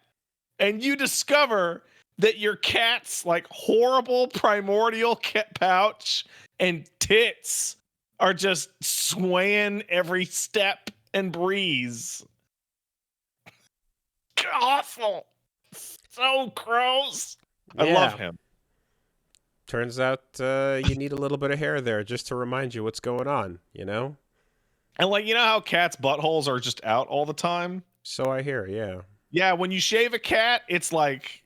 and you discover that your cat's like horrible primordial cat pouch and tits are just swaying every step and breeze. Awful. So gross. Yeah. I love him. Turns out you need a little bit of hair there just to remind you what's going on, you know? And like, you know how cats' buttholes are just out all the time? So I hear, yeah. Yeah, when you shave a cat, it's like,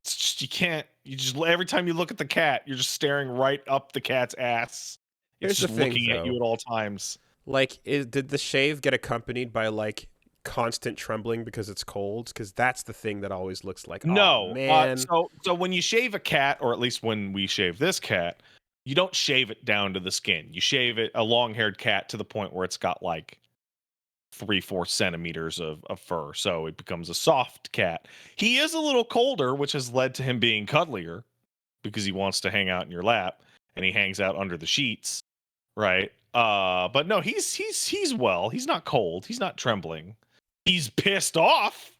it's just, every time you look at the cat, you're just staring right up the cat's ass. Here's It's the just thing, looking at you though. at all times. Like, did the shave get accompanied by, like, constant trembling because it's cold? Because that's the thing that always looks like, No, oh, man. So when you shave a cat, or at least when we shave this cat, you don't shave it down to the skin. You shave it, a long-haired cat, to the point where it's got like 3-4 centimeters of fur, so it becomes a soft cat. He is a little colder, which has led to him being cuddlier because he wants to hang out in your lap, and he hangs out under the sheets, right? But no, he's well. He's not cold. He's not trembling. He's pissed off.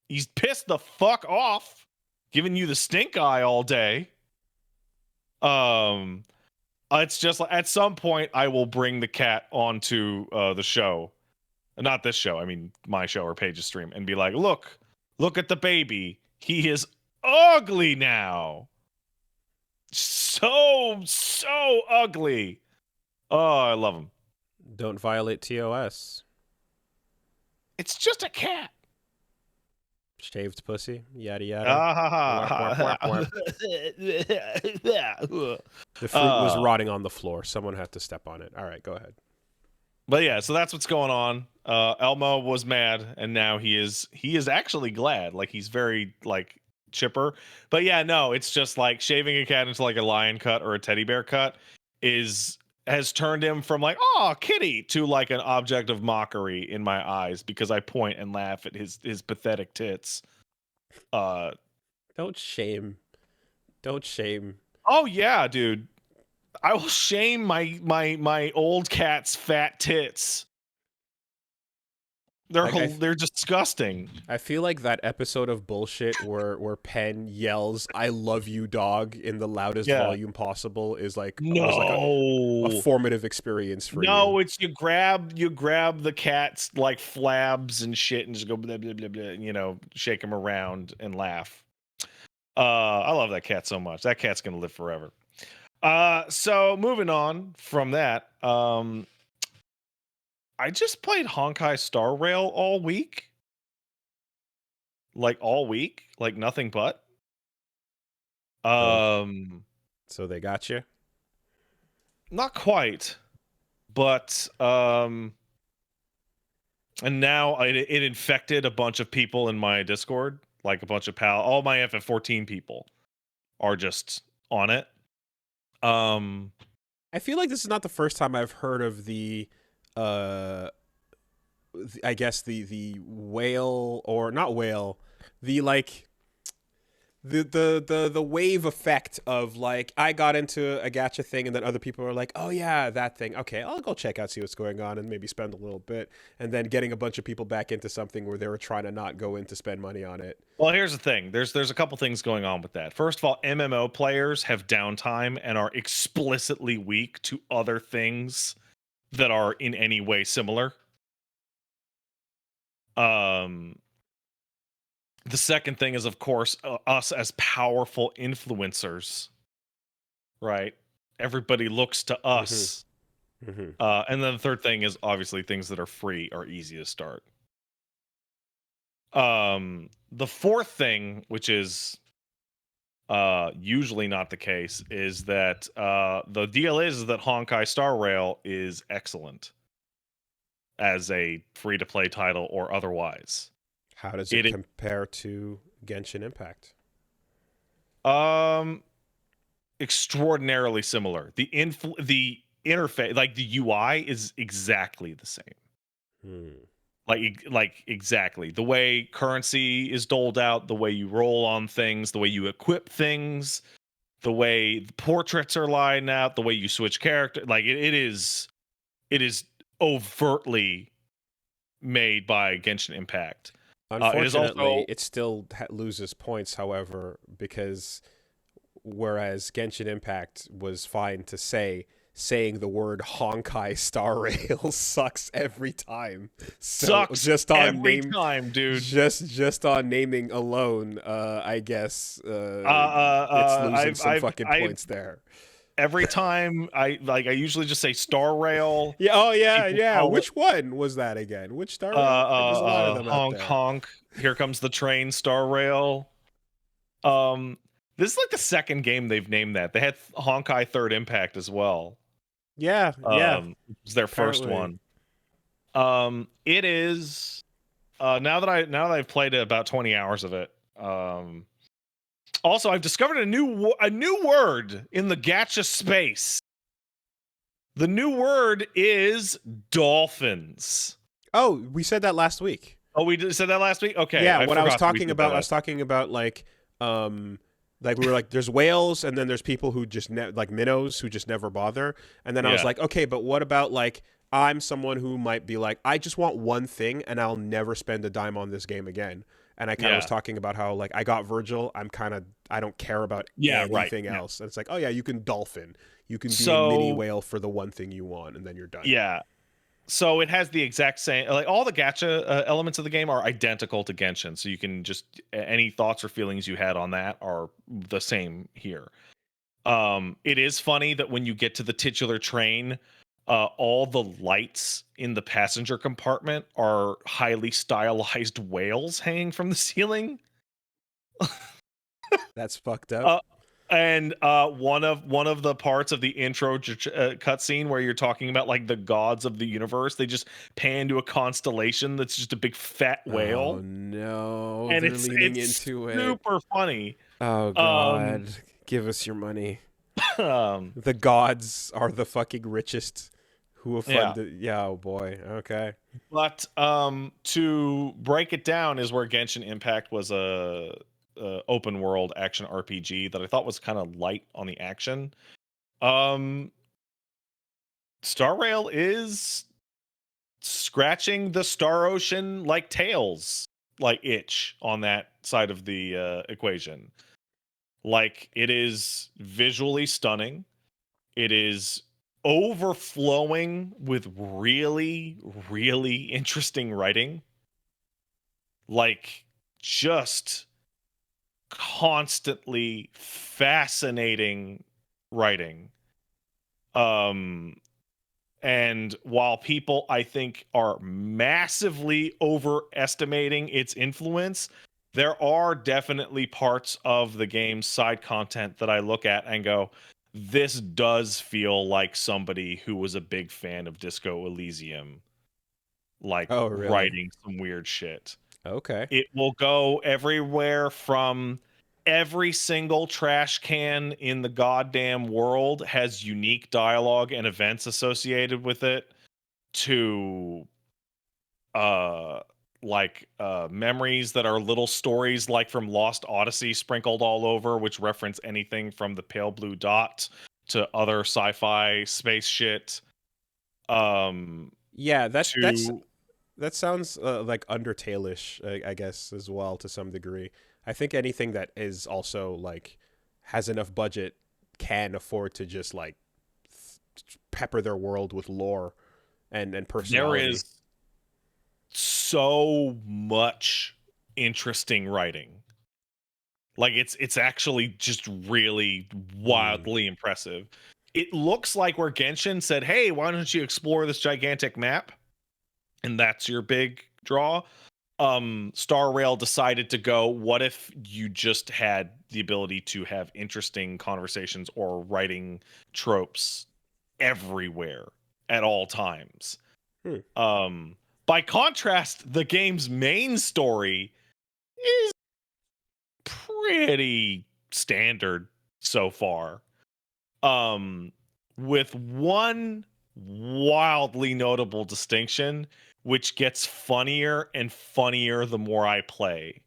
He's pissed the fuck off, giving you the stink eye all day. It's just like, at some point I will bring the cat onto the show, not this show. I mean my show or Paige's stream, and be like, look at the baby. He is ugly now. So ugly. Oh, I love him. Don't violate TOS. It's just a cat. Shaved pussy, yada yada. The fruit was rotting on the floor. Someone had to step on it. All right, go ahead. But yeah, so that's what's going on. Elmo was mad, and now he is actually glad. Like, he's very like chipper. But yeah, no, it's just like shaving a cat into like a lion cut or a teddy bear cut has turned him from like, oh, kitty, to like an object of mockery in my eyes because I point and laugh at his pathetic tits. Don't shame. Oh yeah, dude. I will shame my old cat's fat tits. They're disgusting. I feel like that episode of Bullshit where Penn yells "I love you, dog" in the loudest volume possible is like a formative experience for you. No, it's you grab the cat's like flabs and shit and just go blah blah blah blah, you know, shake him around and laugh. I love that cat so much. That cat's gonna live forever. So moving on from that, I just played Honkai Star Rail all week. Like all week, like nothing but. So they got you? Not quite. But and now it infected a bunch of people in my Discord, like a bunch of all my FF14 people are just on it. I feel like this is not the first time I've heard of the I guess the whale, or not whale, the like the wave effect of like I got into a gacha thing and then other people are like, oh yeah, that thing, okay, I'll go check out, see what's going on, and maybe spend a little bit, and then getting a bunch of people back into something where they were trying to not go in to spend money on it. Well, here's the thing. There's a couple things going on with that. First of all, MMO players have downtime and are explicitly weak to other things that are in any way similar. The second thing is, of course, us as powerful influencers, right? Everybody looks to us. Mm-hmm. And then the third thing is obviously things that are free are easy to start. The fourth thing, which is usually not the case, is that the deal is that Honkai Star Rail is excellent as a free-to-play title or otherwise. How does it compare to Genshin Impact? Extraordinarily similar. The interface, like the UI, is exactly the same. Like exactly the way currency is doled out, the way you roll on things, the way you equip things, the way the portraits are lined out, the way you switch character. Like it is overtly made by Genshin Impact. Unfortunately, it still loses points, however, because whereas Genshin Impact was fine to say, saying the word Honkai Star Rails sucks every time. So sucks just on every time, dude. Just on naming alone, I guess it's losing some fucking points there. Every time I usually just say Star Rail. Yeah. Oh yeah. Yeah. Which one was that again? Which Star Rail? There's a lot of them honk, out there. Honk. Here comes the train. Star Rail. This is like the second game they've named that. They had Honkai Third Impact as well. Yeah. Yeah. It was their first one. It is. Now that I've played about 20 hours of it. Also, I've discovered a new word in the gacha space. The new word is dolphins. Oh, we said that last week. Oh, we said that last week? Okay. Yeah, what I was talking about like we were like, there's whales, and then there's people who just like minnows who just never bother. And then I was like, okay, but what about like I'm someone who might be like, I just want one thing and I'll never spend a dime on this game again. And I kind of was talking about how like I got Virgil, I don't care about anything else. And it's like, oh yeah, you can dolphin. You can be a mini whale for the one thing you want, and then you're done. Yeah. So it has the exact same, like all the gacha elements of the game are identical to Genshin. So you can just, any thoughts or feelings you had on that are the same here. It is funny that when you get to the titular train, all the lights in the passenger compartment are highly stylized whales hanging from the ceiling. That's fucked up. And one of the parts of the intro cutscene where you're talking about like the gods of the universe, they just pan to a constellation that's just a big fat whale. Oh no! And they're it's leaning into it. Super funny. Oh god! Give us your money. The gods are the fucking richest. Who have funded? Yeah. Oh boy. Okay. But to break it down is where Genshin Impact was a open world action RPG that I thought was kind of light on the action. Star Rail is scratching the Star Ocean like tails, like itch on that side of the equation. Like it is visually stunning. It is overflowing with really, really interesting writing. Like just constantly fascinating writing. And while people I think are massively overestimating its influence, there are definitely parts of the game's side content that I look at and go, this does feel like somebody who was a big fan of Disco Elysium, like writing some weird shit. Okay. It will go everywhere from every single trash can in the goddamn world has unique dialogue and events associated with it to memories that are little stories like from Lost Odyssey sprinkled all over, which reference anything from the Pale Blue Dot to other sci-fi space shit. Yeah, To that sounds like Undertale-ish, I guess, as well to some degree. I think anything that is also like has enough budget can afford to just like pepper their world with lore and there personality. is so much interesting writing. Like it's actually just really Mm. wildly impressive. It looks like where Genshin said, "Hey, why don't you explore this gigantic map?" And that's your big draw. Star Rail decided to go, what if you just had the ability to have interesting conversations or writing tropes everywhere at all times? Hmm. By contrast, the game's main story is pretty standard so far. With one wildly notable distinction, which gets funnier and funnier the more I play.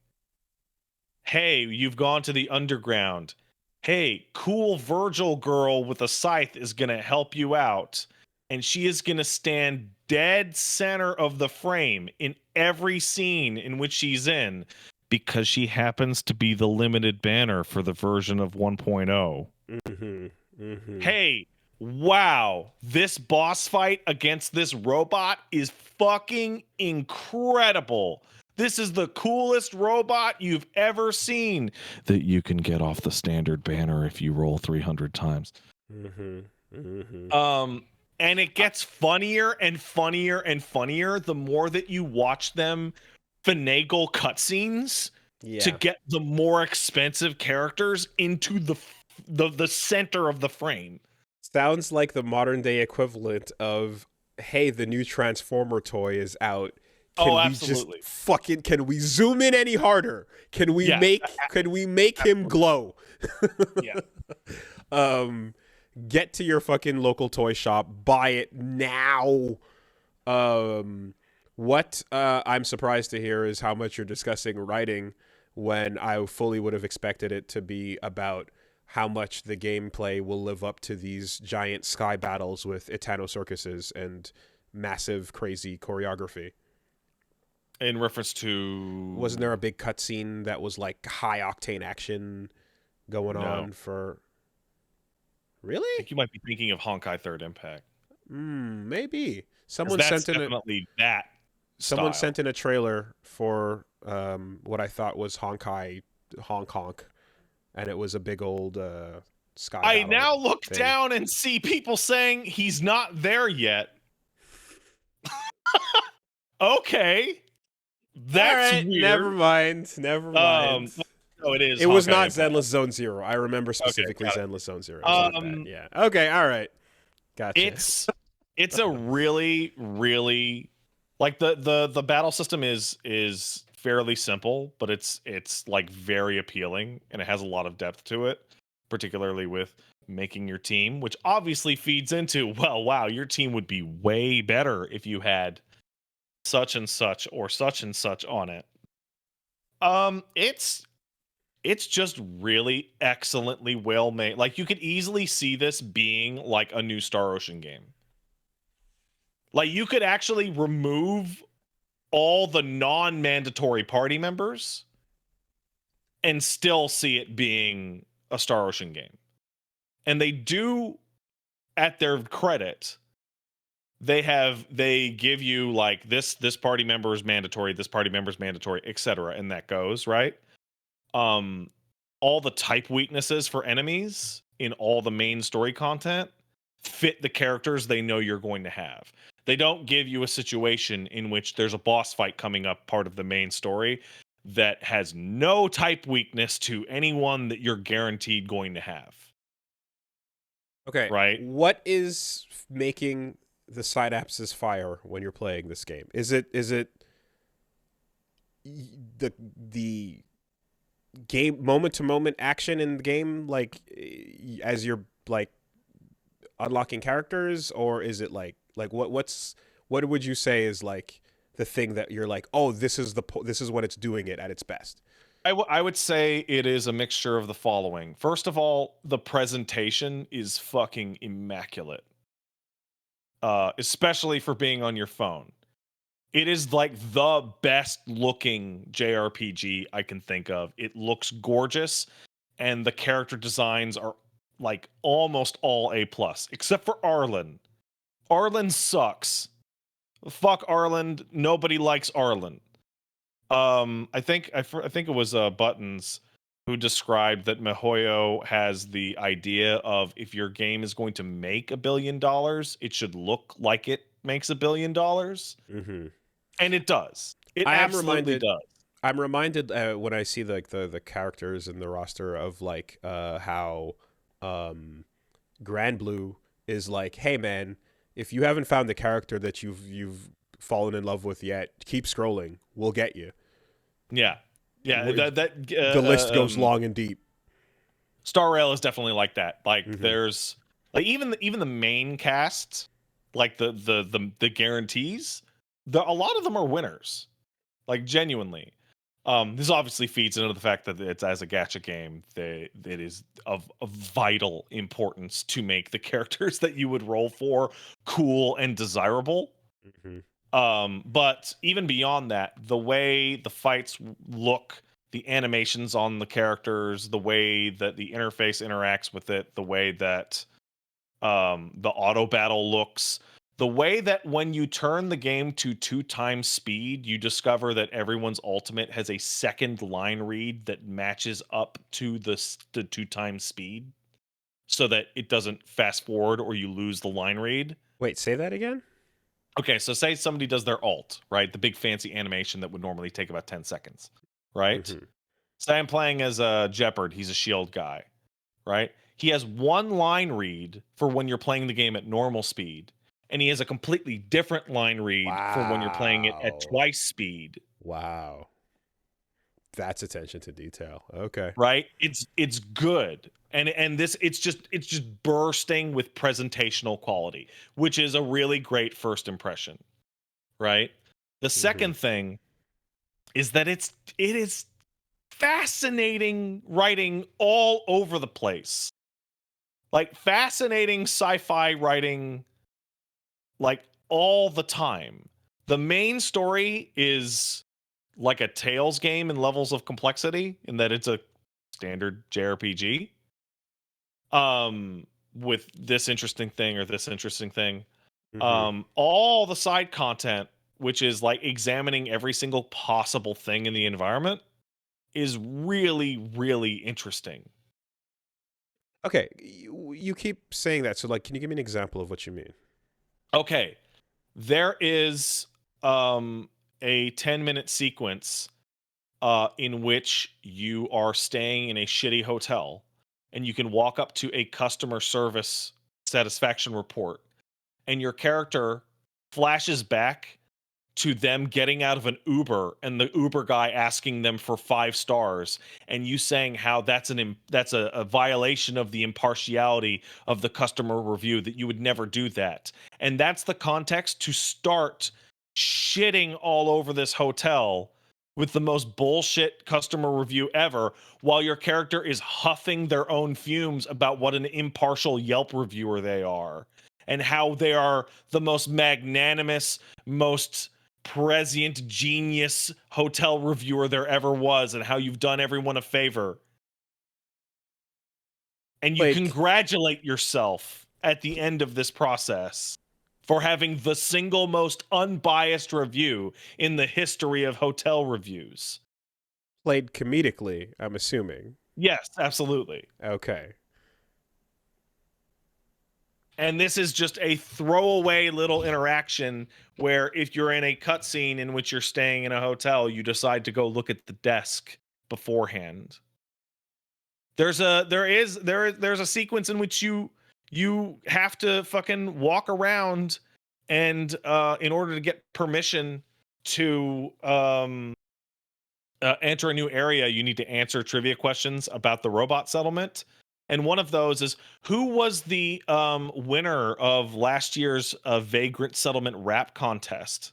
Hey, you've gone to the underground. Hey, cool Virgil girl with a scythe is going to help you out. And she is going to stand dead center of the frame in every scene in which she's in because she happens to be the limited banner for the version of 1.0. Mm-hmm. Mm-hmm. Hey, wow, this boss fight against this robot is fucking incredible. This is the coolest robot you've ever seen. That you can get off the standard banner if you roll 300 times. Mm-hmm. Mm-hmm. And it gets funnier and funnier and funnier the more that you watch them finagle cutscenes to Yeah. get the more expensive characters into the center of the frame. Sounds like the modern day equivalent of, hey, the new Transformer toy is out. Oh, Can we just absolutely. can we zoom in any harder? Can we Yes. make him glow? Yeah. Get to your fucking local toy shop, buy it now. What I'm surprised to hear is how much you're discussing writing when I fully would have expected it to be about how much the gameplay will live up to these giant sky battles with Etano circuses and massive crazy choreography. In reference to Wasn't there a big cutscene that was like high octane action going No. on for? I Really? think you might be thinking of Honkai Third Impact. Maybe Because that's definitely that someone style. sent in a trailer for what I thought was Honkai Honk Honk, and it was a big old sky I battle now look thing. down and see people saying he's not there yet. Okay. That's All right, weird. never mind. Never mind. No, it is. It was Honkai not Impact. Zenless Zone Zero. I remember specifically got it. Zenless Zone Zero. It was not that. Yeah. Okay. All right. Gotcha. It's a really, really like the battle system is fairly simple, but it's like very appealing and it has a lot of depth to it, particularly with making your team, which obviously feeds into, well, wow, your team would be way better if you had such and such or such and such on it. It's just really excellently well made. Like you could easily see this being like a new Star Ocean game. Like you could actually remove all the non-mandatory party members and still see it being a Star Ocean game. And they do, at their credit, they give you like this party member is mandatory, this party member is mandatory, etc. And that goes, right? All the type weaknesses for enemies in all the main story content fit the characters they know you're going to have. They don't give you a situation in which there's a boss fight coming up, part of the main story, that has no type weakness to anyone that you're guaranteed going to have. Okay. Right? What is making the synapses fire when you're playing this game? Is it the game moment to moment action in the game, like as you're like unlocking characters, or is it like what would you say is like the thing that you're like, oh, this is this is when it's doing it at its best? I would say it is a mixture of the following. First of all, the presentation is fucking immaculate, especially for being on your phone. It is like the best looking JRPG I can think of. It looks gorgeous, and the character designs are like almost all A plus, except for Arlen. Arlen sucks. Fuck Arlen. Nobody likes Arlen. I think it was Buttons who described that MiHoYo has the idea of if your game is going to make $1 billion, it should look like it makes $1 billion, Mm-hmm. and it does. It I am absolutely reminded. does. I'm reminded when I see like the characters in the roster of like how Grand Blue is like, hey man, if you haven't found the character that you've fallen in love with yet, keep scrolling. We'll get you. Yeah, yeah. The list goes long and deep. Star Rail is definitely like that. Like Mhm. there's like even the main cast, like the guarantees, a lot of them are winners. Like genuinely. This obviously feeds into the fact that it's as a gacha game, it is of vital importance to make the characters that you would roll for cool and desirable. Mhm. But even beyond that, the way the fights look, the animations on the characters, the way that the interface interacts with it, the way that the auto battle looks, the way that when you turn the game to 2x speed, you discover that everyone's ultimate has a second line read that matches up to the 2x speed, so that it doesn't fast forward or you lose the line read. Wait, say that again? Okay, so say somebody does their ult, right? The big fancy animation that would normally take about 10 seconds, right? Mhm. Say I'm playing as a Jeopard, he's a shield guy, right? He has one line read for when you're playing the game at normal speed, and he has a completely different line read for when you're playing it at Wow. twice speed, Wow. That's attention to detail. Okay. right? It's good. And this it's just bursting with presentational quality, which is a really great first impression, right? The Mhm. second thing is that it is fascinating writing all over the place. Like fascinating sci-fi writing like all the time. The main story is like a Tales game in levels of complexity in that it's a standard JRPG. With this interesting thing or this interesting thing. Mhm. All the side content, which is like examining every single possible thing in the environment, is really, really interesting. Okay, you keep saying that. So like, can you give me an example of what you mean? Okay, there is a 10-minute sequence in which you are staying in a shitty hotel and you can walk up to a customer service satisfaction report and your character flashes back to them getting out of an Uber and the Uber guy asking them for 5 stars and you saying how that's a violation of the impartiality of the customer review, that you would never do that. And that's the context to start shitting all over this hotel with the most bullshit customer review ever, while your character is huffing their own fumes about what an impartial Yelp reviewer they are and how they are the most magnanimous, most prescient genius hotel reviewer there ever was, and how you've done everyone a favor. And you Like, congratulate yourself at the end of this process for having the single most unbiased review in the history of hotel reviews. played comedically, I'm assuming. Yes, absolutely. Okay. And this is just a throwaway little interaction where if you're in a cutscene in which you're staying in a hotel, you decide to go look at the desk beforehand. There's a sequence in which you have to fucking walk around and in order to get permission to enter a new area, you need to answer trivia questions about the robot settlement. And one of those is, who was the winner of last year's Vagrant Settlement rap contest?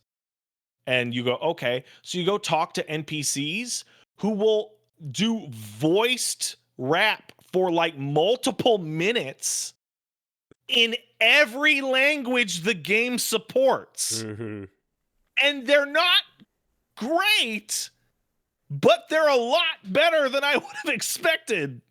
And you go, okay. So you go talk to NPCs who will do voiced rap for like multiple minutes in every language the game supports. Mm-hmm. And they're not great, but they're a lot better than I would have expected.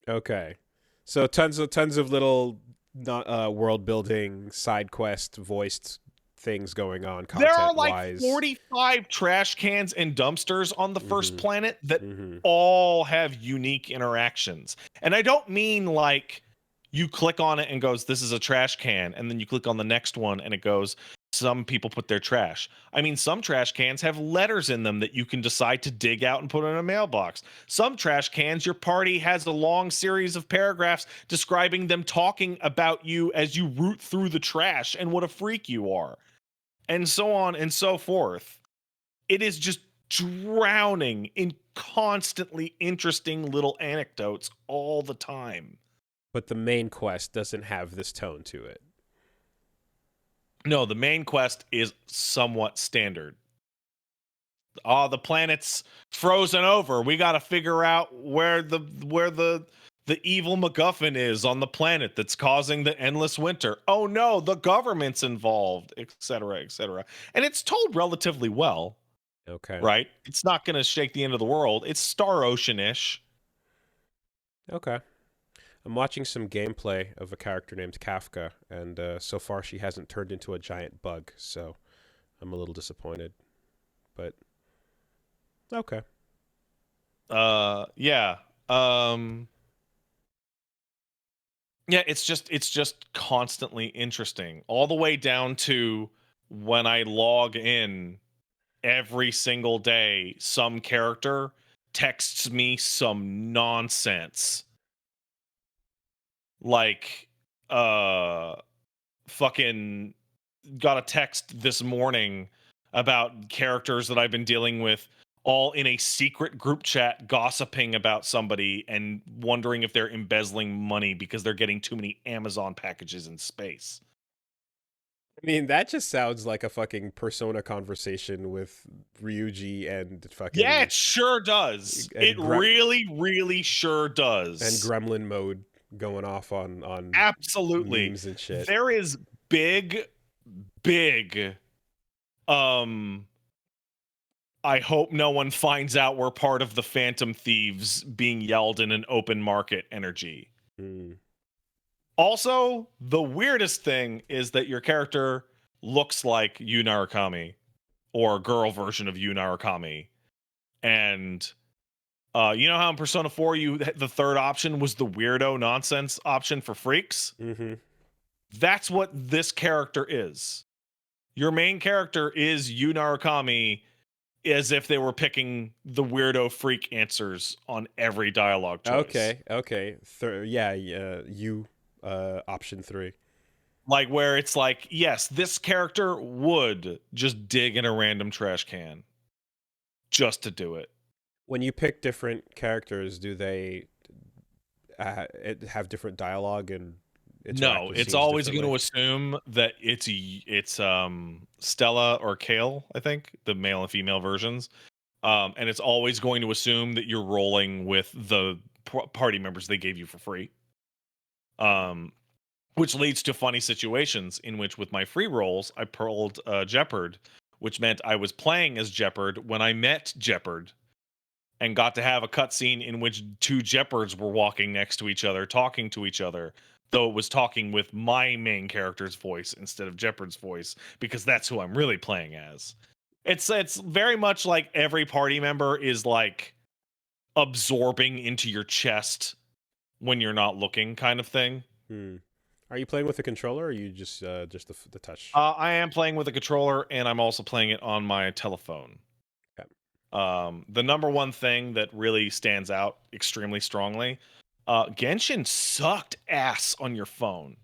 Okay. So tons of little not world building side quest voiced things going on There are content like wise. 45 trash cans and dumpsters on the first planet that Mm-hmm. all have unique interactions. And I don't mean like you click on it and goes, this is a trash can, and then you click on the next one and it goes, some people put their trash. I mean, some trash cans have letters in them that you can decide to dig out and put in a mailbox. Some trash cans, your party has a long series of paragraphs describing them talking about you as you root through the trash and what a freak you are, and so on and so forth. It is just drowning in constantly interesting little anecdotes all the time. But the main quest doesn't have this tone to it. No, the main quest is somewhat standard. Oh, the planet's frozen over. We got to figure out where the evil MacGuffin is on the planet that's causing the endless winter. Oh no, the government's involved, etc., etc. And it's told relatively well. Okay. Right? It's not going to shake the end of the world. It's Star Ocean-ish. Okay. I'm watching some gameplay of a character named Kafka, and so far she hasn't turned into a giant bug, so I'm a little disappointed. But okay. Yeah. Yeah, it's just constantly interesting. All the way down to when I log in every single day, some character texts me some nonsense. Like fucking got a text this morning about characters that I've been dealing with, all in a secret group chat gossiping about somebody and wondering if they're embezzling money because they're getting too many Amazon packages in space. I mean, that just sounds like a fucking Persona conversation with Ryuji and fucking... Yeah, it sure does. It really, really sure does. And Gremlin mode going off on absolutely memes and shit. There is big I hope no one finds out we're part of the Phantom Thieves being yelled in an open market energy. Also, the weirdest thing is that your character looks like Yu Narukami, or a girl version of Yu Narukami. And you know how in Persona 4 the third option was the weirdo nonsense option for freaks? Mm-hmm. That's what this character is. Your main character is Yu Narukami, as if they were picking the weirdo freak answers on every dialogue choice. Okay. You option 3. Like where it's like, yes, this character would just dig in a random trash can just to do it. When you pick different characters, do they have different dialogue and no, it's always going to assume that it's Stella or Kale, I think, the male and female versions. And it's always going to assume that you're rolling with the party members they gave you for free. Which leads to funny situations in which, with my free rolls, I pulled Jeopard, which meant I was playing as Jeopard when I met Jeopard and got to have a cutscene in which two Jeopards were walking next to each other, talking to each other, though it was talking with my main character's voice instead of Jeopard's voice, because that's who I'm really playing as. It's very much like every party member is like absorbing into your chest when you're not looking, kind of thing. Are you playing with a controller, or are you just the touch? I am playing with a controller, and I'm also playing it on my telephone. Okay. The number one thing that really stands out extremely strongly, Genshin sucked ass on your phone.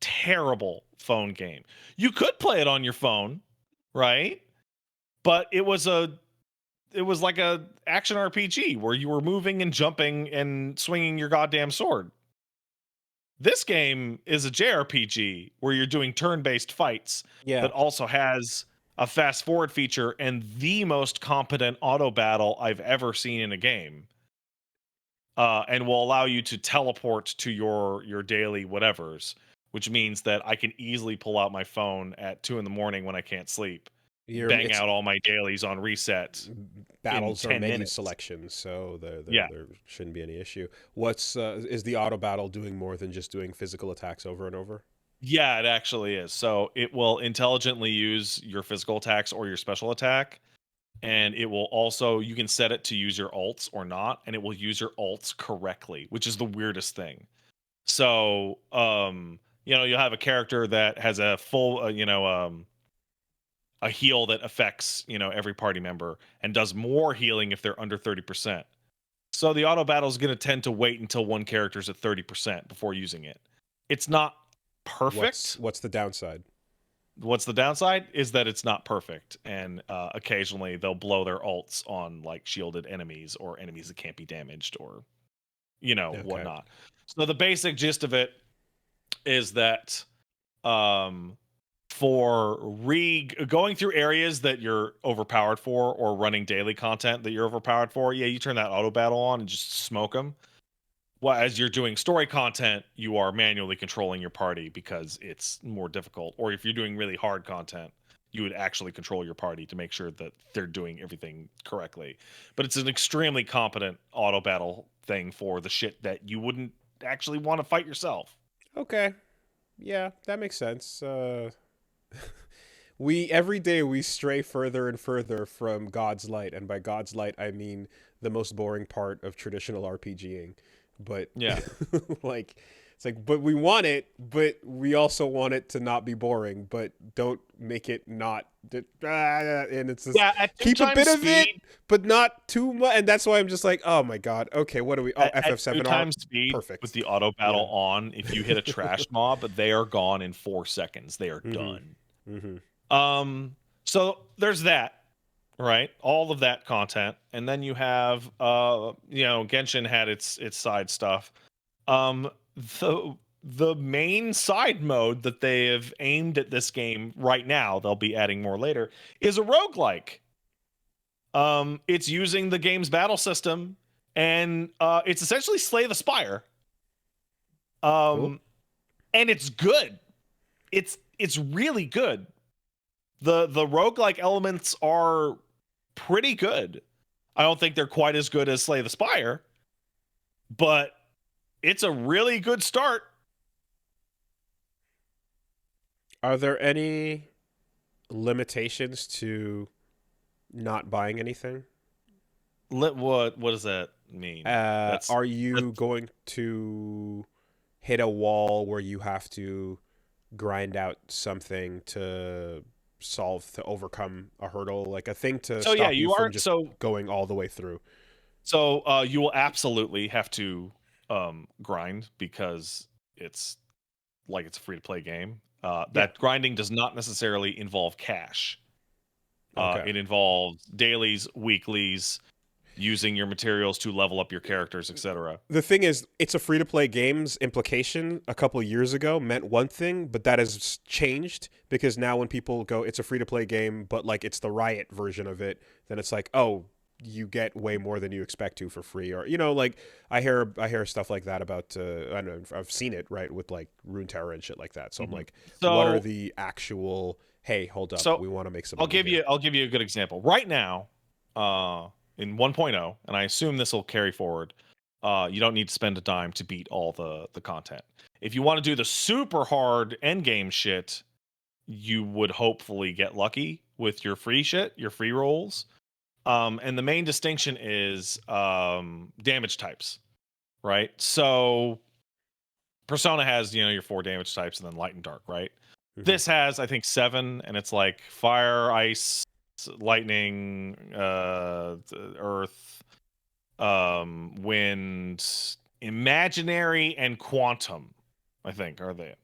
Terrible phone game. You could play it on your phone, right? But it was like a action RPG where you were moving and jumping and swinging your goddamn sword. This game is a JRPG where you're doing turn-based fights that also has a fast forward feature and the most competent auto battle I've ever seen in a game. And will allow you to teleport to your daily whatevers, which means that I can easily pull out my phone at 2 a.m. when I can't sleep, bang It's out all my dailies on reset in battles are 10 menu minutes. selections, so Yeah. there shouldn't be any issue. What's is the auto battle doing more than just doing physical attacks over and over? Yeah, it actually is. So it will intelligently use your physical attacks or your special attack. And it will also, you can set it to use your ults or not, and it will use your ults correctly, which is the weirdest thing. So, you'll have a character that has a full, a heal that affects, every party member and does more healing if they're under 30%. So the auto battle is going to tend to wait until one character's at 30% before using it. It's not perfect. What's the downside? What's the downside is that it's not perfect, and occasionally they'll blow their ults on like shielded enemies or enemies that can't be damaged or Okay. whatnot. So the basic gist of it is that for going through areas that you're overpowered for or running daily content that you're overpowered for, yeah, you turn that auto battle on and just smoke them. Well, as you're doing story content, you are manually controlling your party because it's more difficult. Or if you're doing really hard content, you would actually control your party to make sure that they're doing everything correctly. But it's an extremely competent auto battle thing for the shit that you wouldn't actually want to fight yourself. Okay. Yeah, that makes sense. We every day we stray further and further from God's light, and by God's light I mean the most boring part of traditional RPGing. But Yeah. like it's like, but we want it, but we also want it to not be boring, but don't make it not. And it's just At keep a bit speed, of it, but not too much. And that's why I'm just like, oh my god, okay, what do we? Oh, at 2 FF7R, times speed with perfect. the auto battle Yeah. on, if you hit a trash mob, they are gone in 4 seconds. They are done. So there's that, right? All of that content, and then you have, Genshin had its side stuff. The main side mode that they have aimed at this game right now, they'll be adding more later, is a roguelike. It's using the game's battle system, and it's essentially Slay the Spire. Cool. And it's good. It's really good. The roguelike elements are pretty good. I don't think they're quite as good as Slay the Spire, but it's a really good start. Are there any limitations to not buying anything? What does that mean? Are you going to hit a wall where you have to grind out something to overcome a hurdle, like a thing to so yeah, stop you you from are just going all the way through? so you will absolutely have to grind because it's it's a free to play game. That grinding does not necessarily involve cash. Okay. It involves dailies, weeklies, using your materials to level up your characters, etc. The thing is, it's a free-to-play games implication a couple of years ago meant one thing, but that has changed because now when people go, it's a free-to-play game, but like it's the Riot version of it, then it's like, oh, you get way more than you expect to for free, or like I hear stuff like that about I don't know, I've seen it right with like Runeterra and shit like that. So I'm like, what are the actual? Hey, hold up, we want to make some. I'll give you a good example right now. In 1.0, and I assume this will carry forward, you don't need to spend a dime to beat all the content. If you want to do the super hard end game shit, you would hopefully get lucky with your free shit, your free rolls. And the main distinction is damage types, right? So Persona has, your 4 damage types and then light and dark, right? This has, I think, 7, and it's like fire, ice, lightning, earth, wind, imaginary, and quantum, I think, are they.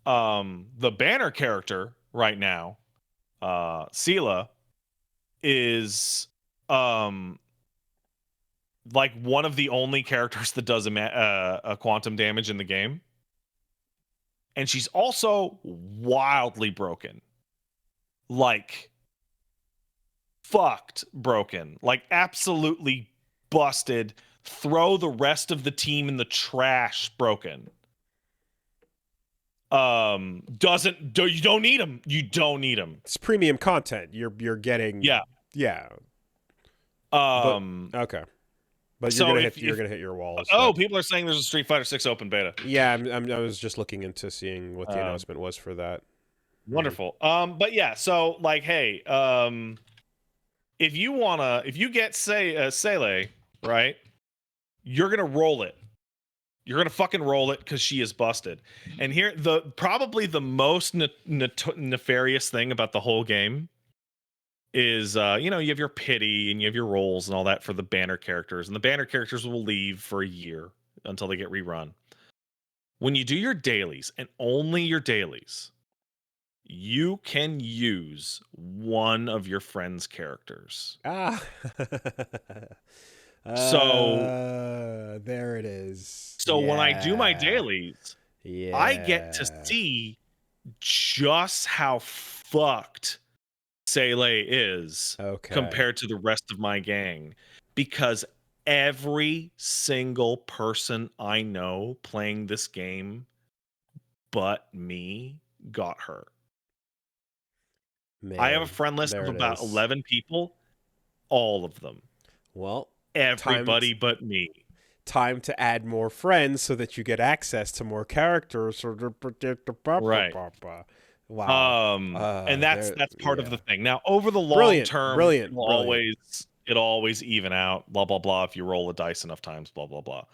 The banner character right now, Sela, is like one of the only characters that does a quantum damage in the game. And she's also wildly broken. Like fucked broken, like absolutely busted. Throw the rest of the team in the trash broken. You don't need them. You don't need them. It's premium content. You're getting. Yeah. Okay. But So you're gonna hit your walls. Oh, people are saying there's a Street Fighter 6 open beta. Yeah, I was just looking into seeing what the announcement was for that. Wonderful. But yeah, so like, hey, if you get Sele, right, you're gonna roll it. You're gonna fucking roll it because she is busted. And here, probably the most nefarious thing about the whole game is, you have your pity and you have your roles and all that for the banner characters, and the banner characters will leave for a year until they get rerun. When you do your dailies, and only your dailies, you can use one of your friend's characters. So there it is. So when I do my dailies, I get to see just how fucked Sele is compared to the rest of my gang, because every single person I know playing this game but me got her. Man, I have a friend list of about 11 people, all of them. Well, everybody but me. Time to add more friends so that you get access to more characters. Right. Wow. And that's part of the thing. Now, over the long term, it always even out. Blah blah blah. If you roll the dice enough times, blah blah blah.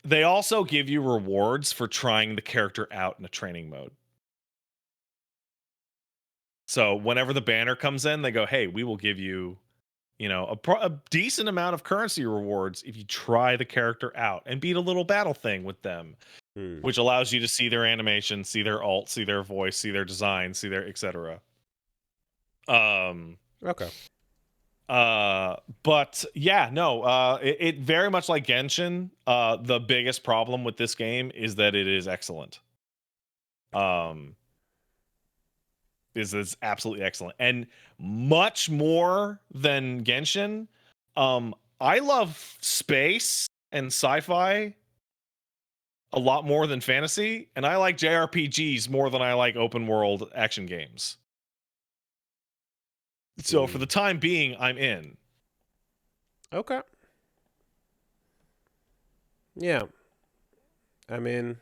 They also give you rewards for trying the character out in a training mode. So whenever the banner comes in, they go, "Hey, we will give you, a decent amount of currency rewards if you try the character out and beat a little battle thing with them." Which allows you to see their animation, see their ult, see their voice, see their design, see their etc. Okay. But yeah, no. It very much like Genshin. The biggest problem with this game is that it is excellent. Is absolutely excellent, and much more than Genshin. I love space and sci-fi a lot more than fantasy, and I like JRPGs more than I like open world action games. So for the time being, I'm in. Okay. Yeah. I mean,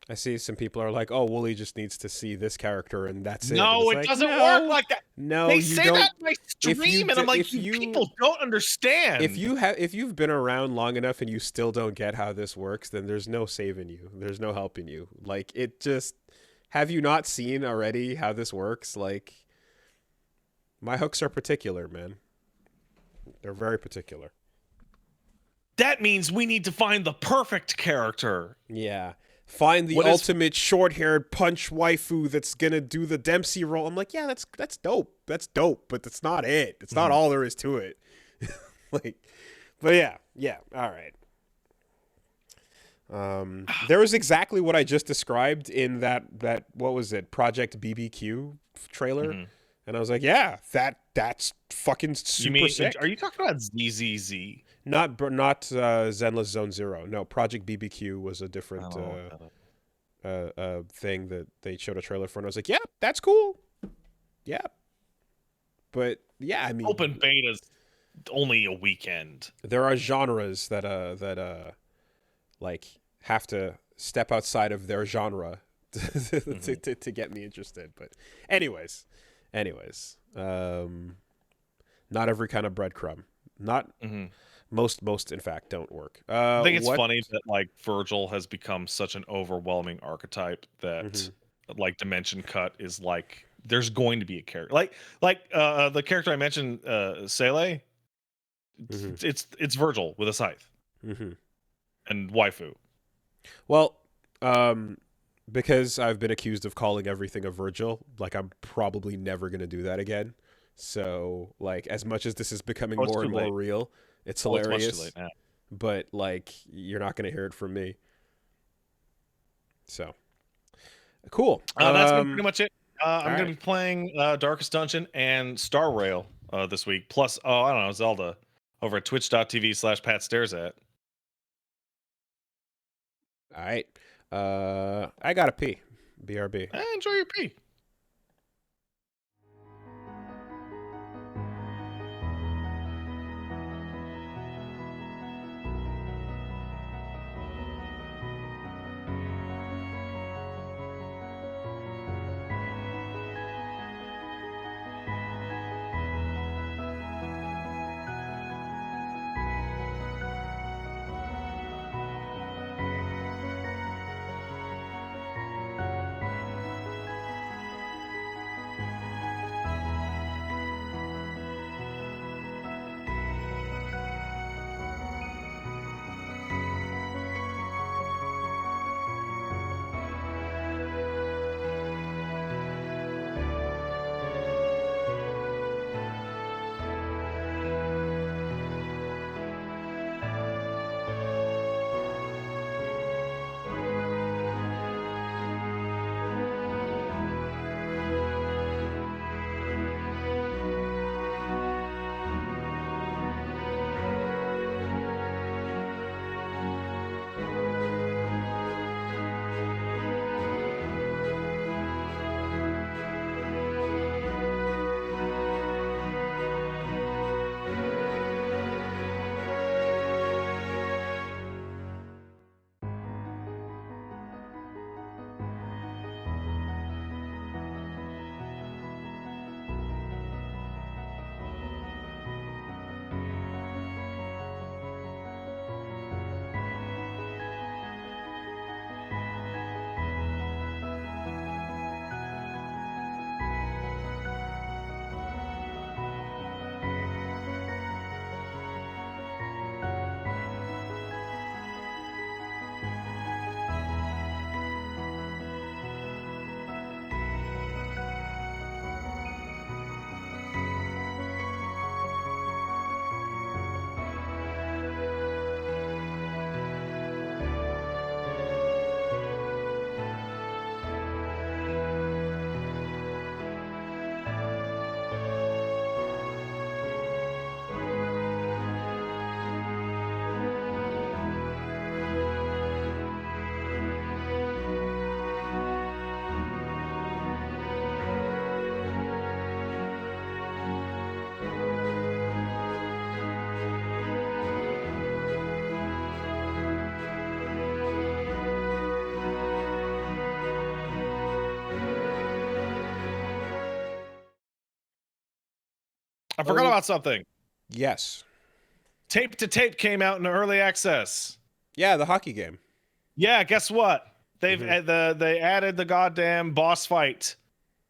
I see some people are like, "Oh, Wooly just needs to see this character, and that's it." No, it doesn't work like that. No, they you say don't. that in my stream, and I'm like, people don't understand. If you've been around long enough and you still don't get how this works, then there's no saving you. There's no helping you. Like, it just, have you not seen already how this works? Like, my hooks are particular, man. They're very particular. That means we need to find the perfect character. Yeah. Find the ultimate short-haired punch waifu that's gonna do the Dempsey role. I'm like, yeah, that's dope. That's dope, but that's not it. It's not all there is to it. But yeah. All right. There was exactly what I just described in that what was it, Project BBQ trailer, and I was like, yeah, that's fucking super sick. Are you talking about ZZZ? Not Zenless Zone Zero. No, Project BBQ was a different thing that they showed a trailer for, and I was like, yeah, that's cool. Yeah. But yeah, I mean, open beta's only a weekend. There are genres that like have to step outside of their genre to get me interested. But anyways, not every kind of breadcrumb. Not most in fact don't work. I think it's funny that like Virgil has become such an overwhelming archetype that like Dimension Cut is like, there's going to be a character like the character I mentioned, Sele. It's Virgil with a scythe and waifu. Well, because I've been accused of calling everything a Virgil, like I'm probably never gonna do that again. So like, as much as this is becoming more and more real, it's hilarious. It's much too late now. But like, you're not gonna hear it from me. So cool. That's been pretty much it. I'm gonna right. be playing Darkest Dungeon and Star Rail this week. Plus, I don't know, Zelda over at twitch.tv/PatStaresAt. All right. I gotta pee. BRB. Enjoy your pee. I forgot about something. Yes. Tape to Tape came out in early access. Yeah, the hockey game. Yeah, guess what? They added the goddamn boss fight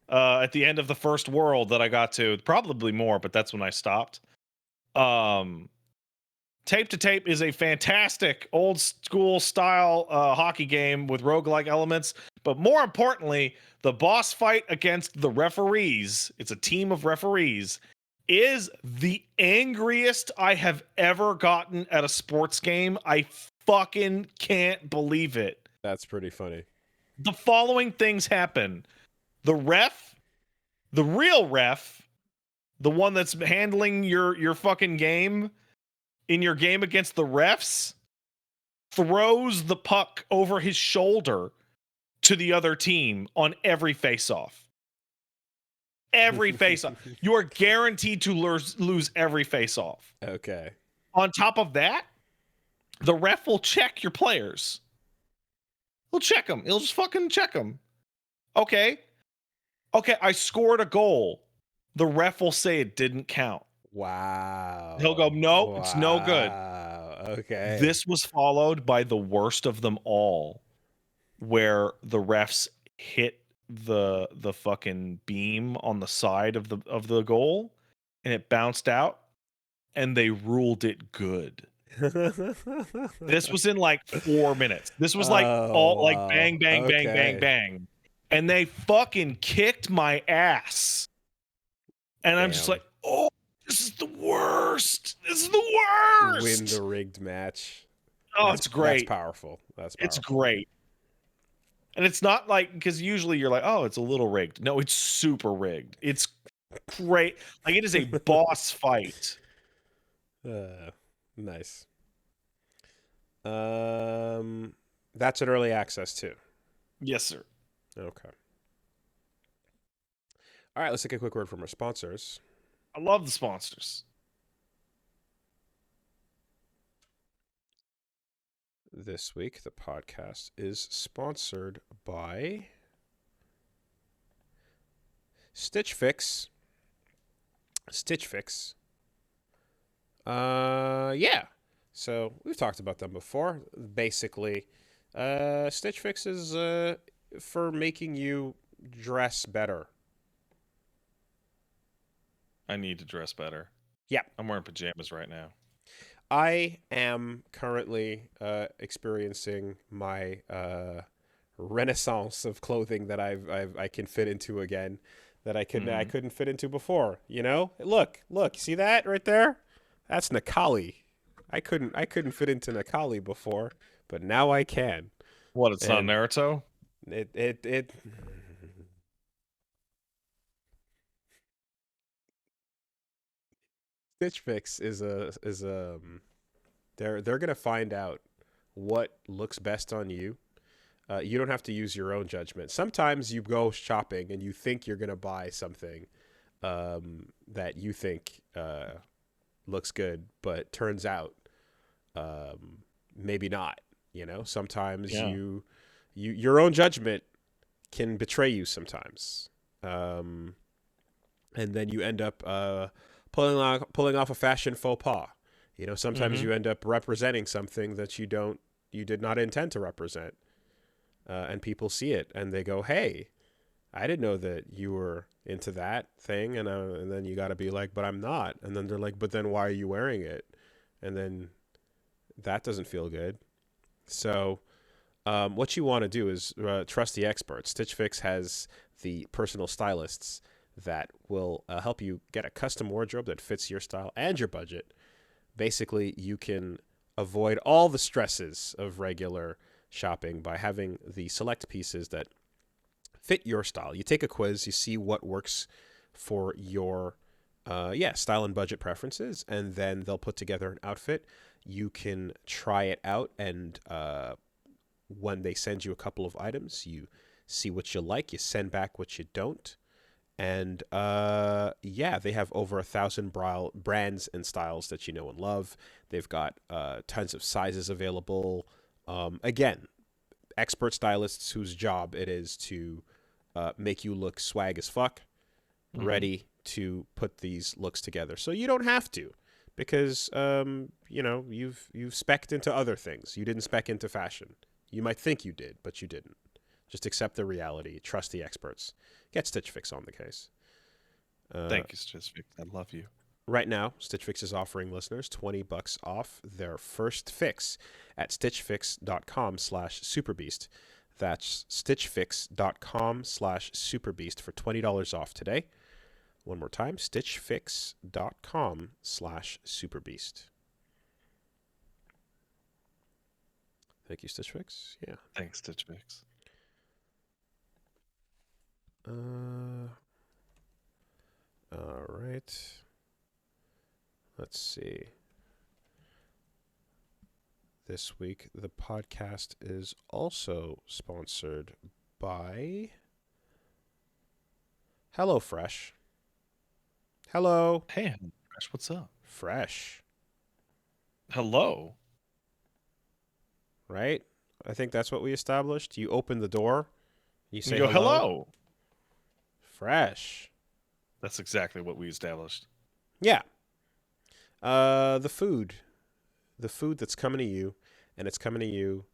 at the end of the first world that I got to. Probably more, but that's when I stopped. Tape to Tape is a fantastic old school style hockey game with roguelike elements, but more importantly, the boss fight against the referees, it's a team of referees, is the angriest I have ever gotten at a sports game. I fucking can't believe it. That's pretty funny. The following things happen. The ref, the real ref, the one that's handling your fucking game in your game against the refs, throws the puck over his shoulder to the other team on every face-off. Every face-off. You are guaranteed to lose every face-off. Okay. On top of that, the ref will check your players. He'll check them. He'll just fucking check them. Okay, I scored a goal. The ref will say it didn't count. Wow. He'll go, no, Wow. it's no good. Okay. This was followed by the worst of them all, where the refs hit the fucking beam on the side of the goal, and it bounced out, and they ruled it good. This was in like 4 minutes. This was like all like bang, bang, bang, bang, bang, and they fucking kicked my ass. And I'm just like, oh, this is the worst. This is the worst. Win the rigged match. Oh, it's great. That's powerful. That's powerful. It's great. And it's not like, because usually you're like, oh, it's a little rigged. No, it's super rigged. It's great. Like, it is a boss fight. Nice. That's an early access too. Yes, sir. Okay. All right, let's take a quick word from our sponsors. I love the sponsors. This week, the podcast is sponsored by Stitch Fix. Stitch Fix. Yeah. So we've talked about them before. Basically, Stitch Fix is for making you dress better. I need to dress better. Yeah. I'm wearing pajamas right now. I am currently experiencing my renaissance of clothing that I can fit into again, that I couldn't fit into before. You know, look, see that right there? That's Nakali. I couldn't fit into Nakali before, but now I can. What? It's not Naruto. It. Stitch Fix is they're gonna find out what looks best on you. You don't have to use your own judgment. Sometimes you go shopping and you think you're gonna buy something that you think looks good, but turns out maybe not. You know, sometimes your own judgment can betray you sometimes, and then you end up pulling off a fashion faux pas. You know, sometimes you end up representing something that you did not intend to represent, and people see it and they go, "Hey, I didn't know that you were into that thing," and then you got to be like, "But I'm not," and then they're like, "But then why are you wearing it?" And then that doesn't feel good. So, what you want to do is trust the experts. Stitch Fix has the personal stylists that will help you get a custom wardrobe that fits your style and your budget. Basically, you can avoid all the stresses of regular shopping by having the select pieces that fit your style. You take a quiz, you see what works for your style and budget preferences, and then they'll put together an outfit. You can try it out, and when they send you a couple of items, you see what you like, you send back what you don't. And they have over 1,000 brands and styles that you know and love. They've got tons of sizes available. Again, expert stylists whose job it is to make you look swag as fuck, ready to put these looks together. So you don't have to, because you've spec'd into other things. You didn't spec into fashion. You might think you did, but you didn't. Just accept the reality. Trust the experts. Get Stitch Fix on the case. Thank you, Stitch Fix. I love you. Right now, Stitch Fix is offering listeners $20 off their first fix at stitchfix.com/superbeast. That's stitchfix.com/superbeast for $20 off today. One more time, stitchfix.com/superbeast. Thank you, Stitch Fix. Yeah. Thanks, Stitch Fix. All right. Let's see. This week, the podcast is also sponsored by HelloFresh. Hello. Hey, Fresh, what's up? Fresh. Hello. Right? I think that's what we established. You open the door. You say go, hello. Fresh. That's exactly what we established. Yeah. The food that's coming to you, and it's coming to you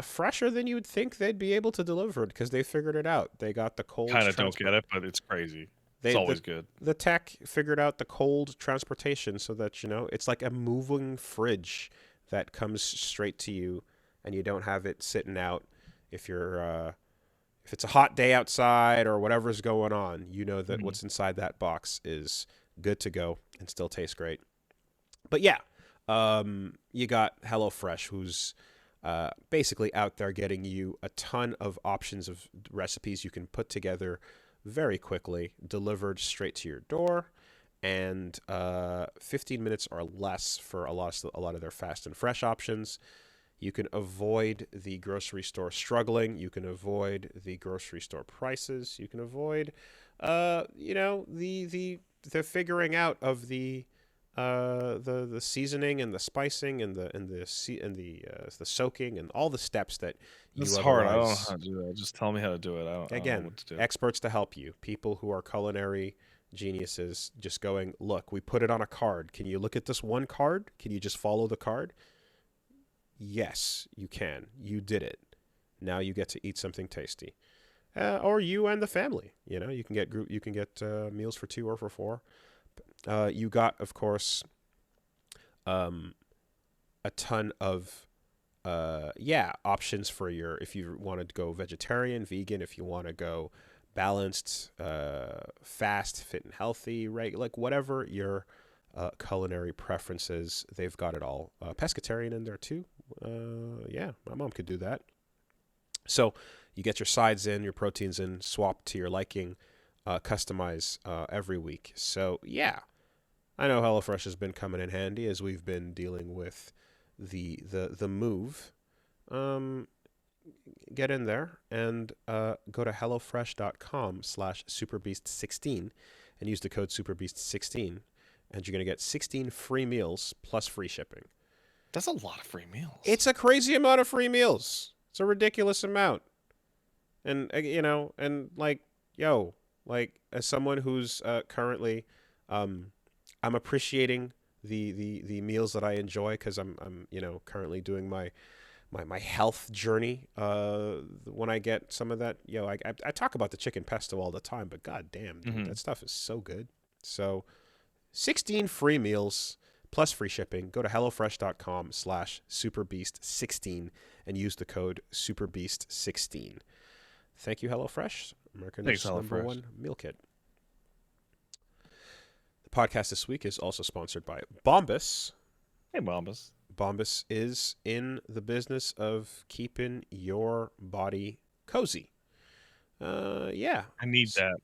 fresher than you would think they'd be able to deliver it, because they figured it out. They got the cold. Kind of don't get it, but it's crazy. It's always good. The tech figured out the cold transportation so that, it's like a moving fridge that comes straight to you, and you don't have it sitting out if you're if it's a hot day outside or whatever's going on. You know that what's inside that box is good to go and still tastes great. But yeah, you got HelloFresh, who's basically out there getting you a ton of options of recipes you can put together very quickly, delivered straight to your door, and 15 minutes or less for a lot of their fast and fresh options. You can avoid the grocery store struggling. You can avoid the grocery store prices. You can avoid, the figuring out of the seasoning and the spicing and the soaking and all the steps that you It's otherwise. hard. I don't know how to do that. Just tell me how to do it. I don't know Again, what to do. experts to help you. People who are culinary geniuses just going, look, we put it on a card. Can you look at this one card? Can you just follow the card? Yes, you can. You did it. Now you get to eat something tasty. Or you and the family. You can get meals for 2 or for 4. You got, of course, a ton of options for if you want to go vegetarian, vegan, if you want to go balanced, fast, fit and healthy, right? Like whatever your culinary preferences, they've got it all. Pescatarian in there too. Yeah, my mom could do that. So you get your sides in, your proteins in, swap to your liking, customize every week. So yeah, I know HelloFresh has been coming in handy as we've been dealing with the move. Get in there and go to hellofresh.com/superbeast16 and use the code superbeast16, and you're going to get 16 free meals plus free shipping. That's a lot of free meals. It's a crazy amount of free meals. It's a ridiculous amount. And, as someone who's currently, I'm appreciating the meals that I enjoy because I'm currently doing my health journey. When I get some of that, I talk about the chicken pesto all the time, but god damn, dude, that stuff is so good. So 16 free meals plus free shipping. Go to hellofresh.com/superbeast16 and use the code superbeast16. Thank you, HelloFresh, America's number one meal kit. The podcast this week is also sponsored by Bombas. Hey, Bombas. Bombas is in the business of keeping your body cozy. Yeah. I need that.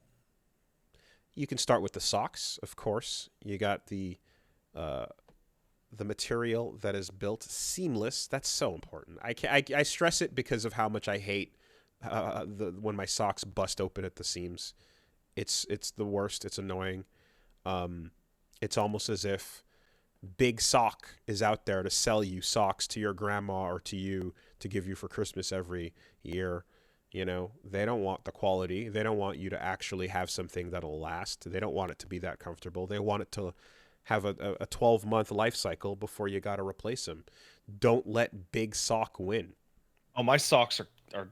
You can start with the socks, of course. You got the material that is built seamless. That's so important. I stress it because of how much I hate when my socks bust open at the seams. It's the worst. It's annoying. It's almost as if Big Sock is out there to sell you socks to your grandma or to you to give you for Christmas every year. They don't want the quality. They don't want you to actually have something that'll last. They don't want it to be that comfortable. They want it to have a 12-month life cycle before you got to replace them. Don't let Big Sock win. Oh, my socks are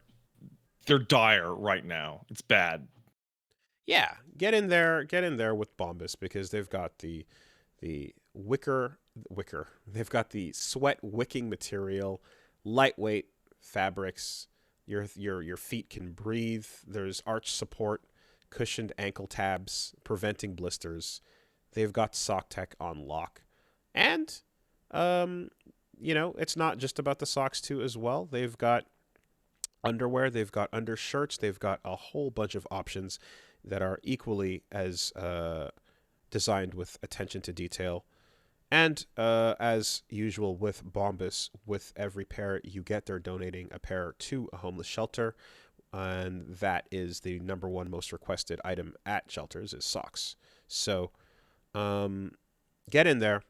they're dire right now. It's bad. Yeah, get in there with Bombas because they've got the wicker. They've got the sweat wicking material, lightweight fabrics. Your feet can breathe. There's arch support, cushioned ankle tabs, preventing blisters. They've got sock tech on lock. And it's not just about the socks too as well. They've got underwear, they've got undershirts, they've got a whole bunch of options that are equally as designed with attention to detail. And as usual with Bombas, with every pair you get, they're donating a pair to a homeless shelter. And that is the number one most requested item at shelters is socks. So get in there,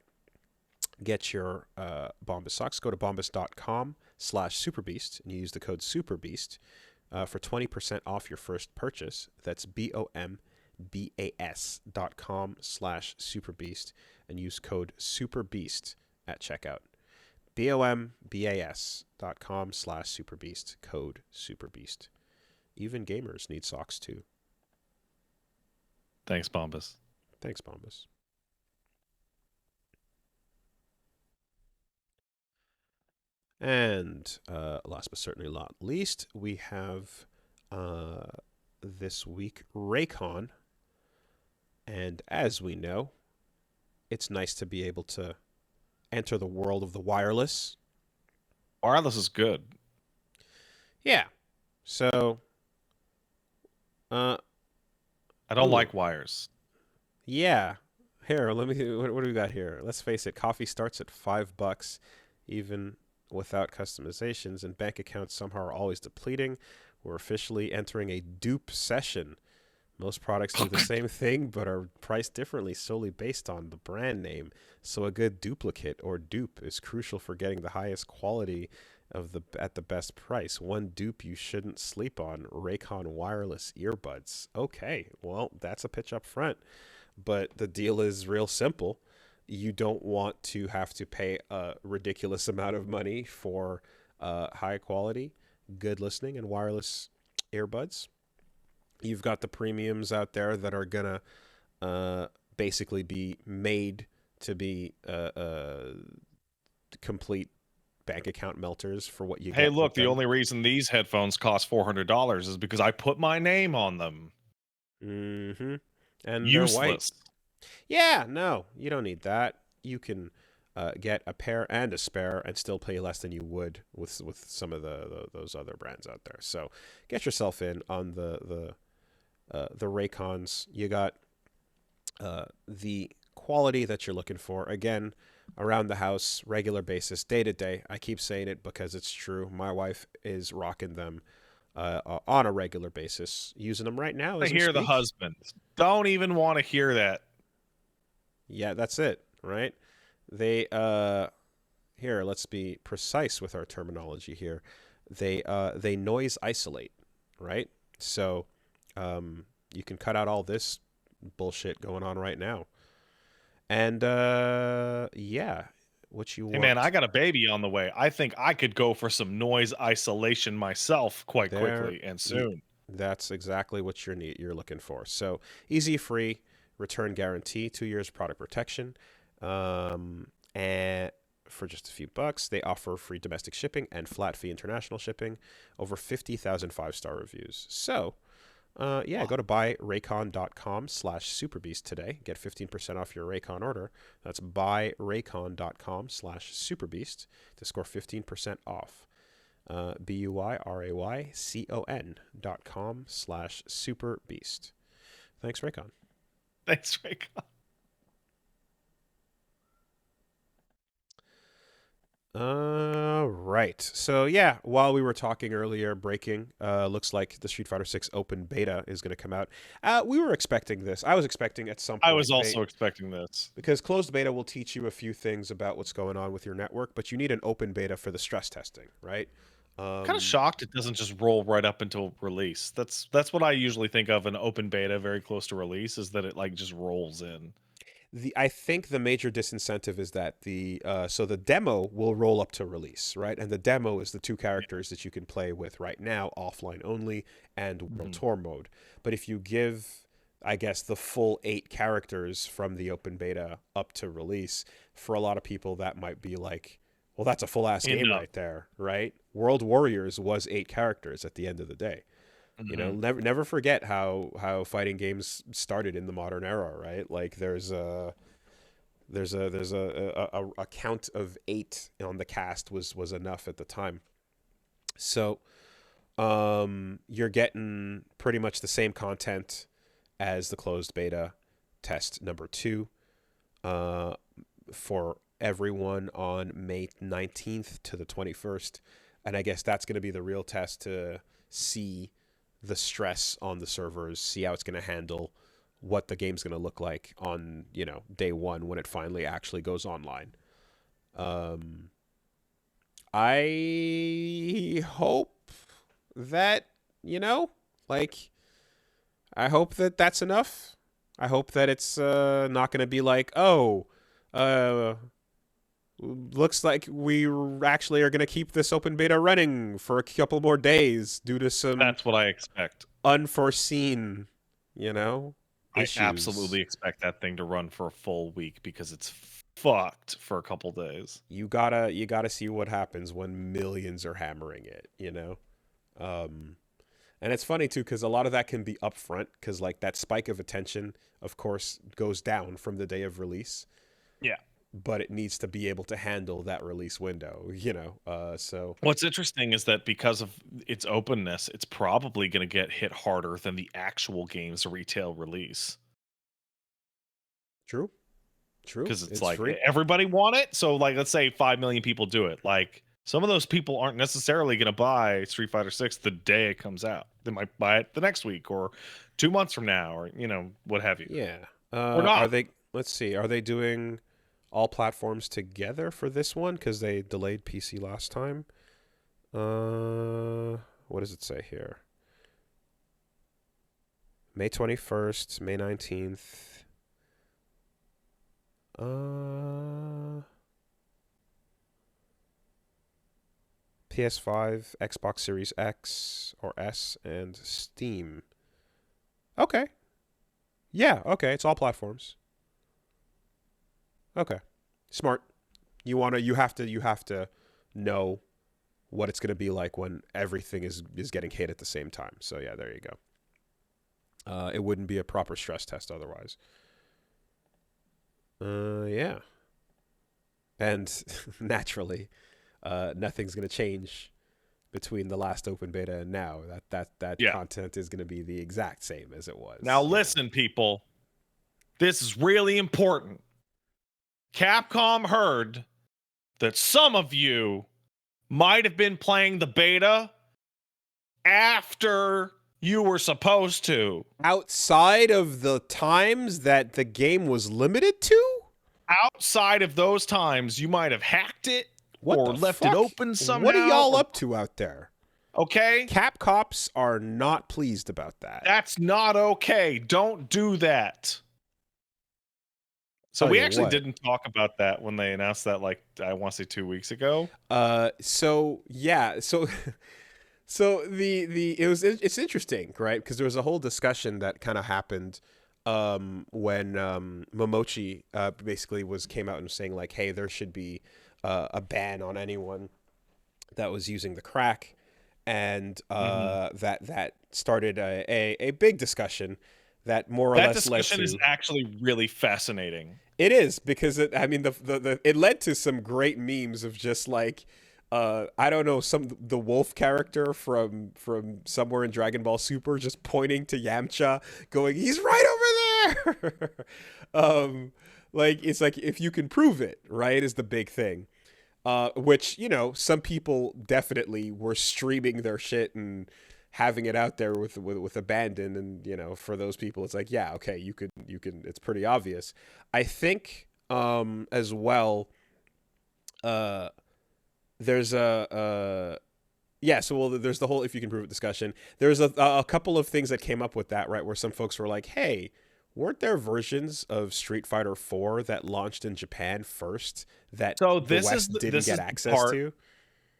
get your Bombas socks. Go to bombas.com/superbeast and use the code superbeast for 20% off your first purchase. That's bombas.com/superbeast and use code superbeast at checkout. bombas.com/superbeast, code superbeast. Even gamers need socks too. Thanks, Bombas. Thanks, Bombas. And last but certainly not least, we have this week Raycon. And as we know, it's nice to be able to enter the world of the wireless Wireless is good. Yeah. So, uh, I don't ooh, like wires. yeah. Here, let me. What do we got here? Let's face it. Coffee starts at $5, even without customizations, and bank accounts somehow are always depleting. We're officially entering a dupe session. Most products do the same thing, but are priced differently solely based on the brand name. So a good duplicate or dupe is crucial for getting the highest quality at the best price. One dupe you shouldn't sleep on: Raycon wireless earbuds. Okay, well, that's a pitch up front, but the deal is real simple. You don't want to have to pay a ridiculous amount of money for high quality, good listening, and wireless earbuds. You've got the premiums out there that are gonna basically be made to be complete bank account melters for what you Hey, get with look, the them. only reason these headphones cost $400 is because I put my name on them. Mm-hmm. And they're white. Useless. Yeah, no, you don't need that. You can get a pair and a spare and still pay less than you would with some of those other brands out there. So get yourself in on the Raycons. You got the quality that you're looking for. Again, around the house, regular basis, day to day. I keep saying it because it's true. My wife is rocking them on a regular basis, using them right now I as we hear the speak. husband. Don't even want to hear that. Yeah, that's it, right? They here, let's be precise with our terminology here. They noise isolate, right? So you can cut out all this bullshit going on right now. And yeah, what you Hey, man, I want got a baby on the way. I think I could go for some noise isolation myself quite there. quickly and soon. That's exactly what you're looking for. So easy, free, return guarantee, 2 years product protection, and for just a few bucks, they offer free domestic shipping and flat fee international shipping. Over 50,000 5-star reviews. So yeah, go to buyraycon.com/superbeast today. Get 15% off your Raycon order. That's buyraycon.com/superbeast to score 15% off. BUYRAYCON.com/superbeast. Thanks, Raycon. Thanks, Rick. Right. So yeah, while we were talking earlier, breaking, looks like the Street Fighter 6 open beta is going to come out. We were expecting this. I was expecting at some I point was also expecting this. because closed beta will teach you a few things about what's going on with your network, but you need an open beta for the stress testing, right? Kind of shocked it doesn't just roll right up until release. That's what I usually think of an open beta very close to release, is that it like just rolls in. I think the major disincentive is that the demo will roll up to release, right? And the demo is the two characters that you can play with right now, offline only and World Tour mode. But if you give, I guess, the full 8 characters from the open beta up to release, for a lot of people that might be like, well, that's a full ass game Enough. right there, right? World Warriors was 8 characters at the end of the day. You know, never forget how fighting games started in the modern era, right? Like there's a count of 8 on the cast was enough at the time. So you're getting pretty much the same content as the closed beta test number 2 for everyone on May 19th to the 21st. And I guess that's going to be the real test to see the stress on the servers, see how it's going to handle what the game's going to look like on, day 1 when it finally actually goes online. I hope that, like, I hope that that's enough. I hope that it's not going to be like, oh, looks like we actually are going to keep this open beta running for a couple more days due to some That's what I expect. unforeseen, I issues. absolutely expect that thing to run for a full week because it's fucked for a couple days. You gotta see what happens when millions are hammering it. And it's funny too because a lot of that can be upfront because like that spike of attention, of course, goes down from the day of release. Yeah. but it needs to be able to handle that release window, you know. So What's interesting is that because of its openness, it's probably going to get hit harder than the actual game's retail release. true, Because it's like free. everybody want it. So like, let's say 5 million people do it. Like some of those people aren't necessarily going to buy Street Fighter 6 the day it comes out. They might buy it the next week or 2 months from now, or what have you. Yeah. Or Are not. they? Let's see. Are they doing all platforms together for this one? Because they delayed PC last time. What does it say here? May 21st, May 19th. PS5, Xbox Series X or S, and Steam. Okay. Yeah, okay, it's all platforms. Okay. Smart. You have to know what it's going to be like when everything is getting hit at the same time. So yeah, there you go. It wouldn't be a proper stress test otherwise. Yeah. And naturally, nothing's going to change between the last open beta and now. That Yeah. content is going to be the exact same as it was. Now listen, people. This is really important. Capcom heard that some of you might have been playing the beta after you were supposed to. Outside of the times that the game was limited to? Outside of those times, you might have hacked it or left it open somehow. What are y'all up to out there? Okay? Cap cops are not pleased about that. That's not okay. Don't do that. So we actually didn't talk about that when they announced that, like, I want to say 2 weeks ago. So it's interesting, right? Because there was a whole discussion that kind of happened when Momochi basically came out and was saying like, hey, there should be a ban on anyone that was using the crack, and that started a big discussion that more or less led to... That discussion is actually really fascinating. It is, because it led to some great memes of just like, I don't know, the wolf character from somewhere in Dragon Ball Super just pointing to Yamcha, going, "He's right over there." Like, it's like, if you can prove it, right, is the big thing. Which, some people definitely were streaming their shit and having it out there with abandon, and for those people it's like, yeah, okay, you can, it's pretty obvious. I think as well, there's there's the whole if you can prove it discussion. There's a couple of things that came up with that, right, where some folks were like, hey, weren't there versions of Street Fighter 4 that launched in Japan first that the West didn't get access to?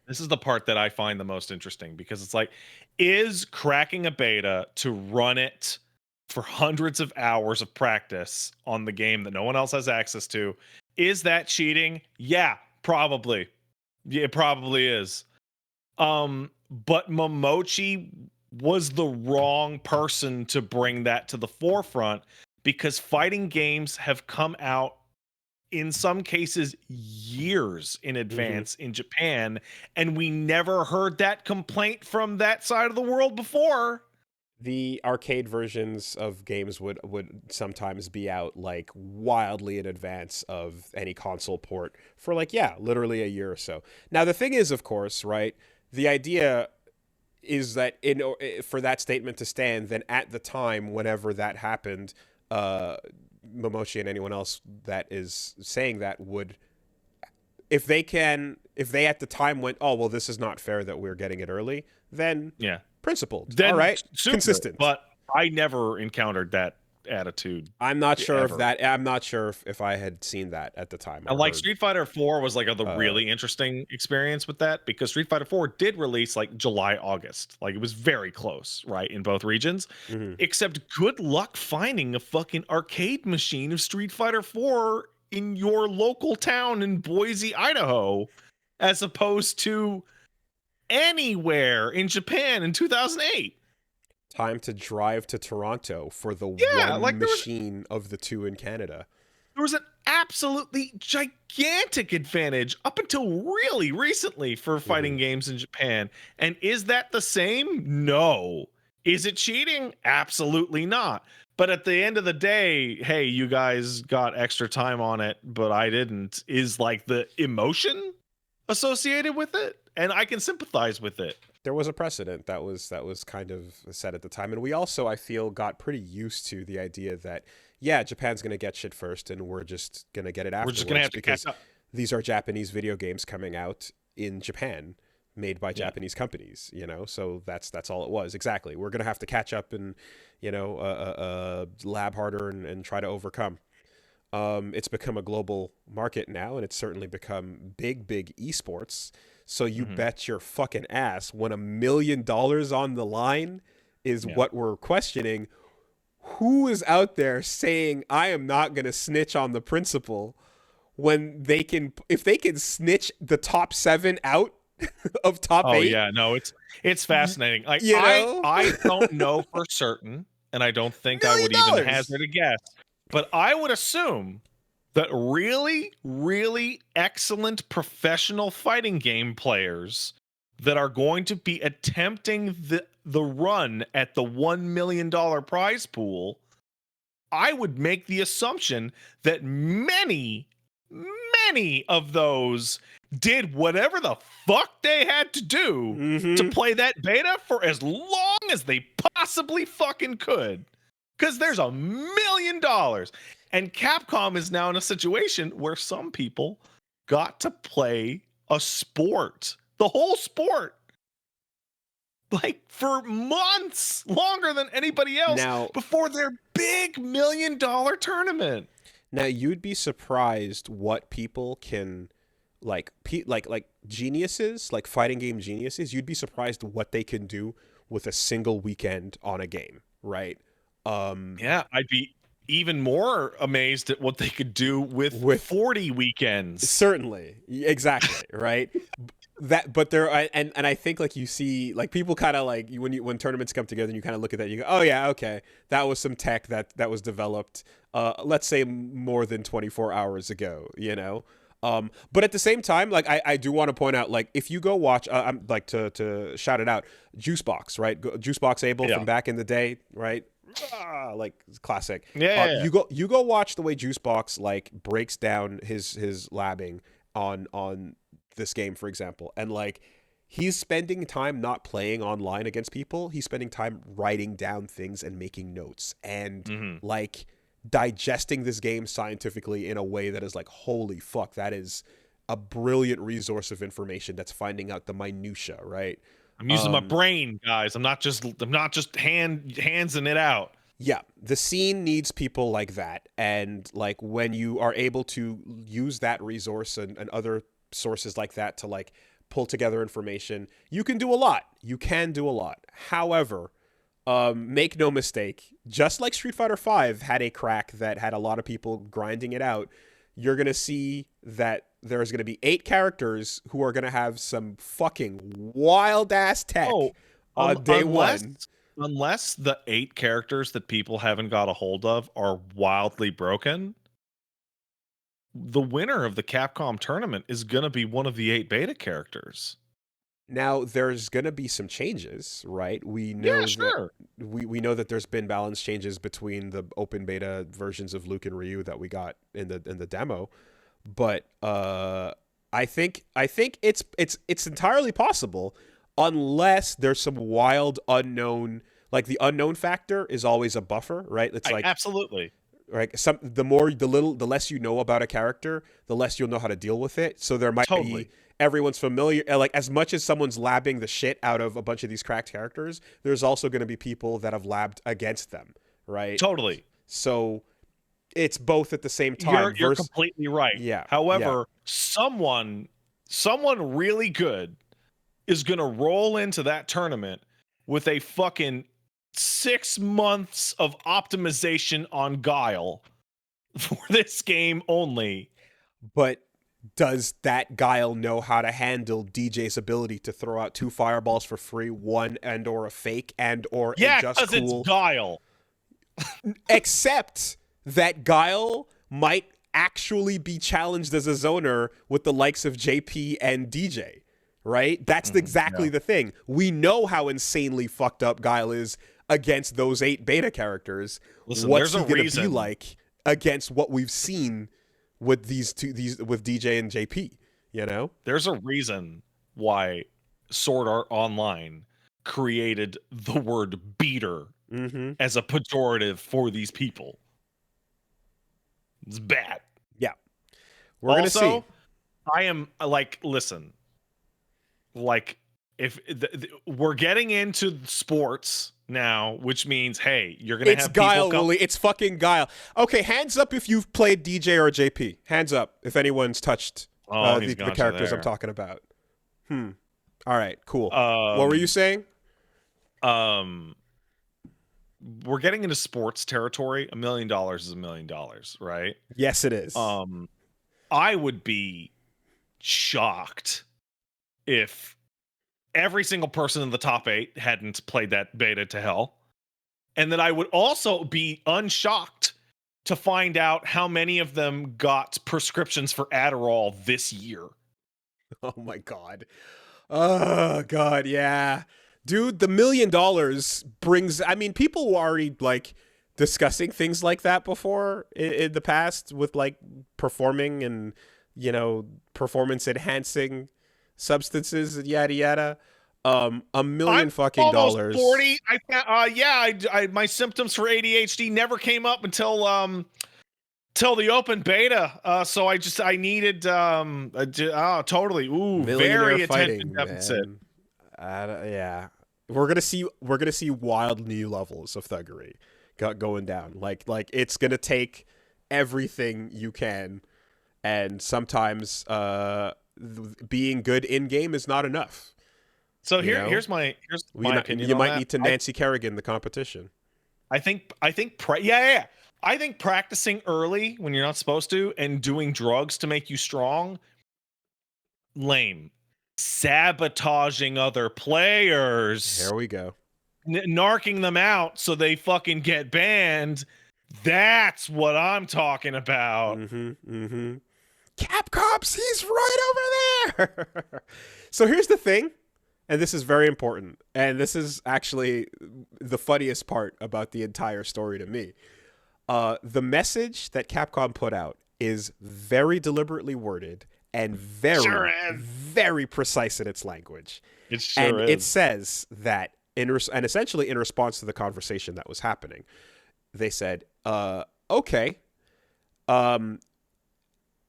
This is the part that I find the most interesting, because it's like, is cracking a beta to run it for hundreds of hours of practice on the game that no one else has access to, is that cheating? Yeah, probably. Yeah, it probably is. But Momochi was the wrong person to bring that to the forefront, because fighting games have come out in some cases years in advance in Japan, and we never heard that complaint from that side of the world before. The arcade versions of games would sometimes be out like wildly in advance of any console port for like, yeah, literally a year or so. Now the thing is, of course, right, the idea is that for that statement to stand, then at the time whenever that happened, Momochi and anyone else that is saying that would, if they at the time went, oh well, this is not fair that we're getting it early, then yeah, principled. Then all right, super, consistent. But I never encountered that attitude. I'm not sure if I had seen that at the time. And like Street Fighter 4 was like the really interesting experience with that, because Street Fighter 4 did release like July, August. Like, it was very close, right, in both regions. Except good luck finding a fucking arcade machine of Street Fighter 4 in your local town in Boise, Idaho, as opposed to anywhere in Japan in 2008. Time to drive to Toronto for the one machine of the two in Canada. there was an absolutely gigantic advantage up until really recently for fighting games in Japan. And is that the same? No. Is it cheating? Absolutely not. But at the end of the day, hey, you guys got extra time on it, but I didn't, is like the emotion associated with it. And I can sympathize with it. There was a precedent that was kind of set at the time. And we also, I feel, got pretty used to the idea that, yeah, Japan's going to get shit first and we're just going to get it afterwards. We're just going to have to because catch up. These are Japanese video games coming out in Japan, made by Japanese companies, you know, so that's all it was. Exactly. We're going to have to catch up and, you know, lab harder and try to overcome. It's become a global market now, and it's certainly become big esports. So you bet your fucking ass when $1 million on the line is what we're questioning. Who is out there saying, I am not going to snitch on the principal when they can, if they can snitch the top 7 out of top 8? Oh yeah, no, it's fascinating. Like, you know? I don't know for certain, and I don't think I would even hazard a guess, but I would assume that really, really excellent professional fighting game players that are going to be attempting the run at the $1 million prize pool, I would make the assumption that many of those did whatever the fuck they had to do to play that beta for as long as they possibly fucking could. Because there's $1 million. And Capcom is now in a situation where some people got to play a sport, the whole sport, like for months, longer than anybody else, now, before their big $1 million tournament. Now, you'd be surprised what people can, like geniuses, like fighting game geniuses, you'd be surprised what they can do with a single weekend on a game, right? Yeah, I'd be even more amazed at what they could do with 40 weekends. Certainly, exactly, right? But there, and I think like you see, like people kind of like when tournaments come together and you kind of look at that, you go, oh yeah, okay, that was some tech that was developed, let's say more than 24 hours ago, you know. But at the same time, like I do want to point out, like if you go watch, I'm like to shout it out, Juicebox, right? Juicebox Abel from back in the day, right? Like classic. Yeah. You go watch the way Juicebox like breaks down his labbing on this game, for example, and like he's spending time not playing online against people. He's spending time writing down things and making notes and like digesting this game scientifically in a way that is like, holy fuck, that is a brilliant resource of information that's finding out the minutia, right? I'm using my brain, guys. I'm not just handsing it out. Yeah, the scene needs people like that, and like when you are able to use that resource and other sources like that to like pull together information, you can do a lot. You can do a lot. However, make no mistake, just like Street Fighter V had a crack that had a lot of people grinding it out, you're going to see that there's going to be 8 characters who are going to have some fucking wild ass tech on day one. Unless the 8 characters that people haven't got a hold of are wildly broken, the winner of the Capcom tournament is going to be one of the 8 beta characters. Now, there's going to be some changes, right? We know that we know that there's been balance changes between the open beta versions of Luke and Ryu that we got in the demo, but I think it's entirely possible, unless there's some wild unknown, like the unknown factor is always a buffer, right? It's like absolutely. Right. The less you know about a character, the less you'll know how to deal with it. So there might be everyone's familiar. Like as much as someone's labbing the shit out of a bunch of these cracked characters, there's also going to be people that have labbed against them. Right. Totally. So it's both at the same time. You're completely right. Yeah. However, someone really good is going to roll into that tournament with a fucking 6 months of optimization on Guile for this game only. But does that Guile know how to handle DJ's ability to throw out 2 fireballs for free, one and or a fake and or a just cool? It's Guile. Except that Guile might actually be challenged as a zoner with the likes of JP and DJ, right? That's exactly the thing. We know how insanely fucked up Guile is against those 8 beta characters. Listen, What's there's he a gonna reason be like against what we've seen with with DJ and JP? You know, there's a reason why Sword Art Online created the word beater as a pejorative for these people. It's bad. Yeah. We're going to see. I am like, listen, like if we're getting into sports now, which means, hey, you're going to have Guile, people Wooly. It's fucking Guile. Okay, hands up if you've played DJ or JP. Hands up if anyone's touched the characters I'm talking about. All right, cool. What were you saying? We're getting into sports territory. $1 million is $1 million, right? Yes, it is. I would be shocked if every single person in the top 8 hadn't played that beta to hell. And then I would also be unshocked to find out how many of them got prescriptions for Adderall this year. Oh my God. Oh God, yeah. Dude, the $1 million brings, I mean, people were already like discussing things like that before in the past with like performing and, you know, performance enhancing substances and yada yada. $1 million fucking dollars. 40. I my symptoms for ADHD never came up until the open beta. So I needed totally. Ooh, very attention deficit. Man. Yeah, we're gonna see wild new levels of thuggery going down. Like it's gonna take everything you can, and sometimes being good in game is not enough. So here's my opinion. You might need to Nancy Kerrigan the competition. I think I think practicing early when you're not supposed to and doing drugs to make you strong, lame. Sabotaging other players. Here we go. Narking them out so they fucking get banned. That's what I'm talking about. Capcom's, he's right over there. So here's the thing, and this is very important, and this is actually the funniest part about the entire story to me. The message that Capcom put out is very deliberately worded and very precise in its language. It sure is. It says that, and essentially in response to the conversation that was happening, they said, okay,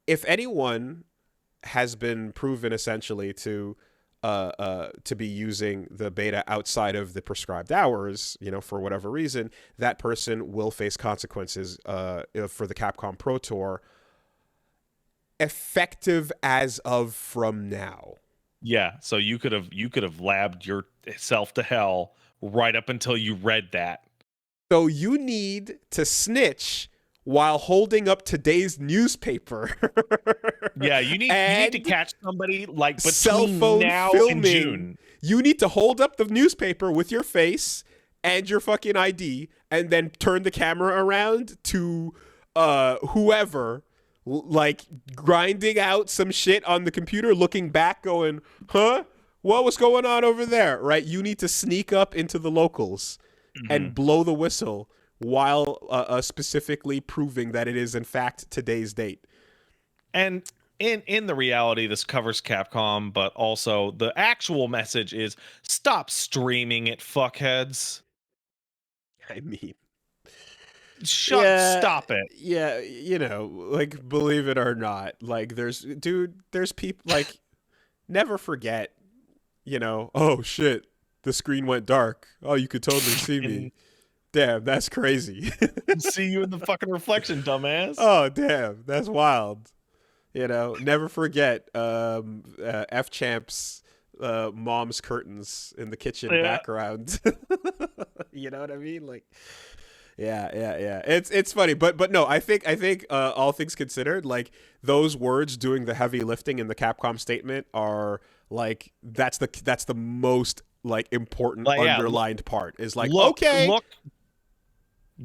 if anyone has been proven essentially to be using the beta outside of the prescribed hours, you know, for whatever reason, that person will face consequences for the Capcom Pro Tour, effective as of from now. Yeah, so you could have labbed yourself to hell right up until you read that. So you need to snitch while holding up today's newspaper. Yeah, you need to catch somebody like between cell phone now filming. and June. You need to hold up the newspaper with your face and your fucking ID, and then turn the camera around to whoever, like grinding out some shit on the computer, looking back, going, "Huh? What was going on over there?" Right? You need to sneak up into the locals and blow the whistle while specifically proving that it is in fact today's date. And in the reality, this covers Capcom, but also the actual message is stop streaming it, fuckheads. I mean, stop it. Yeah, you know, like, believe it or not, like, there's people, like, never forget, you know, oh shit, the screen went dark. Oh, you could totally see me. Damn, that's crazy. See you in the fucking reflection, dumbass. Oh, damn, that's wild. You know, never forget F Champ's mom's curtains in the kitchen background. You know what I mean? Like, yeah. It's funny, but no, I think all things considered, like, those words doing the heavy lifting in the Capcom statement are like that's the most like important underlined part is like, look, okay, look,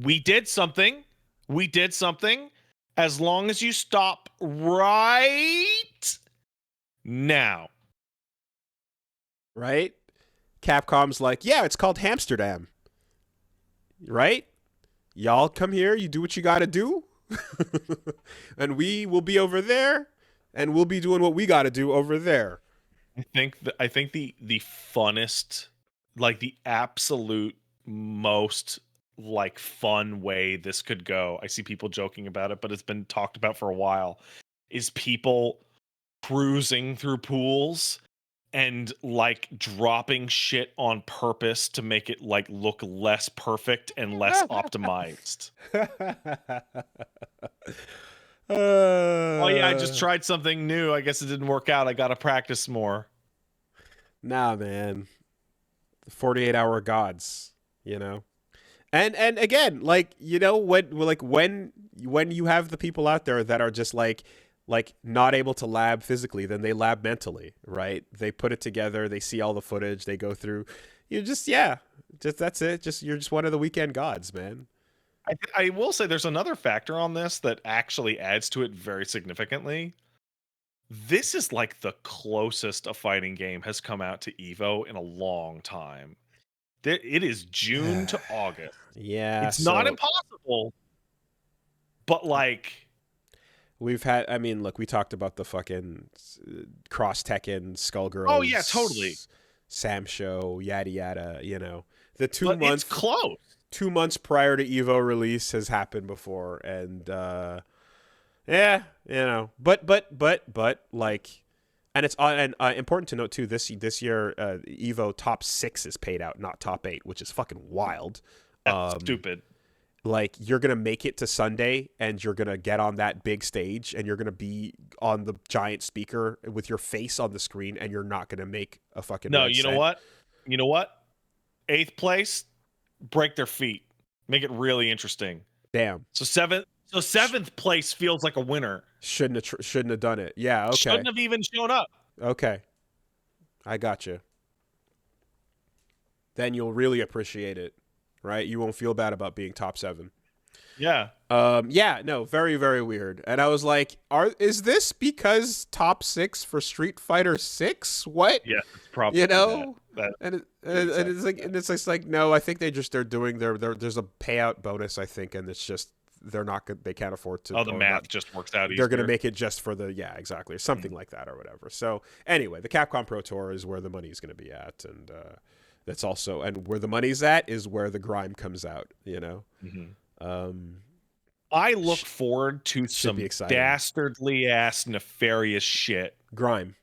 we did something, as long as you stop right now. Right? Capcom's like, yeah, it's called Hamsterdam. Right? Y'all come here, you do what you gotta do, and we will be over there, and we'll be doing what we gotta do over there. I think the funnest, like the absolute most like fun way this could go, I see people joking about it, but it's been talked about for a while, is people cruising through pools and like dropping shit on purpose to make it like look less perfect and less optimized. Oh yeah, I just tried something new. I guess it didn't work out. I gotta practice more. Nah, man. The 48-hour gods, you know. And again, like, you know, when you have the people out there that are just like not able to lab physically, then they lab mentally, right? They put it together, they see all the footage, they go through. You just that's it. You're just one of the weekend gods, man. I will say there's another factor on this that actually adds to it very significantly. This is like the closest a fighting game has come out to Evo in a long time. It is June to August. Yeah, it's not impossible, but like we've had. I mean, look, we talked about the fucking Cross Tekken, Skullgirls. Oh yeah, totally. Sam Show, yada yada. You know, the but it's close. 2 months prior to Evo release has happened before, and yeah, you know, but like, and it's important to note too. This year, Evo top 6 is paid out, not top 8, which is fucking wild. That's stupid. Like, you're gonna make it to Sunday, and you're gonna get on that big stage, and you're gonna be on the giant speaker with your face on the screen, and you're not gonna make a fucking no. You know what? 8th place. Break their feet. Make it really interesting. Damn. So 7th place feels like a winner. Shouldn't have done it. Yeah. Okay. Shouldn't have even shown up. Okay. I got you. Then you'll really appreciate it, right? You won't feel bad about being top 7. Yeah. Yeah. No. Very, very weird. And I was like, is this because top 6 for Street Fighter 6? What? Yeah. It's probably it's just like no. I think they're doing there's a payout bonus, I think, and it's just they're not good. They can't afford to. Oh, the math just works out easier. They're going to make it just for the exactly, or something like that or whatever. So anyway, the Capcom Pro Tour is where the money's going to be at, and that's also where the money's at is where the grime comes out. You know. Mm-hmm. I look forward to some dastardly ass nefarious shit. Grime.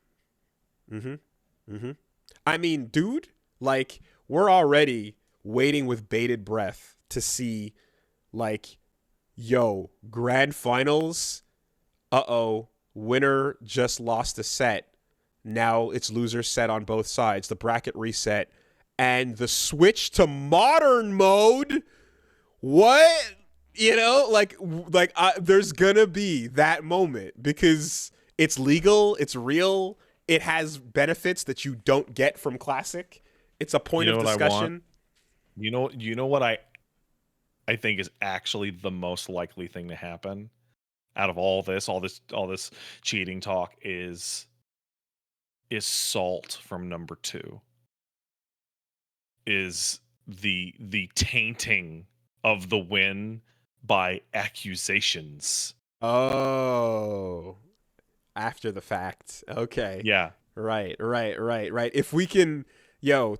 I mean, dude, like, we're already waiting with bated breath to see, like, yo, grand finals. Winner just lost a set. Now it's loser set on both sides. The bracket reset and the switch to modern mode. What? You know, like there's gonna be that moment because it's legal, it's real. It has benefits that you don't get from Classic. It's a point of discussion. You know what I think is actually the most likely thing to happen out of all this cheating talk is Salt from number 2. Is the tainting of the win by accusations. Oh. After the fact. Okay. Yeah. Right. If we can,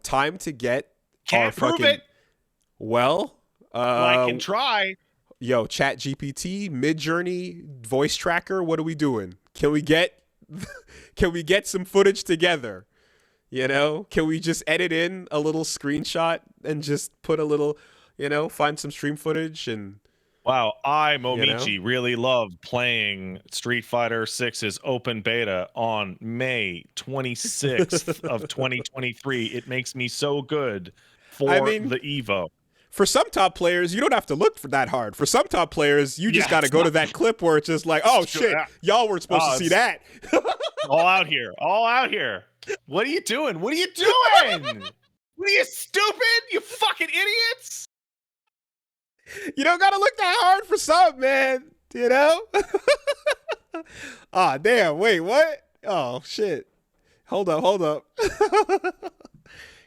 time to get Can't our prove fucking it. Well, I can try. Chat GPT, Mid-Journey, voice tracker, what are we doing? Can we get some footage together? You know? Can we just edit in a little screenshot and just put a little, find some stream footage and wow, I, Momichi, really loved playing Street Fighter 6's open beta on May 26th of 2023. It makes me so good for the Evo. For some top players, you don't have to look for that hard. For some top players, you just got to go to that clip where it's just like, oh, shit, y'all weren't supposed to see that. All out here. What are you doing? What are you stupid? You fucking idiots. You don't gotta look that hard for some, man. You know? Ah, damn. Wait, what? Oh, shit. Hold up.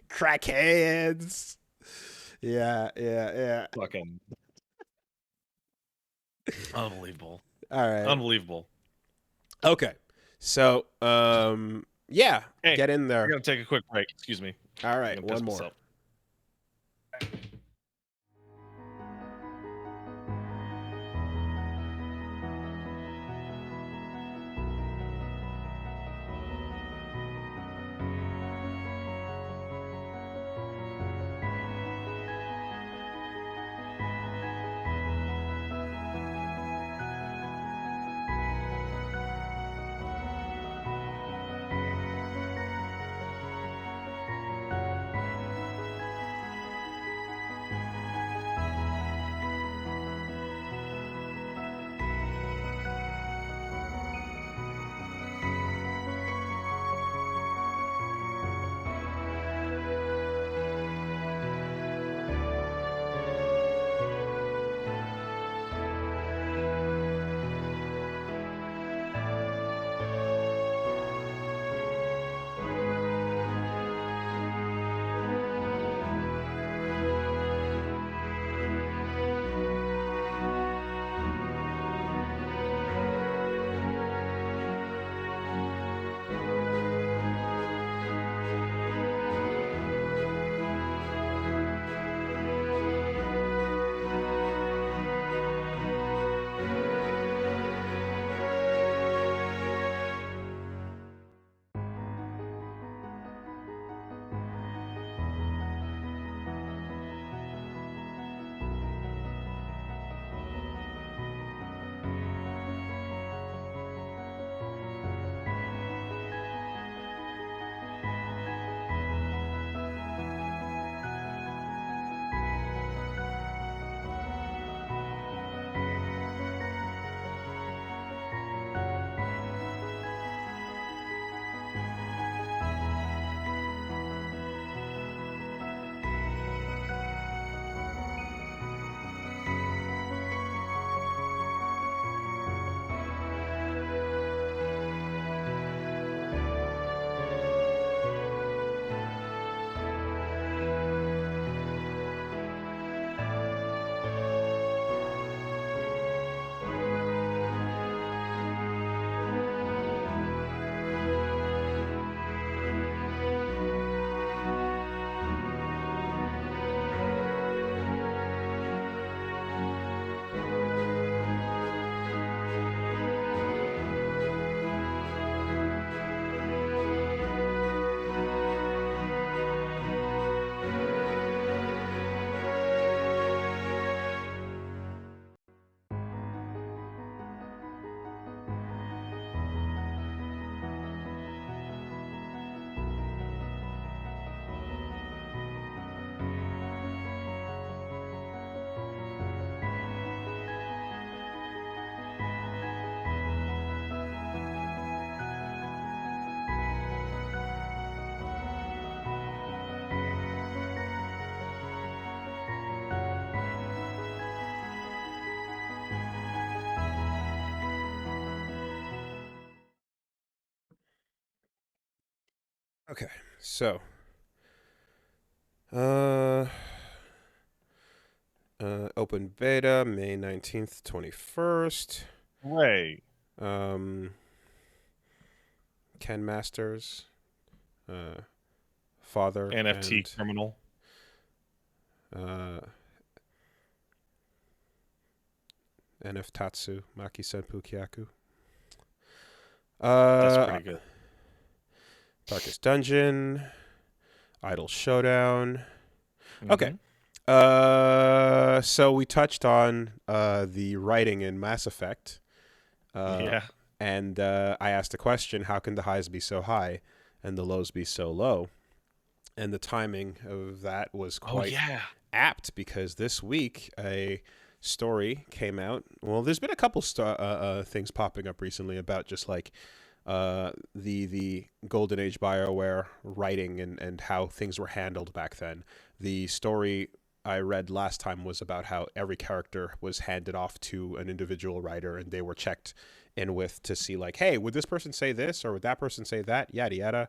Crackheads. Yeah. Fucking unbelievable. All right. Unbelievable. Okay. So, yeah, Hey, get in I there. gotta take a quick break. Excuse me. All I'm right, gonna piss one more. myself. Okay, so, uh, open beta, May 19th, 21st. Ray. Ken Masters, father, NFT and criminal. NF Tatsu, Maki Senpu Kyaku. That's pretty good. Darkest Dungeon, Idol Showdown. Okay. So we touched on the writing in Mass Effect. Yeah. And I asked a question, how can the highs be so high and the lows be so low? And the timing of that was quite apt because this week a story came out. Well, there's been a couple things popping up recently about just like the Golden Age BioWare writing and how things were handled back then. The story I read last time was about how every character was handed off to an individual writer, and they were checked in with to see like, hey, would this person say this or would that person say that? Yada yada.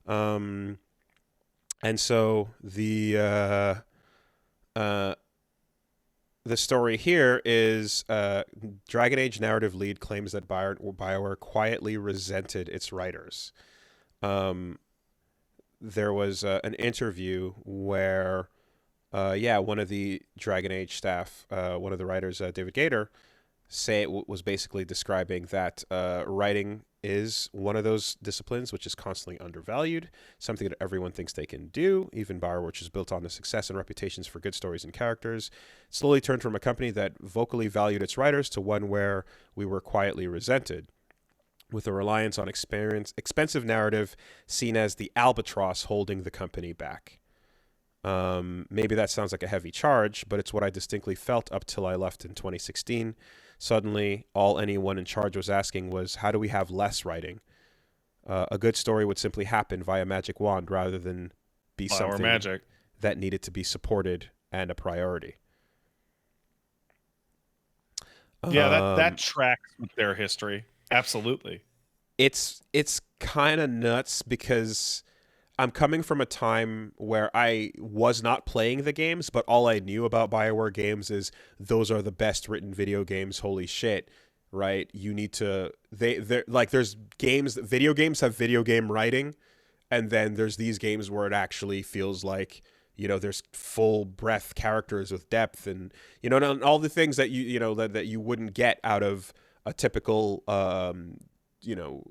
And so the story here is Dragon Age narrative lead claims that BioWare quietly resented its writers. There was an interview where, one of the Dragon Age staff, one of the writers, David Gator, was basically describing that writing is one of those disciplines which is constantly undervalued, something that everyone thinks they can do. Even BioWare, which is built on the success and reputations for good stories and characters, slowly turned from a company that vocally valued its writers to one where we were quietly resented, with a reliance on expensive narrative seen as the albatross holding the company back. Maybe that sounds like a heavy charge, but it's what I distinctly felt up till I left in 2016. Suddenly, all anyone in charge was asking was, how do we have less writing? A good story would simply happen via magic wand rather than be something that needed to be supported and a priority. Yeah, that tracks with their history. Absolutely. It's kind of nuts because I'm coming from a time where I was not playing the games, but all I knew about BioWare games is those are the best written video games. Holy shit, right? You need to they're like, there's games, video games have video game writing, and then there's these games where it actually feels like, you know, there's full breadth characters with depth and, you know, and all the things that you know that you wouldn't get out of a typical you know,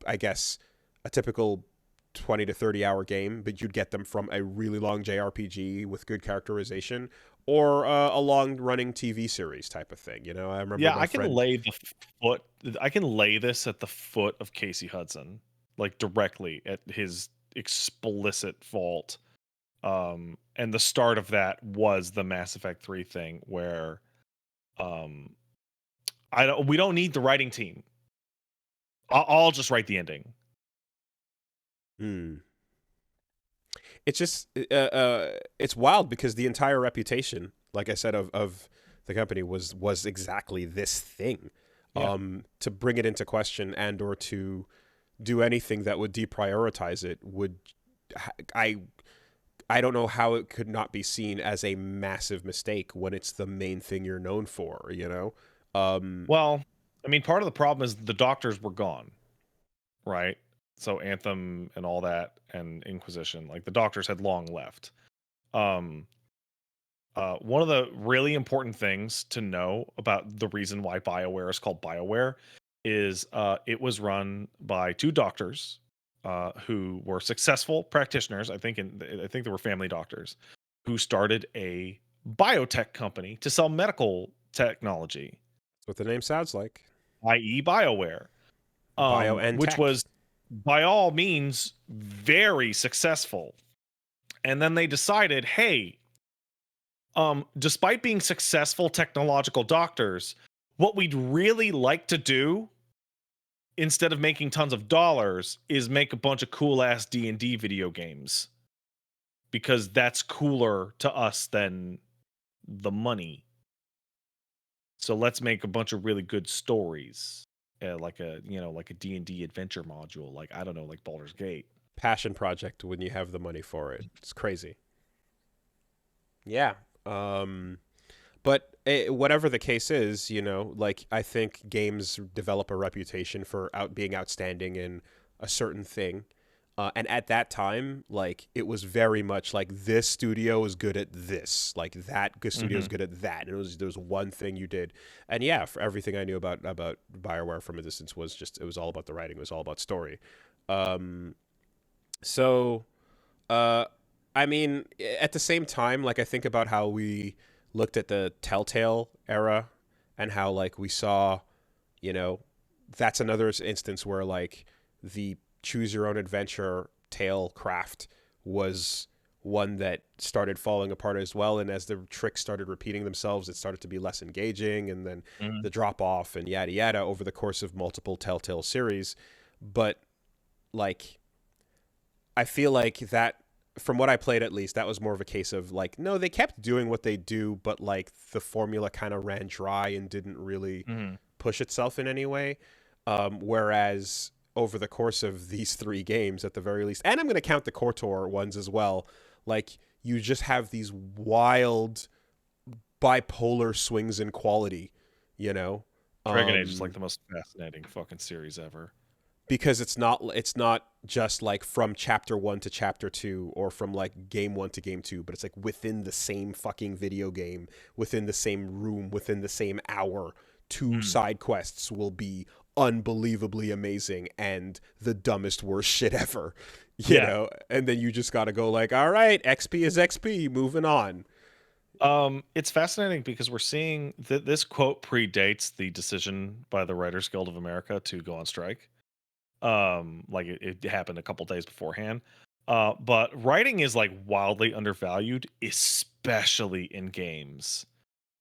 I guess a typical 20 to 30 hour game, but you'd get them from a really long JRPG with good characterization or a long running TV series type of thing. You know, I remember. Yeah, I can lay this at the foot of Casey Hudson, like directly at his explicit fault. And the start of that was the Mass Effect 3 thing where we don't need the writing team. I'll just write the ending. It's just it's wild because the entire reputation, like I said, of the company was exactly this thing. Yeah. To bring it into question and or to do anything that would deprioritize it would, I don't know how it could not be seen as a massive mistake when it's the main thing you're known for, you know? Well, I mean, part of the problem is the doctors were gone, right? So Anthem and all that and Inquisition, like the doctors had long left. One of the really important things to know about the reason why BioWare is called BioWare is it was run by two doctors who were successful practitioners. I think they were family doctors who started a biotech company to sell medical technology. That's what the name sounds like. I.e. BioWare. Bio and which tech. Was by all means very successful. And then they decided, hey, despite being successful technological doctors, what we'd really like to do instead of making tons of dollars is make a bunch of cool ass D&D video games, because that's cooler to us than the money. So let's make a bunch of really good stories, like a D&D adventure module, like, I don't know, like Baldur's Gate. Passion project when you have the money for it. It's crazy. Yeah. But whatever the case is, you know, like, I think games develop a reputation for being outstanding in a certain thing. And at that time, like, it was very much like, this studio is good at this, like that good studio is good at that. And there was one thing you did. And yeah, for everything I knew about BioWare from a distance was just, it was all about the writing. It was all about story. I mean, at the same time, like, I think about how we looked at the Telltale era and how, like, we saw, you know, that's another instance where, like, the choose your own adventure tale craft was one that started falling apart as well. And as the tricks started repeating themselves, it started to be less engaging, and then the drop off and yada yada over the course of multiple Telltale series. But, like, I feel like that from what I played at least, that was more of a case of like, no, they kept doing what they do, but like the formula kind of ran dry and didn't really push itself in any way. Whereas over the course of these 3 games, at the very least, and I'm going to count the KOTOR ones as well, like you just have these wild bipolar swings in quality, you know? Dragon Age is like the most fascinating fucking series ever. Because it's not just like from chapter 1 to chapter 2 or from like game 1 to game 2, but it's like within the same fucking video game, within the same room, within the same hour, 2 side quests will be unbelievably amazing and the dumbest worst shit ever, you know? And then you just got to go like, all right, XP is XP, moving on. It's fascinating because we're seeing that this quote predates the decision by the Writers Guild of America to go on strike. Like it happened a couple days beforehand. But writing is like wildly undervalued, especially in games.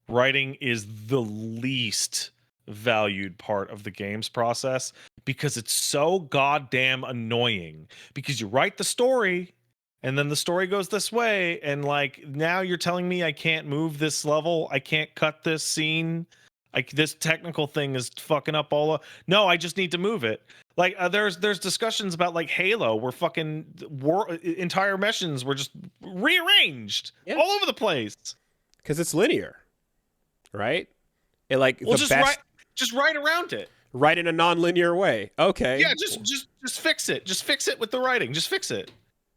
Writing is the least valued part of the games process because it's so goddamn annoying. Because you write the story and then the story goes this way, and like now you're telling me I can't move this level, I can't cut this scene, like this technical thing is fucking up all. No, I just need to move it. Like there's discussions about like Halo where fucking entire missions were just rearranged all over the place because it's linear, right? It like well, the best. Just write around it. Write in a non-linear way. Okay. Yeah, just fix it. Just fix it with the writing. Just fix it.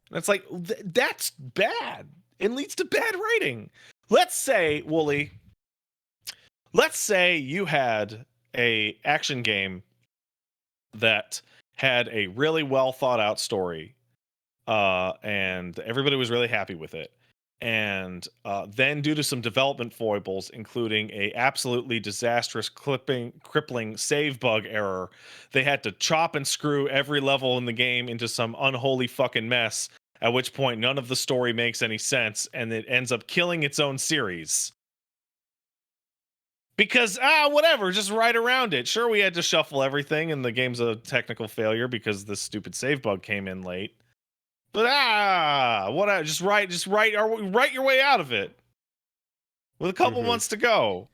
And it's like that's bad. It leads to bad writing. Let's say, Wooly. Let's say you had a action game that had a really well thought out story, and everybody was really happy with it. And then due to some development foibles, including a absolutely disastrous crippling save bug error, they had to chop and screw every level in the game into some unholy fucking mess, at which point none of the story makes any sense, and it ends up killing its own series. Because, whatever, just write around it. Sure, we had to shuffle everything, and the game's a technical failure because this stupid save bug came in late. But, just write your way out of it. With a couple months to go.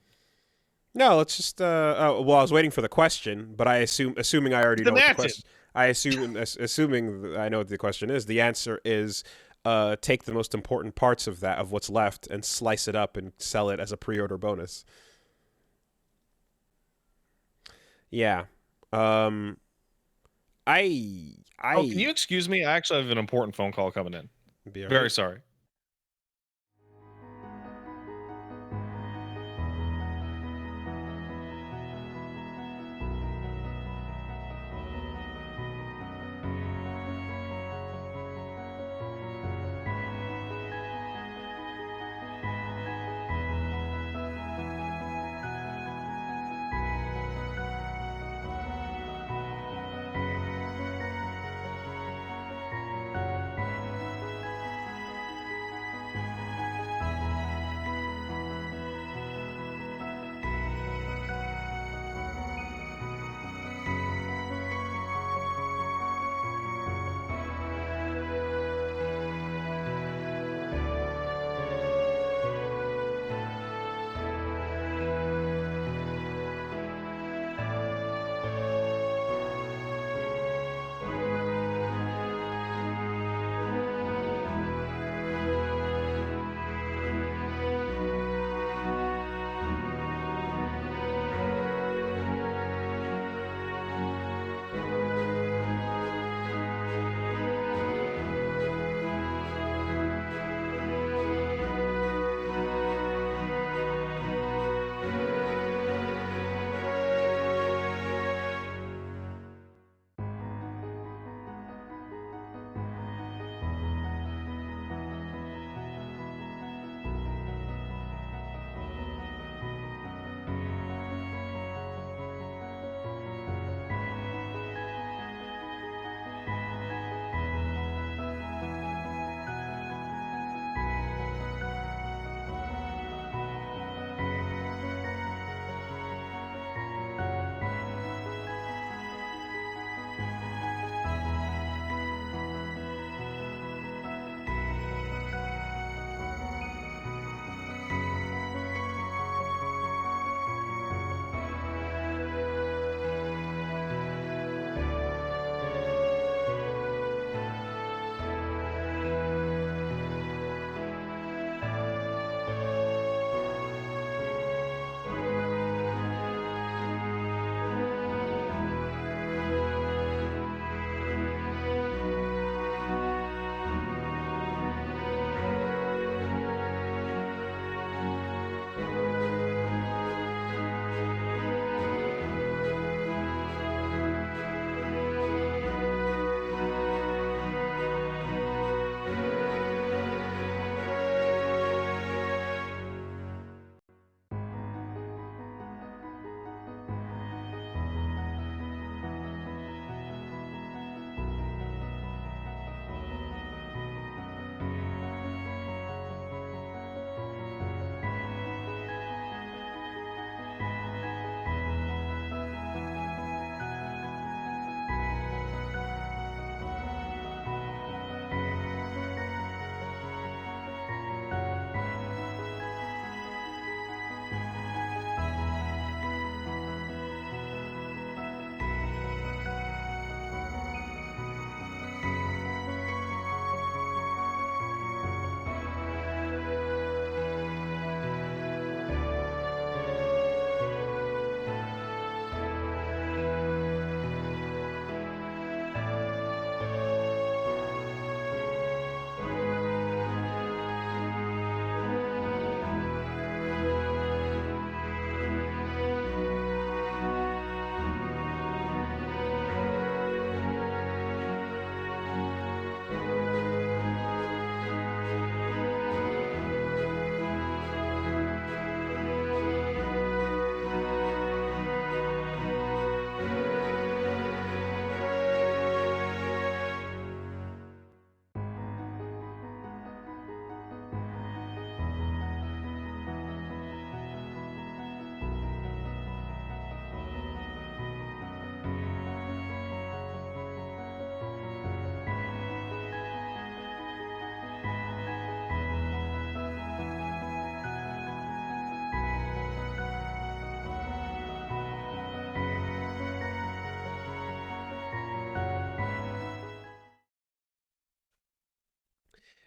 No, let's just, well, I was waiting for the question, but assuming I already know what the question, assuming I know what the question is, the answer is, take the most important parts of what's left and slice it up and sell it as a pre-order bonus. Yeah. Can you excuse me? I actually have an important phone call coming in. Very sorry.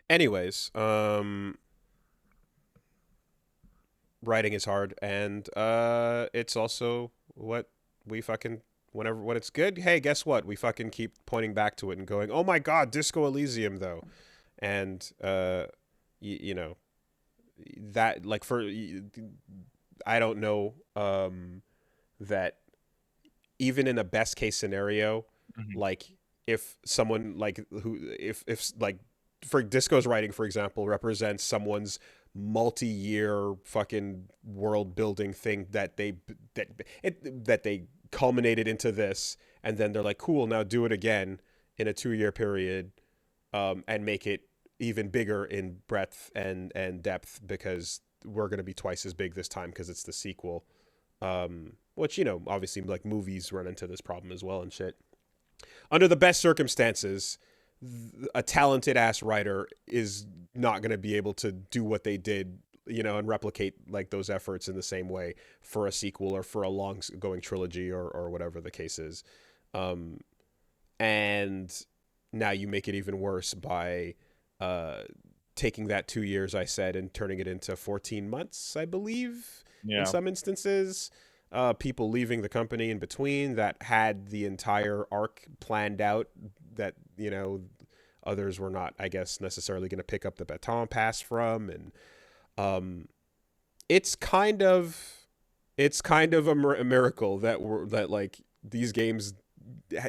Anyways, writing is hard, and it's also what we fucking whenever when it's good. Hey, guess what? We fucking keep pointing back to it and going, "Oh my god, Disco Elysium though," and you know that like for I don't know that even in a best case scenario, Mhm. like if someone like who if like for Disco's writing, for example, represents someone's multi-year fucking world building thing that they culminated into this, and then they're like, cool, now do it again in a 2 year period, and make it even bigger in breadth and depth because we're going to be twice as big this time because it's the sequel. Which obviously like movies run into this problem as well and shit. Under the best circumstances, a talented ass writer is not going to be able to do what they did, and replicate like those efforts in the same way for a sequel or for a long going trilogy or whatever the case is. Um, and now you make it even worse by uh, taking that 2 years I said and turning it into 14 months, I believe, in Yeah. some instances. People leaving the company in between that had the entire arc planned out that, others were not, I guess, necessarily going to pick up the baton pass from. And um, it's kind of a miracle that like these games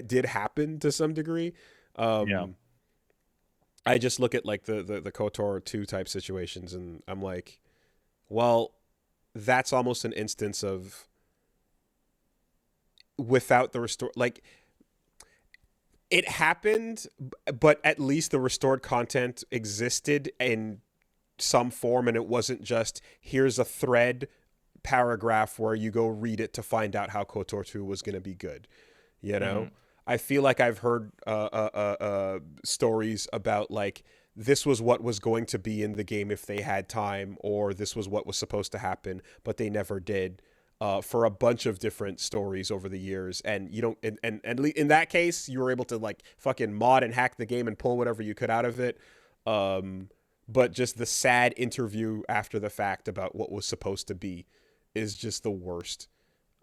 did happen to some degree. Yeah. Um, I just look at like the KOTOR 2 type situations and I'm like, well, that's almost an instance of without the restore, like it happened, but at least the restored content existed in some form, and it wasn't just here's a thread paragraph where you go read it to find out how KOTOR 2 was going to be good. You know, Hmm. I feel like I've heard stories about like this was what was going to be in the game if they had time, or this was what was supposed to happen, but they never did. For a bunch of different stories over the years, and you don't, and in that case, you were able to like fucking mod and hack the game and pull whatever you could out of it. Um, but just the sad interview after the fact about what was supposed to be is just the worst.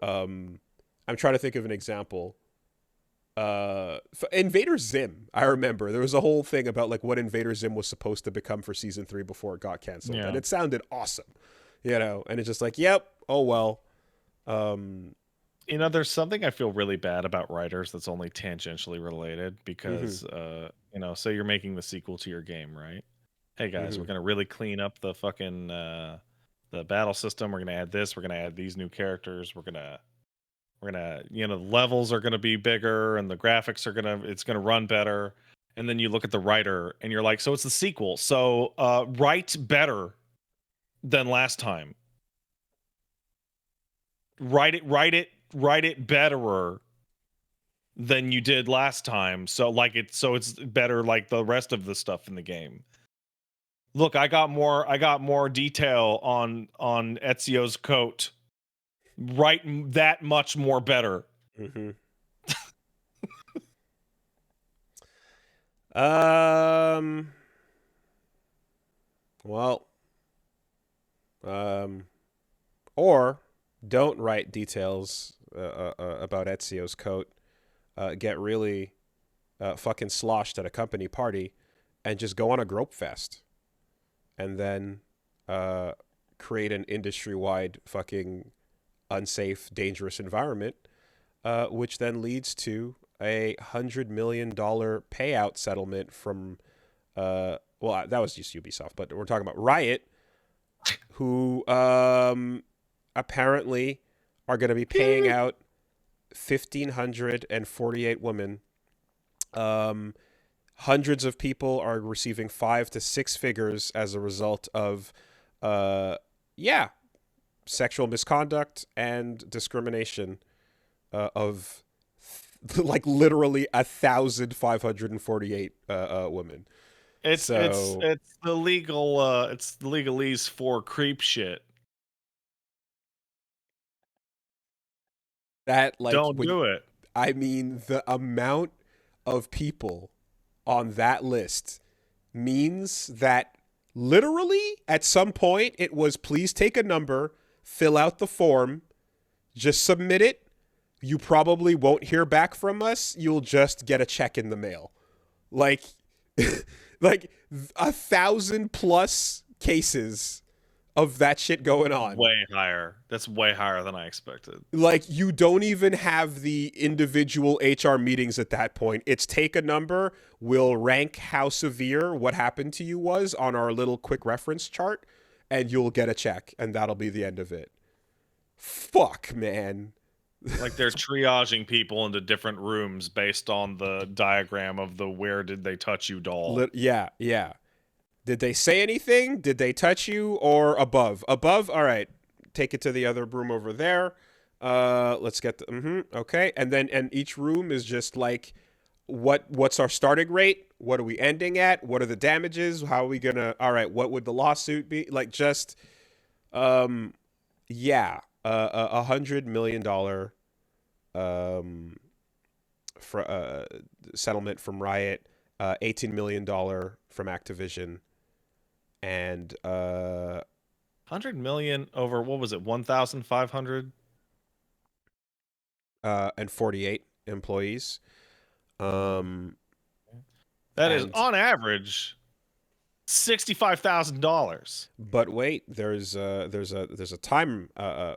Um, I'm trying to think of an example. Invader Zim, I remember there was a whole thing about like what Invader Zim was supposed to become for season 3 before it got canceled, and Yeah. it sounded awesome, and it's just like, yep, oh well. um There's something I feel really bad about writers that's only tangentially related mhm, because, say you're making the sequel to your game, right? Hey guys, we're mhm, gonna really clean up the fucking the battle system. We're gonna add this. We're gonna add these new characters. We're gonna the levels are gonna be bigger and the graphics are it's gonna run better. And then you look at the writer and you're like, so it's the sequel. So write better than last time. Write it betterer than you did last time. So it's better like the rest of the stuff in the game. Look, I got more detail on Ezio's coat. Write that much more better. mhm. um well, um or don't write details about Ezio's coat. Get really fucking sloshed at a company party and just go on a grope fest, and then uh, create an industry-wide fucking unsafe, dangerous environment, which then leads to $100 million payout settlement from well, that was just Ubisoft, but we're talking about Riot, who apparently are going to be paying out 1,548 women. Um, Hundreds of people are receiving 5 to 6 figures as a result of, uh, yeah, sexual misconduct and discrimination of like literally 1,548 women. It's it's So it's the legalese for creep shit. that like Don't when do it. I mean the amount of people on that list means that literally at some point it was, please take a number, fill out the form, just submit it. You probably won't hear back from us. You'll just get a check in the mail. Like, like 1,000+ cases of that shit going on. Way higher. That's way higher than I expected. Like, you don't even have the individual HR meetings at that point. It's take a number, we'll rank how severe what happened to you was on our little quick reference chart, and you'll get a check, and that'll be the end of it. Fuck, man. Like they're triaging people into different rooms based on the diagram of the where did they touch you doll. Yeah. Did they say anything? Did they touch you? Or above? Above? All right. Take it to the other room over there. Let's get the... okay. And each room is just like, what's our starting rate? What are we ending at? What are the damages? How are we going to... All right. What would the lawsuit be? Like, just... yeah. $100 million settlement from Riot. $18 million from Activision. And 100 million over, what was it, 1,500? And 48 employees. That is on average $65,000. But wait, there's a time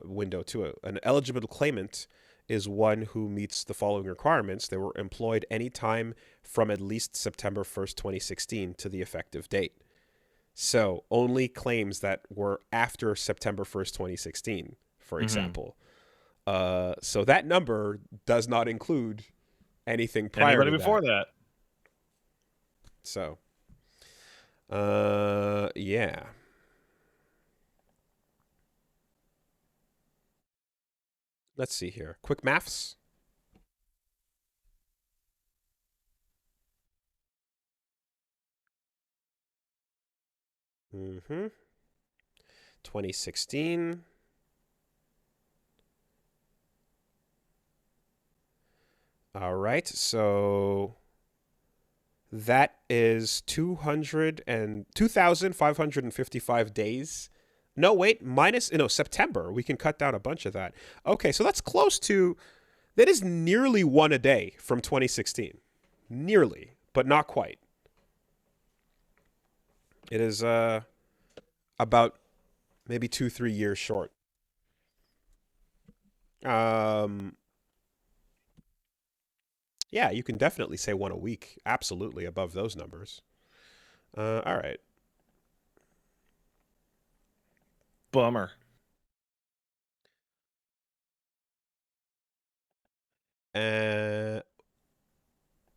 window to it. An eligible claimant is one who meets the following requirements. They were employed any time from at least September 1st, 2016 to the effective date. So only claims that were after September 1st, 2016, for example. So that number does not include anything prior Anybody to before that. So, yeah. Let's see here. Quick maths. Mm-hmm. 2016. All right, so that is 2,555 days. No, wait, September. We can cut down a bunch of that. Okay, so that's close to, that is nearly one a day from 2016. Nearly, but not quite. It is about maybe 2-3 years short. Yeah, you can definitely say one a week. Absolutely above those numbers. All right. Bummer. And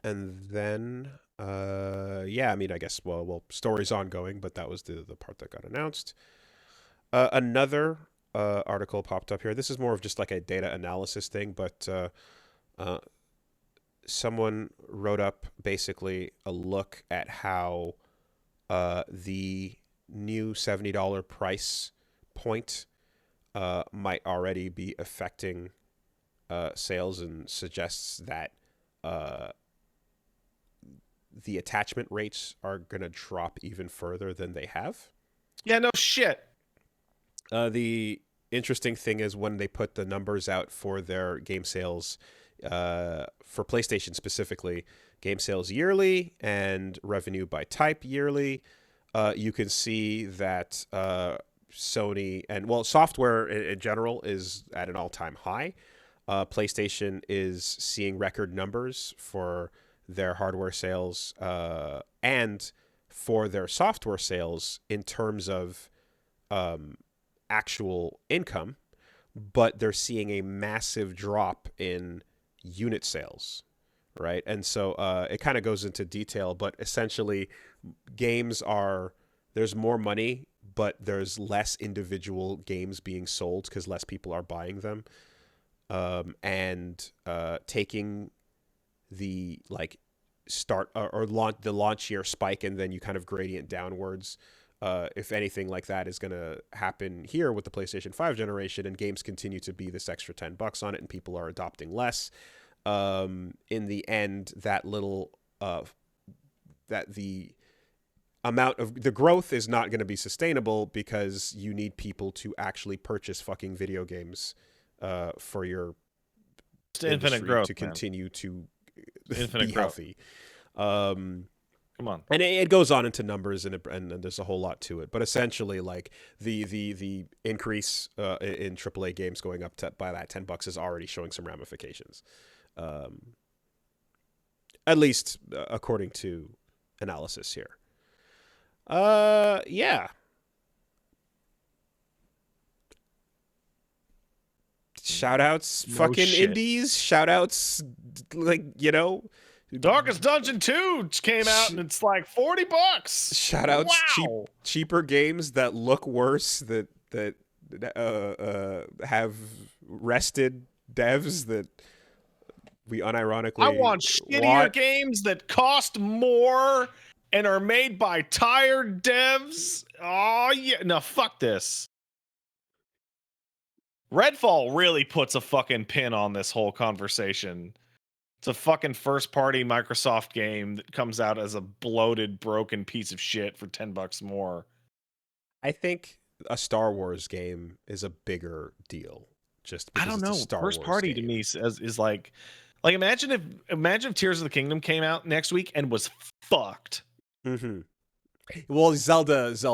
then, yeah, I mean, I guess, well, story's ongoing, but that was the part that got announced. Another article popped up here. This is more of just like a data analysis thing, but someone wrote up basically a look at how the new $70 price point might already be affecting sales, and suggests that the attachment rates are going to drop even further than they have. Yeah, no shit. The interesting thing is when they put the numbers out for their game sales, for PlayStation specifically, game sales yearly and revenue by type yearly, you can see that Sony and, well, software in general is at an all-time high. PlayStation is seeing record numbers for their hardware sales and for their software sales in terms of actual income, but they're seeing a massive drop in unit sales, right? And so it kind of goes into detail, but essentially there's more money, but there's less individual games being sold because less people are buying them. And taking the start or the launch year spike, and then you kind of gradient downwards. If anything like that is going to happen here with the PlayStation 5 generation, and games continue to be this extra $10 on it, and people are adopting less, in the end, that little that the amount of the growth is not going to be sustainable because you need people to actually purchase fucking video games for your It's infinite growth to continue to infinite be growth. healthy. Come on. And it goes on into numbers and there's a whole lot to it. But essentially, like the increase in AAA games going up by that $10 is already showing some ramifications. At least according to analysis here. Yeah. Shout outs, fucking indies. Shout outs, like, you know. Darkest Dungeon 2 came out and it's like $40. Shout outs, wow. cheaper games that look worse, that have rested devs that we unironically I want shittier games that cost more and are made by tired devs. Oh yeah, no, fuck this. Redfall really puts a fucking pin on this whole conversation. It's a fucking first-party Microsoft game that comes out as a bloated, broken piece of shit for $10 more. I think a Star Wars game is a bigger deal. Just because I don't know. First party to me is like imagine if Tears of the Kingdom came out next week and was fucked. Mm-hmm. Well, Zelda's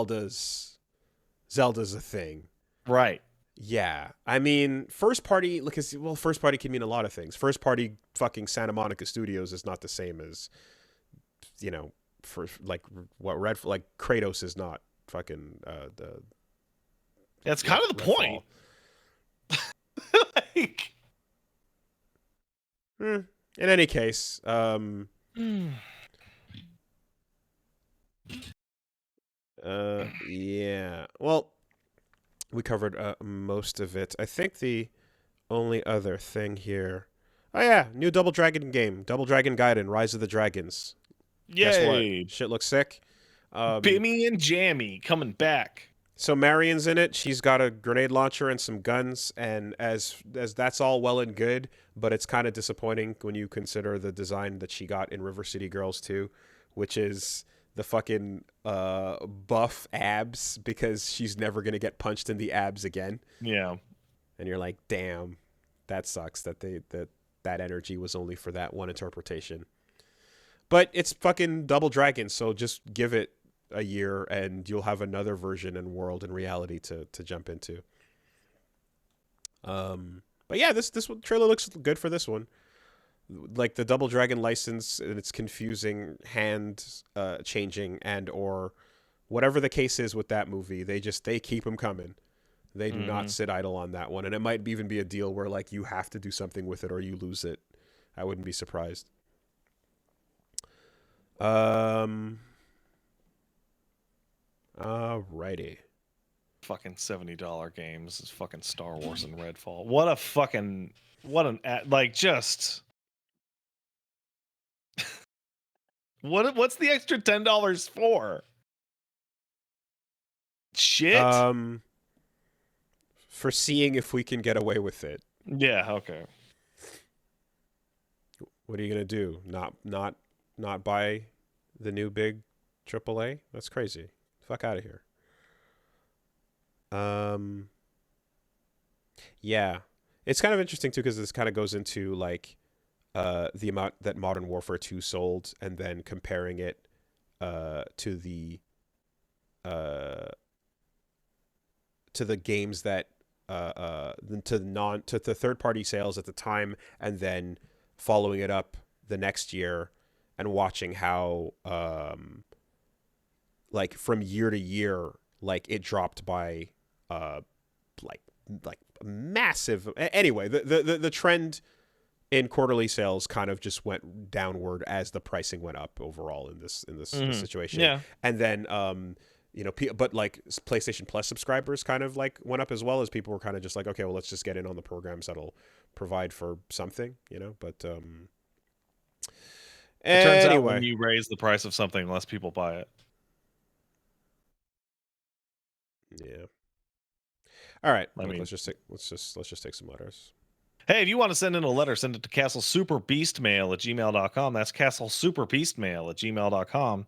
a thing, right? Yeah, I mean, first party, because first party can mean a lot of things. First party, fucking Santa Monica Studios is not the same as, you know, for like what like Kratos is not fucking the. That's kind of the point. Like, in any case, yeah. Well, we covered most of it. I think the only other thing here. Oh yeah, new Double Dragon game, Double Dragon Gaiden: Rise of the Dragons. Yay! Guess what? Shit looks sick. Bimmy and Jammy coming back. So Marion's in it. She's got a grenade launcher and some guns, and as that's all well and good, but it's kind of disappointing when you consider the design that she got in River City Girls 2, which is the fucking buff abs, because she's never gonna get punched in the abs again. Yeah. And you're like, damn, that sucks that that energy was only for that one interpretation. But it's fucking Double Dragon, so just give it a year and you'll have another version and world and reality to jump into. But yeah, this trailer looks good for this one. Like the Double Dragon license, and it's confusing hand changing and or whatever the case is with that movie. They keep them coming. They do not sit idle on that one, and it might even be a deal where like you have to do something with it or you lose it. I wouldn't be surprised. Alrighty. Fucking $70 games is fucking Star Wars and Redfall. What's the extra $10 for? Shit. For seeing if we can get away with it. Yeah, okay. What are you gonna do? Not buy the new big AAA? That's crazy. Fuck out of here. Yeah, it's kind of interesting too, because this kind of goes into like the amount that Modern Warfare 2 sold, and then comparing it to the games that to the third party sales at the time, and then following it up the next year and watching how like from year to year, like it dropped by like massive. Anyway, the trend in quarterly sales kind of just went downward as the pricing went up overall in this situation. Yeah. And then you know, but like PlayStation Plus subscribers kind of like went up as well, as people were kind of just like, okay, well, let's just get in on the programs that'll provide for something, you know. But it turns anyway, out when you raise the price of something, less people buy it. Yeah. All right. Let's just take some letters. Hey, if you want to send in a letter, send it to castlesuperbeastmail@gmail.com. That's castlesuperbeastmail@gmail.com.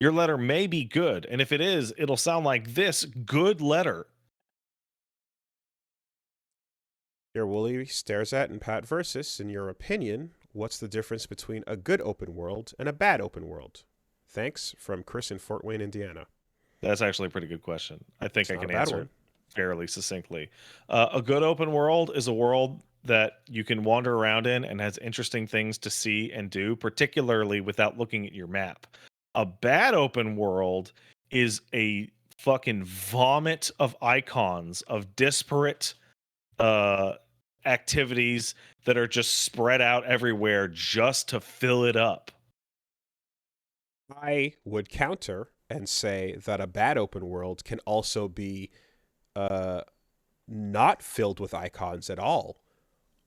Your letter may be good, and if it is, it'll sound like this good letter. Here, Wooly stares at and Pat versus, in your opinion, what's the difference between a good open world and a bad open world? Thanks, from Chris in Fort Wayne, Indiana. That's actually a pretty good question. I think It's I not a can bad answer one. it fairly succinctly. A good open world is a world that you can wander around in and has interesting things to see and do, particularly without looking at your map. A bad open world is a fucking vomit of icons, of disparate activities that are just spread out everywhere just to fill it up. I would counter and say that a bad open world can also be uh, not filled with icons at all,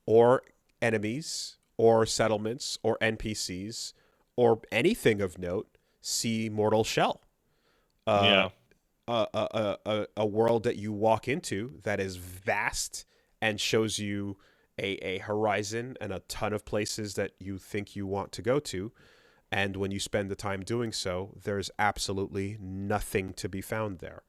or enemies, or settlements, or NPCs, or anything of note. See Mortal Shell. Uh, Yeah. a world that you walk into that is vast and shows you a horizon and a ton of places that you think you want to go to. And when you spend the time doing so, there's absolutely nothing to be found there.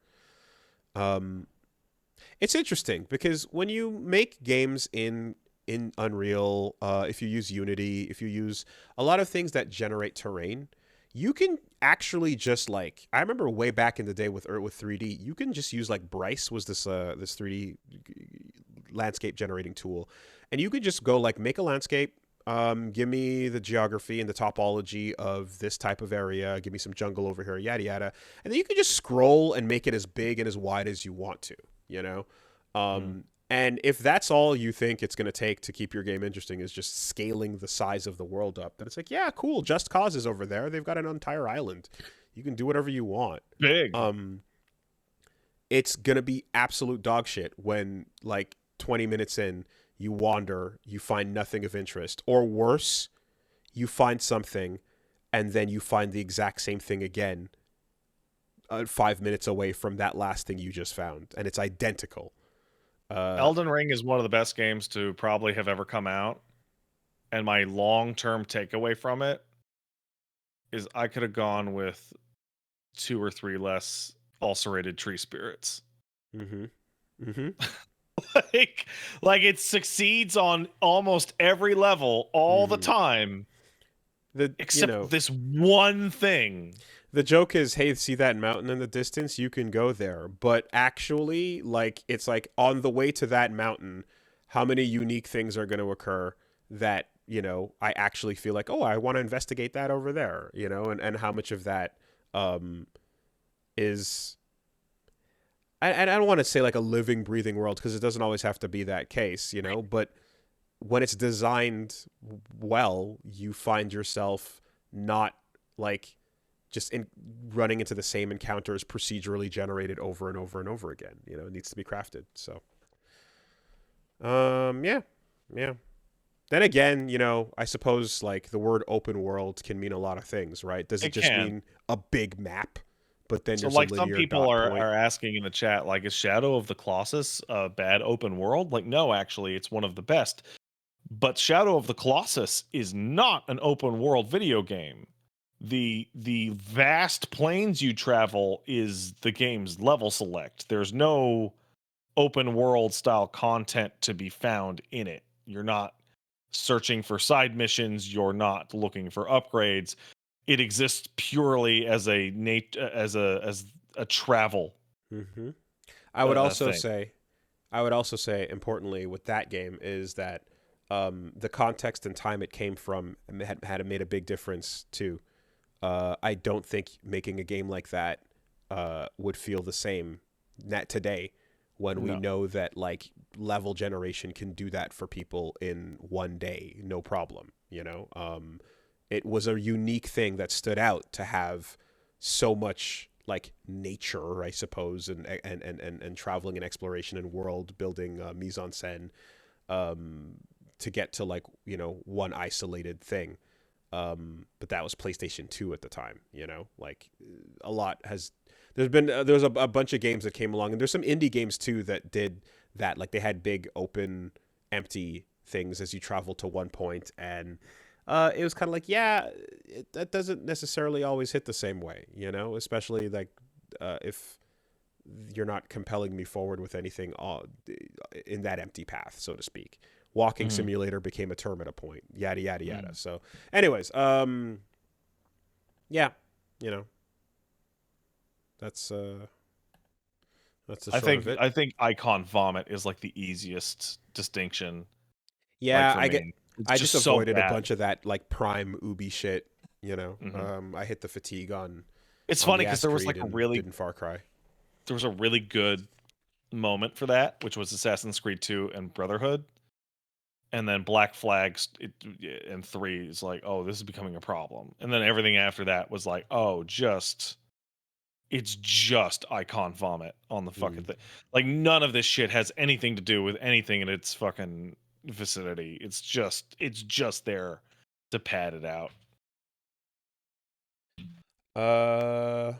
It's interesting because when you make games in Unreal, if you use Unity, if you use a lot of things that generate terrain, you can actually just like, I remember way back in the day with 3D, you can just use like Bryce was this 3D landscape generating tool, and you could just go like make a landscape. Give me the geography and the topology of this type of area. Give me some jungle over here, yada yada, and then you can just scroll and make it as big and as wide as you want to. You know, and if that's all you think it's going to take to keep your game interesting is just scaling the size of the world up, then it's like, yeah, cool. Just Cause is over there. They've got an entire island. You can do whatever you want. Big. It's going to be absolute dog shit when like 20 minutes in, you wander, you find nothing of interest, or worse, you find something and then you find the exact same thing again 5 minutes away from that last thing you just found, and it's identical. Elden Ring is one of the best games to probably have ever come out. And my long-term takeaway from it is I could have gone with 2 or 3 less ulcerated tree spirits. Mm-hmm. Mm-hmm. like it succeeds on almost every level all the time, except this one thing. The joke is, hey, see that mountain in the distance? You can go there. But actually, like, it's like on the way to that mountain, how many unique things are going to occur that, you know, I actually feel like, oh, I want to investigate that over there, you know, and how much of that is... I don't want to say like a living, breathing world because it doesn't always have to be that case, you know, but when it's designed well, you find yourself not like just running into the same encounters procedurally generated over and over and over again. You know, it needs to be crafted. So, yeah. Then again, you know, I suppose like the word open world can mean a lot of things, right? Does it just mean a big map? But then so there's like a some linear people dot are point. asking in the chat, like, is Shadow of the Colossus a bad open world? Like, no, actually, it's one of the best. But Shadow of the Colossus is not an open world video game. The vast plains you travel is the game's level select. There's no open world style content to be found in it. You're not searching for side missions, you're not looking for upgrades. It exists purely as a travel. Mm-hmm. I would also thing. say, importantly, with that game is that the context and time it came from had made a big difference too. I don't think making a game like that would feel the same today when we know that like level generation can do that for people in one day, no problem. You know, it was a unique thing that stood out to have so much like nature, I suppose, and traveling and exploration and world building, mise en scène, to get to like, you know, one isolated thing. But that was PlayStation 2 at the time, you know, like a lot has, there's a bunch of games that came along, and there's some indie games too that did that. Like they had big open empty things as you travel to one point, and it was kind of like, yeah, that doesn't necessarily always hit the same way, especially like if you're not compelling me forward with anything in that empty path, so to speak. Walking Mhm. simulator became a term at a point, yada yada yada. Mm. So, anyways, yeah, you know, that's the I short of think it. I think icon vomit is like the easiest distinction, like Yeah, for me. It's I just just so avoided a bad. bunch of that like prime Ubi shit. Hmm. I hit the fatigue It's on funny the because there was Astrid like a and really didn't Far Cry. there was a really good moment for that, which was Assassin's Creed 2 and Brotherhood. And then Black Flags and 3 is like, oh, this is becoming a problem. And then everything after that was like, oh, it's just icon vomit on the fucking Mm. thing. Like none of this shit has anything to do with anything in its fucking vicinity. It's just there to pad it out. Uh,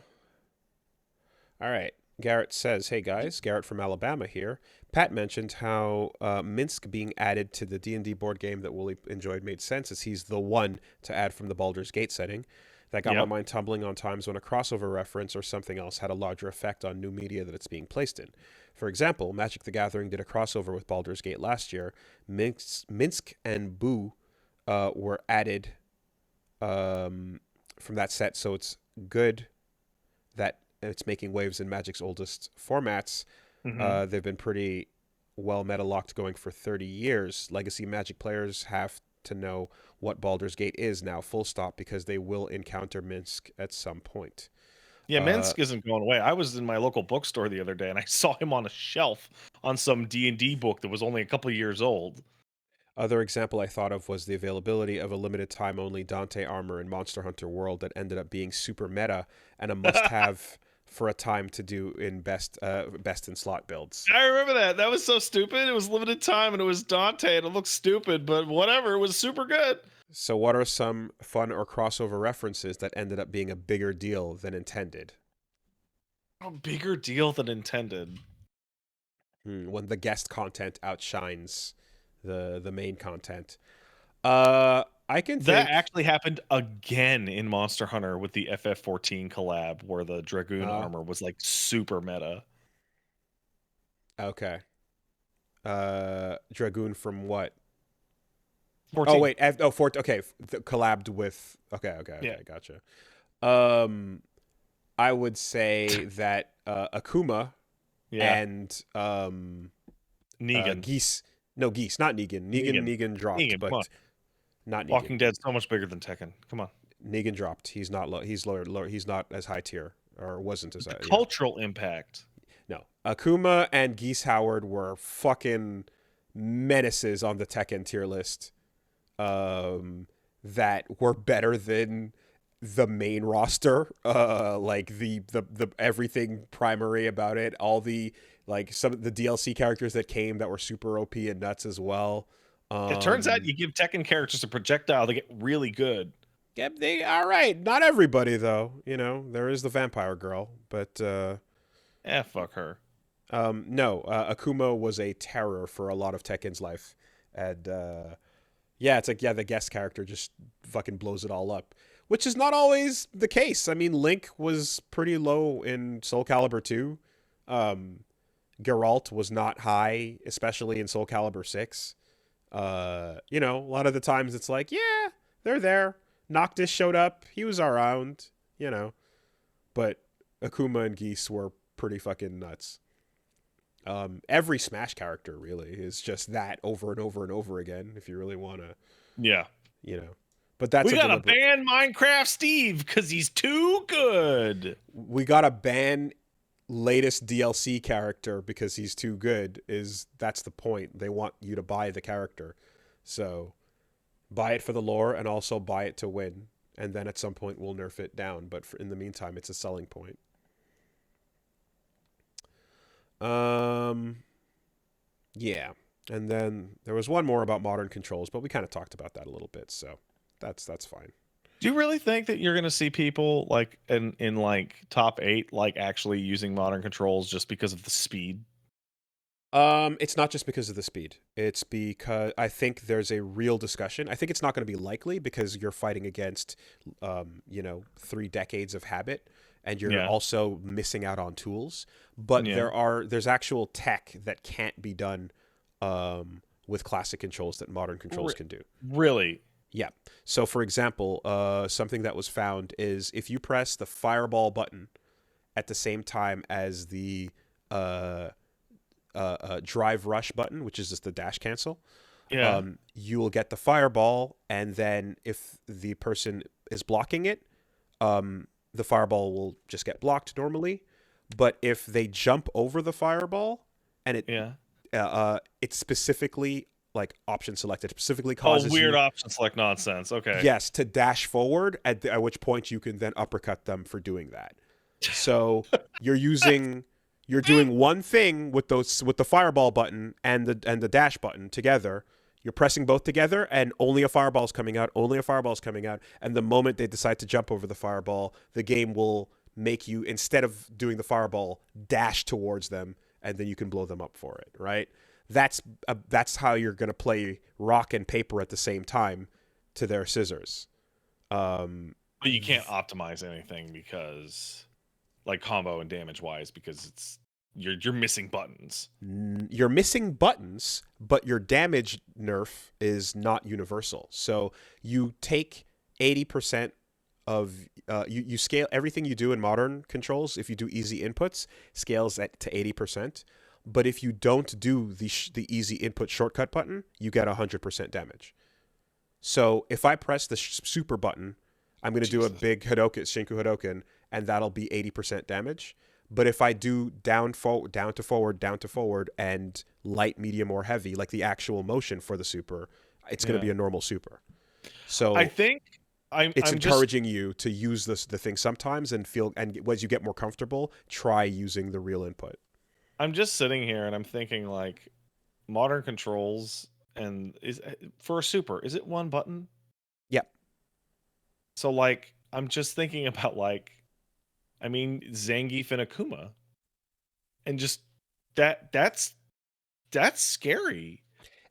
all right. Garrett says, "Hey guys, Garrett from Alabama here. Pat mentioned how Minsk being added to the D&D board game that Wooly enjoyed made sense, as he's the one to add from the Baldur's Gate setting. That got my Yep. mind tumbling on times when a crossover reference or something else had a larger effect on new media that it's being placed in. For example, Magic the Gathering did a crossover with Baldur's Gate last year. Minsk and Boo were added from that set, so it's good that it's making waves in Magic's oldest formats. Hmm. They've been pretty well meta locked going for 30 years. Legacy Magic players have to know what Baldur's Gate is now, full stop, because they will encounter Minsk at some point. Yeah, Uh, Minsk isn't going away. I was in my local bookstore the other day and I saw him on a shelf on some D&D book that was only a couple of years old. Other example I thought of was the availability of a limited time only Dante armor in Monster Hunter World that ended up being super meta and a must have for a time to do in best in slot builds. I remember that. That was so stupid. It was limited time and it was Dante and it looked stupid, but whatever. It was super good. So, what are some fun or crossover references that ended up being a bigger deal than intended? A bigger deal than intended. When the guest content outshines the main content. I can That think. actually happened again in Monster Hunter with the FF14 collab where the Dragoon Uh, armor was like super meta. okay. Dragoon from what? Oh 14. wait, oh 14. Okay, collabed with. Okay, okay, Yeah. okay, gotcha. Um, I would say that Akuma Yeah. and Negan. Geese. No, Geese, not Negan. Negan. Negan dropped, Negan, come on. but not Negan. Walking Dead's so much bigger than Tekken. Come on. Negan dropped. He's not low. He's lower. He's not as high tier, or wasn't as The high. Yeah. cultural impact. No. Akuma and Geese Howard were fucking menaces on the Tekken tier list. That were better than the main roster. Like the everything primary about it. All the like some of the DLC characters that came that were super OP and nuts as well. It turns out Um, you give Tekken characters a projectile, they get really good. yeah, they all right. Not everybody though. There is the vampire girl, but Fuck her. no, Akuma was a terror for a lot of Tekken's life, and yeah, it's like the guest character just fucking blows it all up, which is not always the case. I mean, Link was pretty low in Soul Calibur 2. Um, Geralt was not high, especially in Soul Calibur 6. A lot of the times it's like, yeah, they're there. Noctis showed up, he was around, but Akuma and Geese were pretty fucking nuts. Every Smash character really is just that over and over and over again. If you really want to, Yeah. you know, but that's We a gotta deliberate. ban Minecraft Steve because he's too good. We gotta ban latest DLC character because he's too good. That's the point? They want you to buy the character, so buy it for the lore and also buy it to win. And then at some point we'll nerf it down. But in the meantime, it's a selling point. Um, Yeah. And then there was one more about modern controls, but we kind of talked about that a little bit, so that's fine. Do you really think that you're gonna see people like in like top 8 like actually using modern controls just because of the speed? It's not just because of the speed. It's because I think there's a real discussion. I think it's not going to be likely because you're fighting against, 3 decades of habit, and you're Yeah. also missing out on tools. But Yeah. there's actual tech that can't be done, with classic controls that modern controls can do. Really? Yeah. So, for example, something that was found is if you press the fireball button at the same time as the uh, drive rush button, which is just the dash cancel, Yeah. you will get the fireball, and then if the person is blocking it, the fireball will just get blocked normally. But if they jump over the fireball, and Yeah. it's specifically like option selected, specifically Oh, causes weird you, option select nonsense. Okay. yes, to dash forward, at which point you can then uppercut them for doing that. So you're using you're doing one thing with the fireball button and the dash button together. You're pressing both together, and only a fireball's coming out. Only a fireball's coming out. And the moment they decide to jump over the fireball, the game will make you, instead of doing the fireball, dash towards them, and then you can blow them up for it. Right? That's how you're gonna play rock and paper at the same time to their scissors. Um, But you can't optimize anything because, like, combo and damage wise, because you're missing buttons. You're missing buttons, but your damage nerf is not universal. So you take 80% of you scale everything you do in modern controls. If you do easy inputs, scales to 80%. But if you don't do the easy input shortcut button, you get 100% damage. So if I press the super button, I'm going to do a big Hadoken, Shinku Hadoken, and that'll be 80% damage. But if I do down to forward, and light, medium, or heavy, like the actual motion for the super, it's going to be a normal super. So I think it's I'm encouraging you to use the thing sometimes, and as you get more comfortable, try using the real input. I'm just sitting here and I'm thinking, like, modern controls, and is for a super, is it one button? Yep. So, like, I'm just thinking about, like, I mean, Zangief and Akuma, and just that's scary.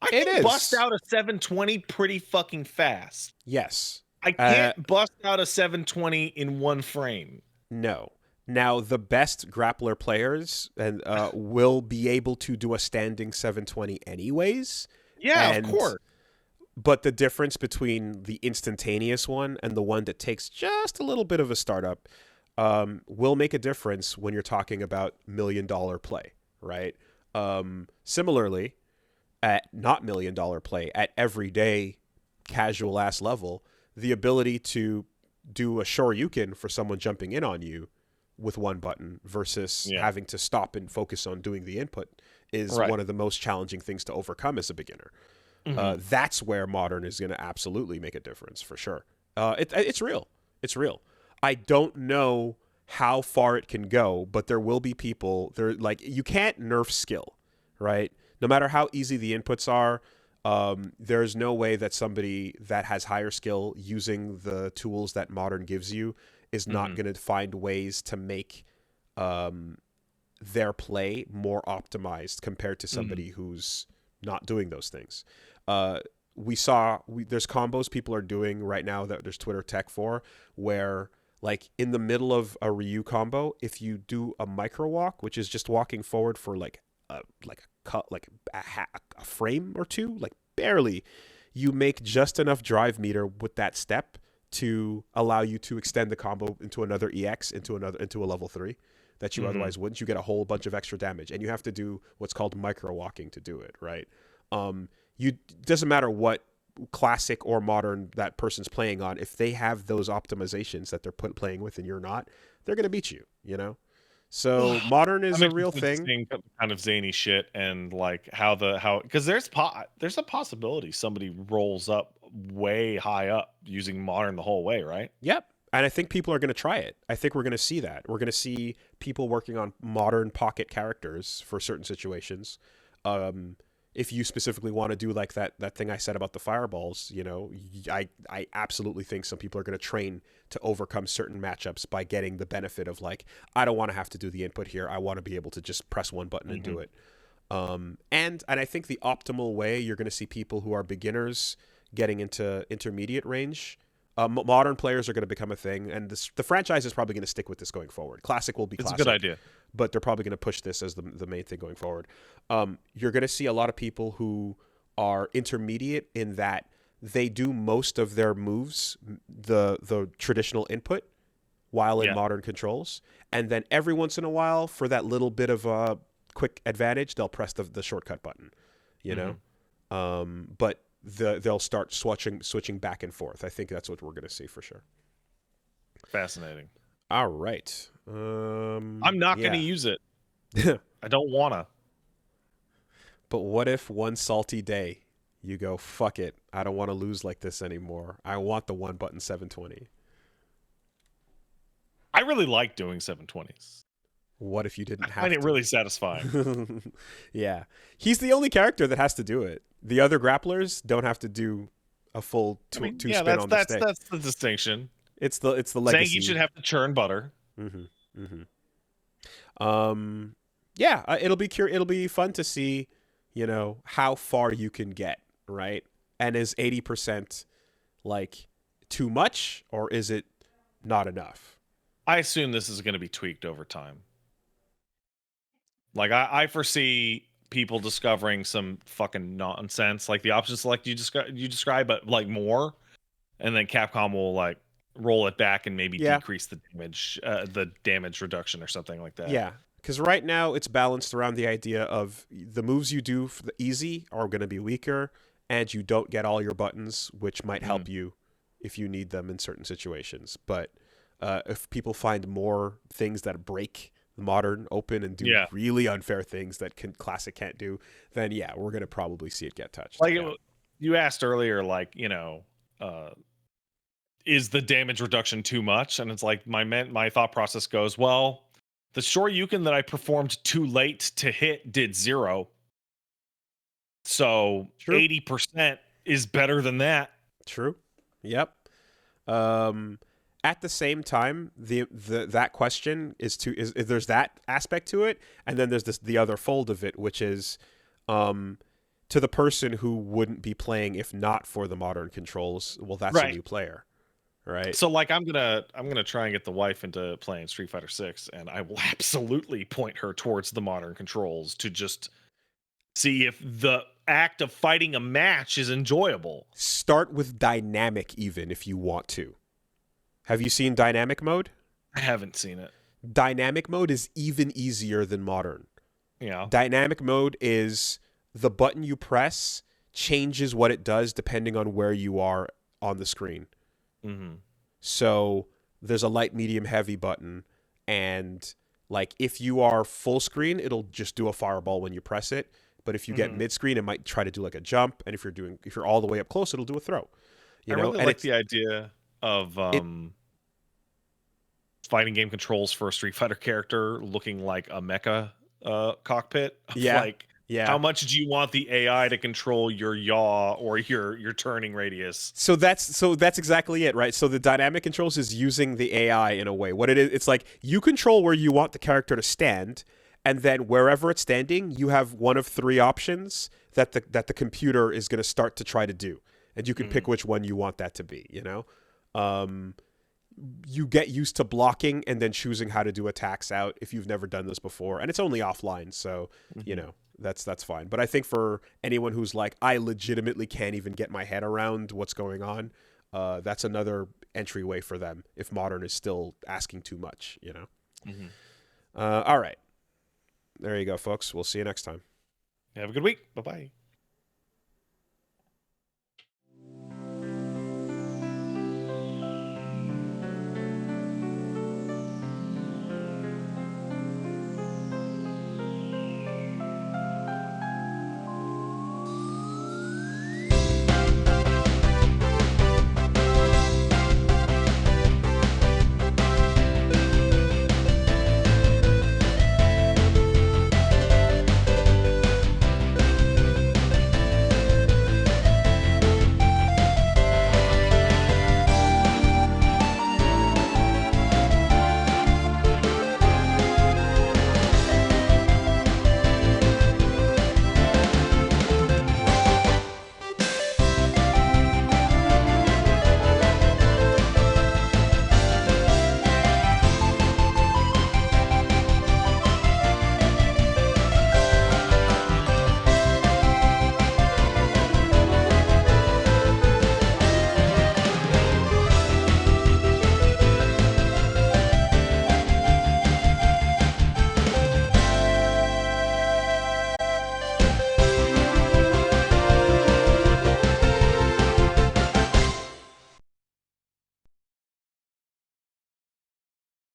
I It can bust is. out a 720 pretty fucking fast. Yes. I can't bust out a 720 in one frame. No. Now, the best grappler players and will be able to do a standing 720 anyways. Yeah, of course. But the difference between the instantaneous one and the one that takes just a little bit of a startup will make a difference when you're talking about $1 million play, right? Similarly, at not $1 million play, at everyday casual ass level, the ability to do a Shoryuken for someone jumping in on you with one button versus having to stop and focus on doing the input is one of the most challenging things to overcome as a beginner. That's where modern is going to absolutely make a difference for sure. It's real. It's real. I don't know how far it can go, but there will be people there. Like, you can't nerf skill, right? No matter how easy the inputs are, there's no way that somebody that has higher skill using the tools that modern gives you is not going to find ways to make their play more optimized compared to somebody who's not doing those things. There's combos people are doing right now that there's Twitter tech for, where, like, in the middle of a Ryu combo, if you do a micro walk, which is just walking forward for a frame or two, like barely, you make just enough drive meter with that step to allow you to extend the combo into another EX, into a level 3 that you otherwise wouldn't. You get a whole bunch of extra damage, and you have to do what's called micro walking to do it, right? Doesn't matter what classic or modern that person's playing on, if they have those optimizations that they're playing with and you're not, they're gonna beat you, you know? So modern is a real thing. Kind of zany shit, and like how because there's a possibility somebody rolls up way high up using modern the whole way, right? Yep. And I think people are going to try it. I think we're going to see that. We're going to see people working on modern pocket characters for certain situations. If you specifically want to do like that thing I said about the fireballs, you know, I absolutely think some people are going to train to overcome certain matchups by getting the benefit of, like, I don't want to have to do the input here. I want to be able to just press one button and do it. And I think the optimal way, you're going to see people who are beginners getting into intermediate range. Modern players are going to become a thing, and the franchise is probably going to stick with this going forward. Classic will be classic. It's a good idea. But they're probably going to push this as the main thing going forward. You're going to see a lot of people who are intermediate in that they do most of their moves, the traditional input, while in modern controls. And then every once in a while, for that little bit of a quick advantage, they'll press the shortcut button, you know? But they'll start switching back and forth. I think that's what we're going to see for sure. Fascinating. All right. I'm not going to use it. I don't want to. But what if one salty day you go, fuck it, I don't want to lose like this anymore. I want the one button 720. I really like doing 720s. What if you didn't have to? I find it really satisfying. Yeah. He's the only character that has to do it. The other grapplers don't have to do a full two spin on the stick. That's the distinction. It's the legacy. Saying you should have to churn butter. Yeah, it'll be fun to see, you know, how far you can get, right? And is 80% like too much, or is it not enough? I assume this is going to be tweaked over time. Like I foresee people discovering some fucking nonsense, like the option select you describe, but like more, and then Capcom will like roll it back and maybe decrease the damage reduction or something like that. Yeah, because right now it's balanced around the idea of the moves you do for the easy are going to be weaker, and you don't get all your buttons, which might help you if you need them in certain situations. But if people find more things that break modern open and do really unfair things that classic can't do, then we're going to probably see it get touched. Like you asked earlier, like, you know, is the damage reduction too much? And it's like my thought process goes, well, the Shoryuken that I performed too late to hit did 0. So 80% is better than that. True. Yep. At the same time, that question is there's that aspect to it, and then there's the other fold of it, which is to the person who wouldn't be playing if not for the modern controls. Well, that's a new player, right? So like I'm gonna try and get the wife into playing Street Fighter 6, and I will absolutely point her towards the modern controls to just see if the act of fighting a match is enjoyable. Start with dynamic, even if you want to. Have you seen dynamic mode? I haven't seen it. Dynamic mode is even easier than modern. Yeah. Dynamic mode is the button you press changes what it does depending on where you are on the screen. So there's a light, medium, heavy button, and like if you are full screen, it'll just do a fireball when you press it. But if you get mid screen, it might try to do like a jump, and if you're all the way up close, it'll do a throw. I really like the idea of fighting game controls for a Street Fighter character looking like a mecha cockpit. Like, how much do you want the AI to control your yaw or your turning radius? So that's exactly it, right? So the dynamic controls is using the AI in a way. What it is, it's like you control where you want the character to stand, and then wherever it's standing, you have one of 3 options that the computer is going to start to try to do, and you can pick which one you want that to be. You know. You get used to blocking and then choosing how to do attacks out if you've never done this before, and it's only offline, so you know that's fine. But I think for anyone who's like, I legitimately can't even get my head around what's going on, that's another entryway for them if modern is still asking too much, you know. All right, there you go, folks. We'll see you next time. Have a good week. Bye-bye.